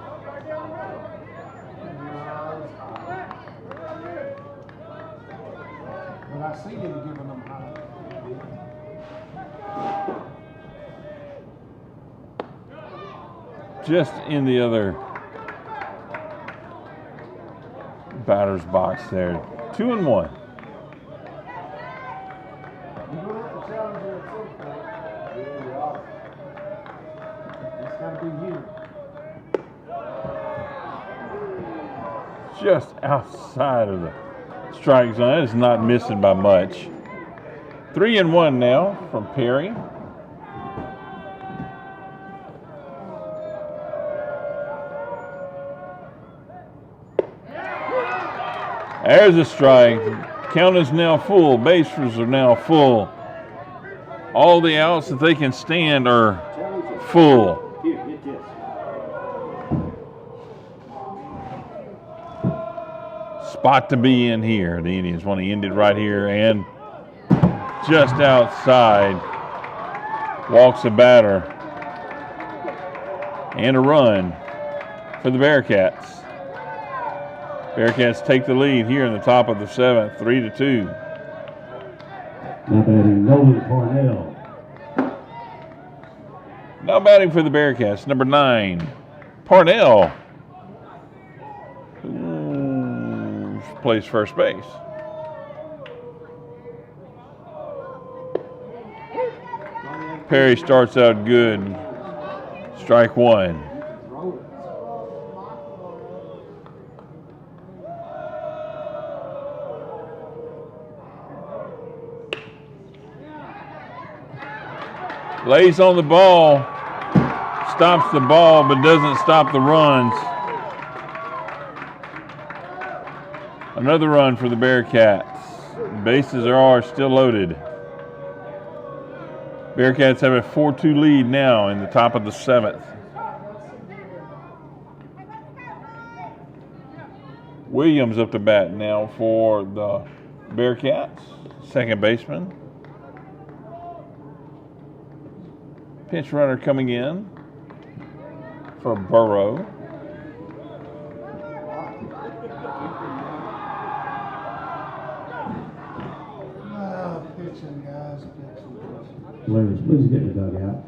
just in the other batter's box there. 2-1.
You're going to have to challenge her at some point. Yeah, you are. That's got to be you.
Just outside of the strike zone. That is not missing by much. 3-1 now from Perry. There's a strike. Count is now full. Bases are now full. All the outs that they can stand are full.
Here, get this.
Spot to be in here. The Indians want to end it right here, and just outside walks a batter and a run for the Bearcats. Bearcats take the lead here in the top of the 7th, 3-2.
Now batting Nolan Parnell.
Now batting for the Bearcats, number 9, Parnell, who plays first base. Perry starts out good. Strike 1. Lays on the ball, stops the ball, but doesn't stop the runs. Another run for the Bearcats. Bases are still loaded. Bearcats have a 4-2 lead now in the top of the 7th. Williams up to bat now for the Bearcats, second baseman. Pinch runner coming in for Burrow.
Pitching, guys, pitching.
Players, please get in the dugout.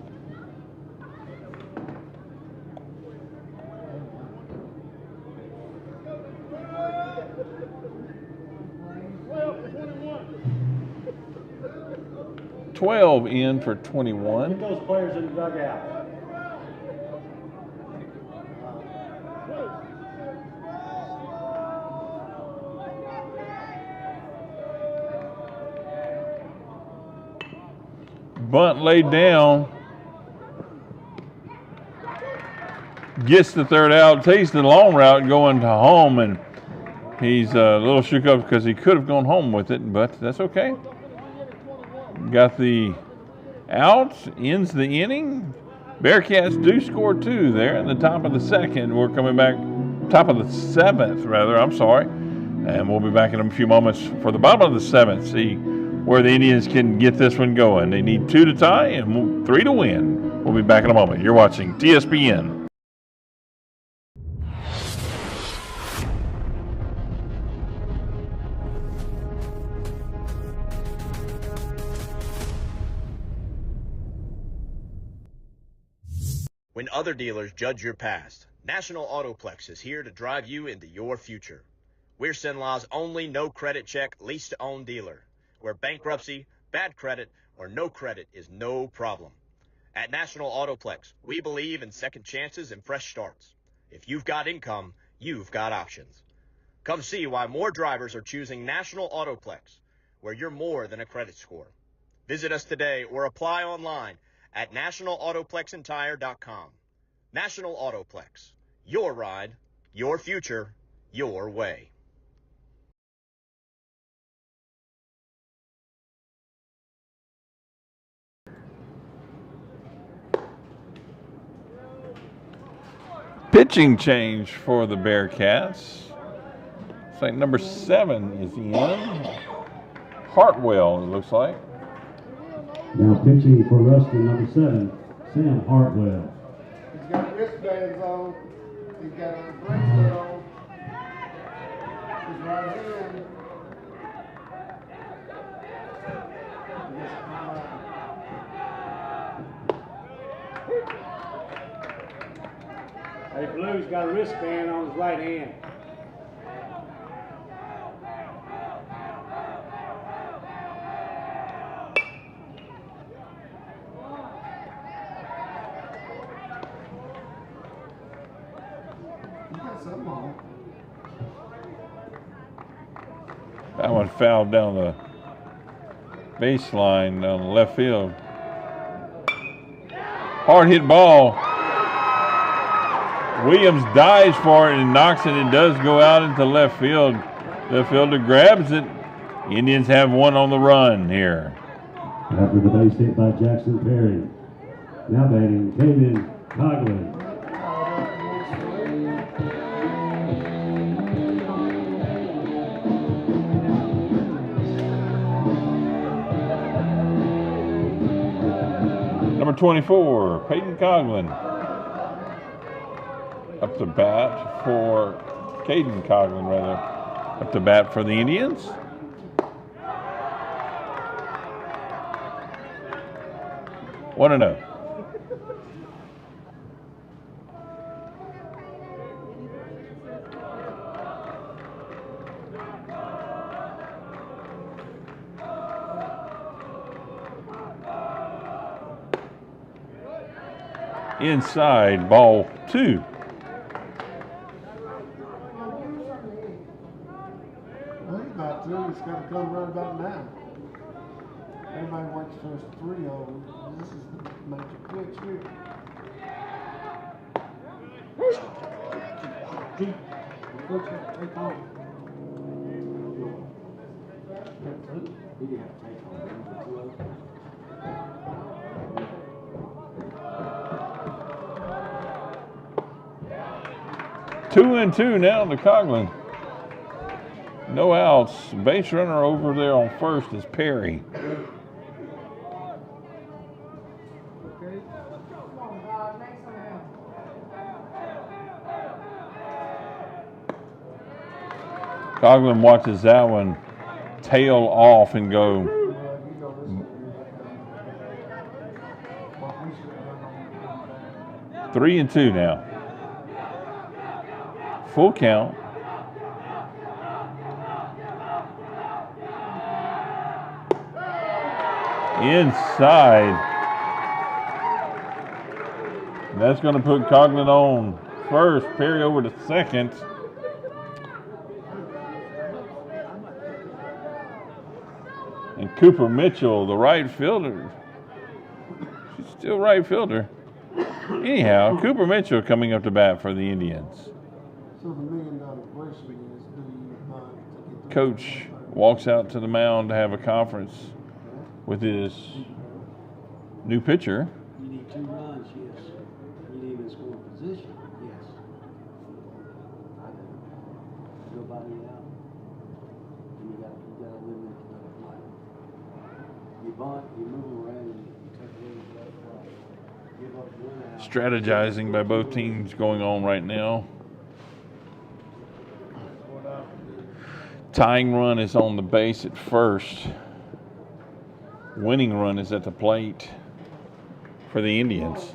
$12 in for 21.
Get those players in the dugout.
Bunt laid down. Gets the third out. Takes the long route going to home, and he's a little shook up because he could have gone home with it, but that's okay. Got the out, ends the inning. Bearcats do score 2 there in the top of the 2nd. We're coming back, top of the 7th, rather, I'm sorry. And we'll be back in a few moments for the bottom of the 7th. See where the Indians can get this one going. They need 2 to tie and 3 to win. We'll be back in a moment. You're watching TSPN.
When other dealers judge your past, National Autoplex is here to drive you into your future. We're Sinlaw's only no-credit check lease-to-own dealer, where bankruptcy, bad credit, or no credit is no problem. At National Autoplex, we believe in second chances and fresh starts. If you've got income, you've got options. Come see why more drivers are choosing National Autoplex, where you're more than a credit score. Visit us today or apply online at nationalautoplexandtire.com. National Autoplex. Your ride, your future, your way.
Pitching change for the Bearcats. It's like number 7 is in. Hartwell, it looks like.
Now pitching for Ruston, number 7, Sam Hartwell.
He's got wristbands on. He's got a bracelet on. His right hand.
Hey, Blue's got a wristband on his right hand.
That one fouled down the baseline on the left field. Hard hit ball. Williams dives for it and knocks it. It does go out into left field. The fielder grabs it. Indians have one on the run here.
After the base hit by Jackson Perry. Now batting, Caden Coughlin.
Number 24, Peyton Coughlin. Up to bat for Caden Coughlin, rather. Up to bat for the Indians. One and 0. Inside, ball 2.
Well, he's about 2. It's got to come right about now. Everybody works first 3-0. This is the major pitch here.
He didn't have to take on him, but
2-2 now to Coughlin. No outs. Base runner over there on first is Perry. Coughlin watches that one tail off and go. 3-2 now. Full count. Inside. That's going to put Coughlin on first. Perry over to second. And Cooper Mitchell, the right fielder. She's still right fielder. Anyhow, Cooper Mitchell coming up to bat for the Indians.
So the $1 million question is, do you bunt to get the
Coach walks out to the mound to have a conference with his new pitcher.
you need 2 runs, yes. You need him in scoring position, yes. I do. Nobody out. And you got to eliminate the other play. You bunt, you move around, and you take away the other play. Give up 1 out.
Strategizing by both teams going on right now. Tying run is on the base at first. Winning run is at the plate for the Indians.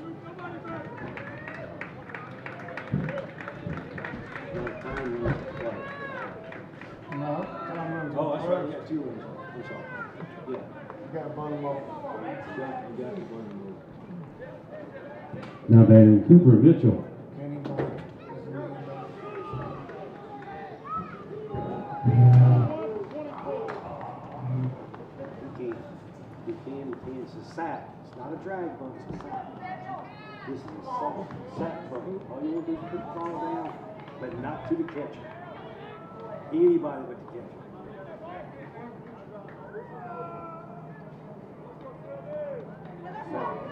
No, time runs
Oh,
on
that's right, you
first.
got 2 runs. I'm sorry. Yeah,
You got to bunt them off.
you got to run them.
Now batting, Cooper Mitchell.
Can he bunt? It's $1 million.
You can. It's a sack. It's not a drag bunt, it's a sack. This is a sack bunt. All you want to do is put the ball down, but not to the catcher. Anybody but the catcher.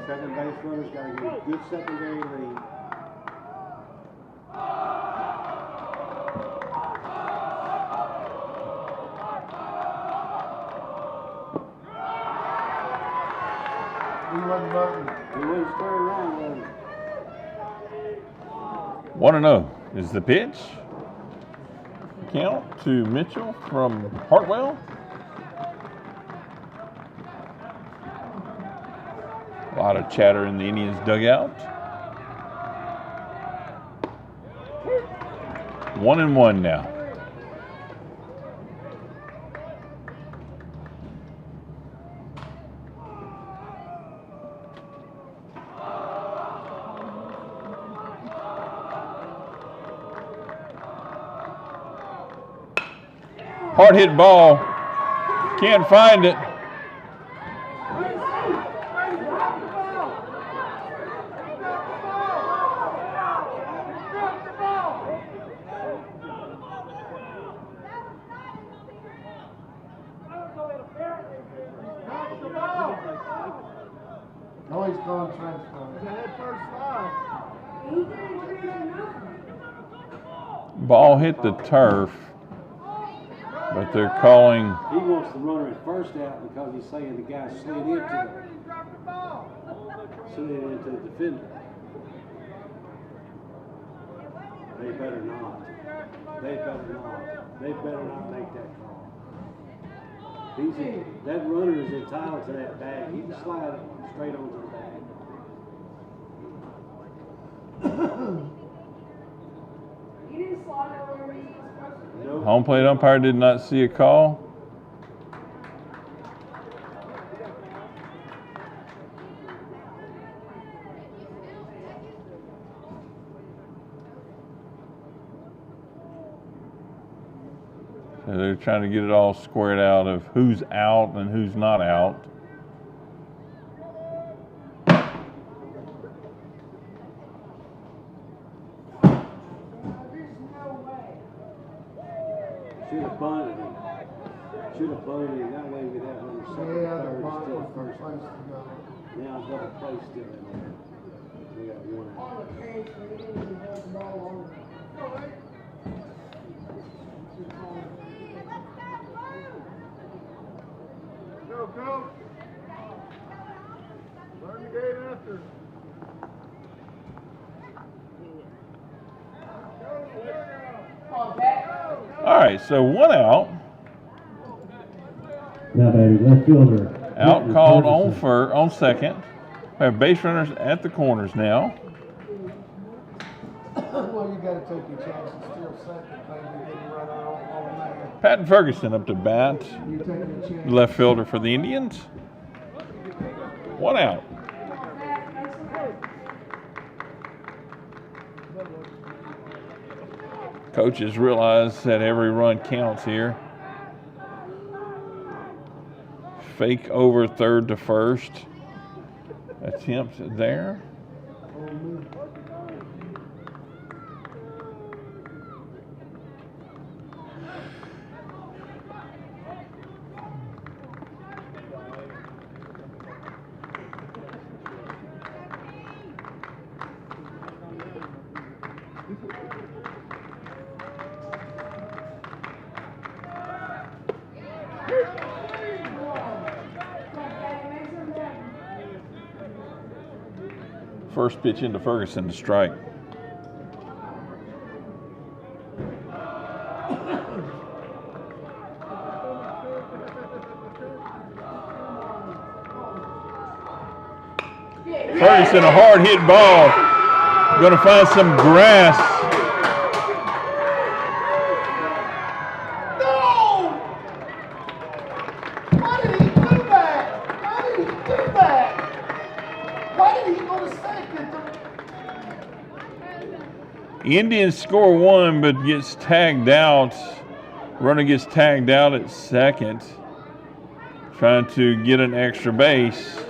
Second base runner's got to get a good secondary lead.
He wasn't bunting.
He wouldn't square around with him.
1-0 is the pitch. Count to Mitchell from Hartwell. A lot of chatter in the Indians dugout. 1-1 now. Hard hit ball. Can't find it.
Oh, he's going transfer.
Ball hit the turf, but they're calling.
He wants the runner at first out because he's saying the guy slid into the defender. They better not. They better not make that call. That runner is entitled to that bag. He can slide it straight onto the bag.
He didn't slide over where he was supposed to.
Nope.
Home plate umpire did not see a call. So they're trying to get it all squared out of who's out and who's not out.
There's no way.
Should have bunted him. Should have bunted him. That way we'd have number second,
Yeah, the
third,
ball
still
was the
first.
place to go.
Now double play still in there. We got one out.
On the transfer, he didn't even hold the ball on the.
Go, coach. Learn the game after.
On that.
All right, so 1 out.
Now, baby, left fielder.
Out called on second. We have base runners at the corners now.
Well, you gotta take your chances. Still second, maybe getting right on there.
Patton Ferguson up to bat.
You taking your chances.
Left fielder for the Indians. 1 out. Coaches realize that every run counts here. Fake over third to first. Attempt there. First pitch into Ferguson to strike. Ferguson, a hard hit ball. Going to find some grass.
No! Why did he do that? Why did he do that? Why did he go to second?
Indians score 1 but gets tagged out. Runner gets tagged out at second. Trying to get an extra base.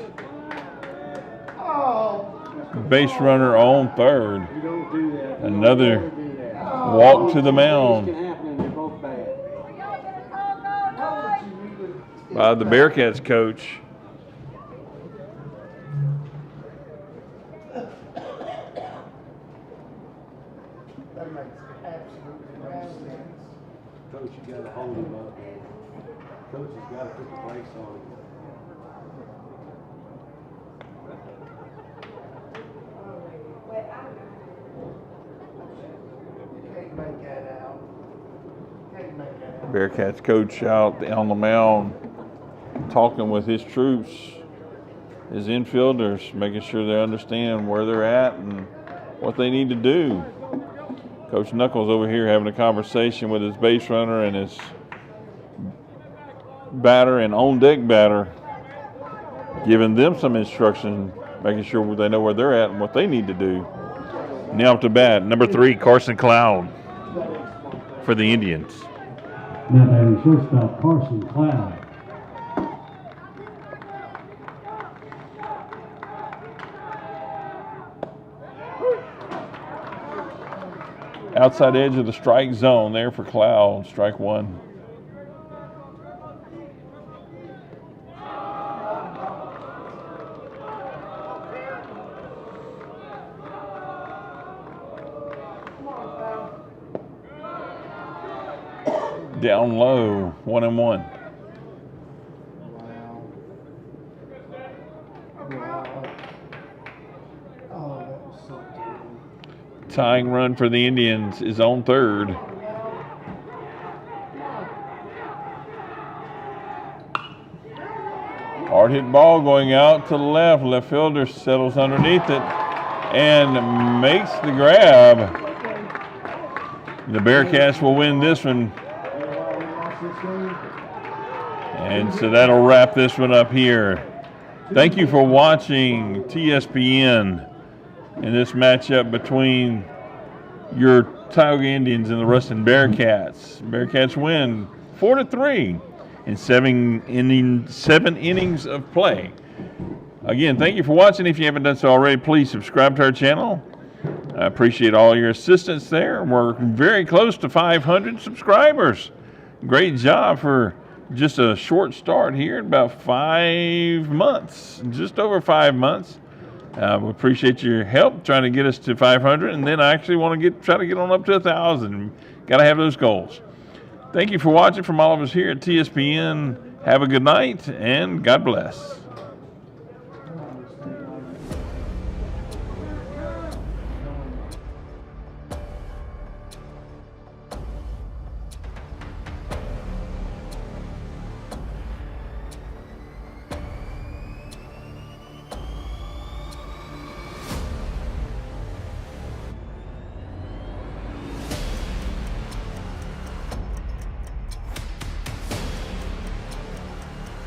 Base runner on third.
You don't do that. You
Another
don't do that.
walk to the mound
Things can happen and they're both bad.
by the Bearcats coach.
That makes absolutely no sense.
Coach, you gotta hold him up. Coach has gotta put the brakes on him.
You can't make that out. Can't make that out.
Bearcats coach out on the mound talking with his troops, his infielders, making sure they understand where they're at and what they need to do. Coach Knuckles over here having a conversation with his base runner and his batter and on-deck batter, giving them some instruction, making sure they know where they're at and what they need to do. Now to bat, number 3, Carson Cloud for the Indians.
Now batting shortstop, Carson Cloud.
Outside edge of the strike zone there for Cloud, strike 1. Down low, 1-1.
Wow. Oh, that was so good.
Tying run for the Indians is on third. Hard hit ball going out to the left. Left fielder settles underneath it and makes the grab. The Bearcats will win this one. And so that'll wrap this one up here. Thank you for watching TSPN in this matchup between your Tioga Indians and the Ruston Bearcats. Bearcats win 4-3 in 7 innings of play. Again, thank you for watching. If you haven't done so already, please subscribe to our channel. I appreciate all your assistance there. We're very close to 500 subscribers. Great job for just a short start here in about 5 months, just over 5 months. We appreciate your help trying to get us to 500, and then I actually want to try to get on up to 1,000. Got to have those goals. Thank you for watching from all of us here at TSPN. Have a good night, and God bless.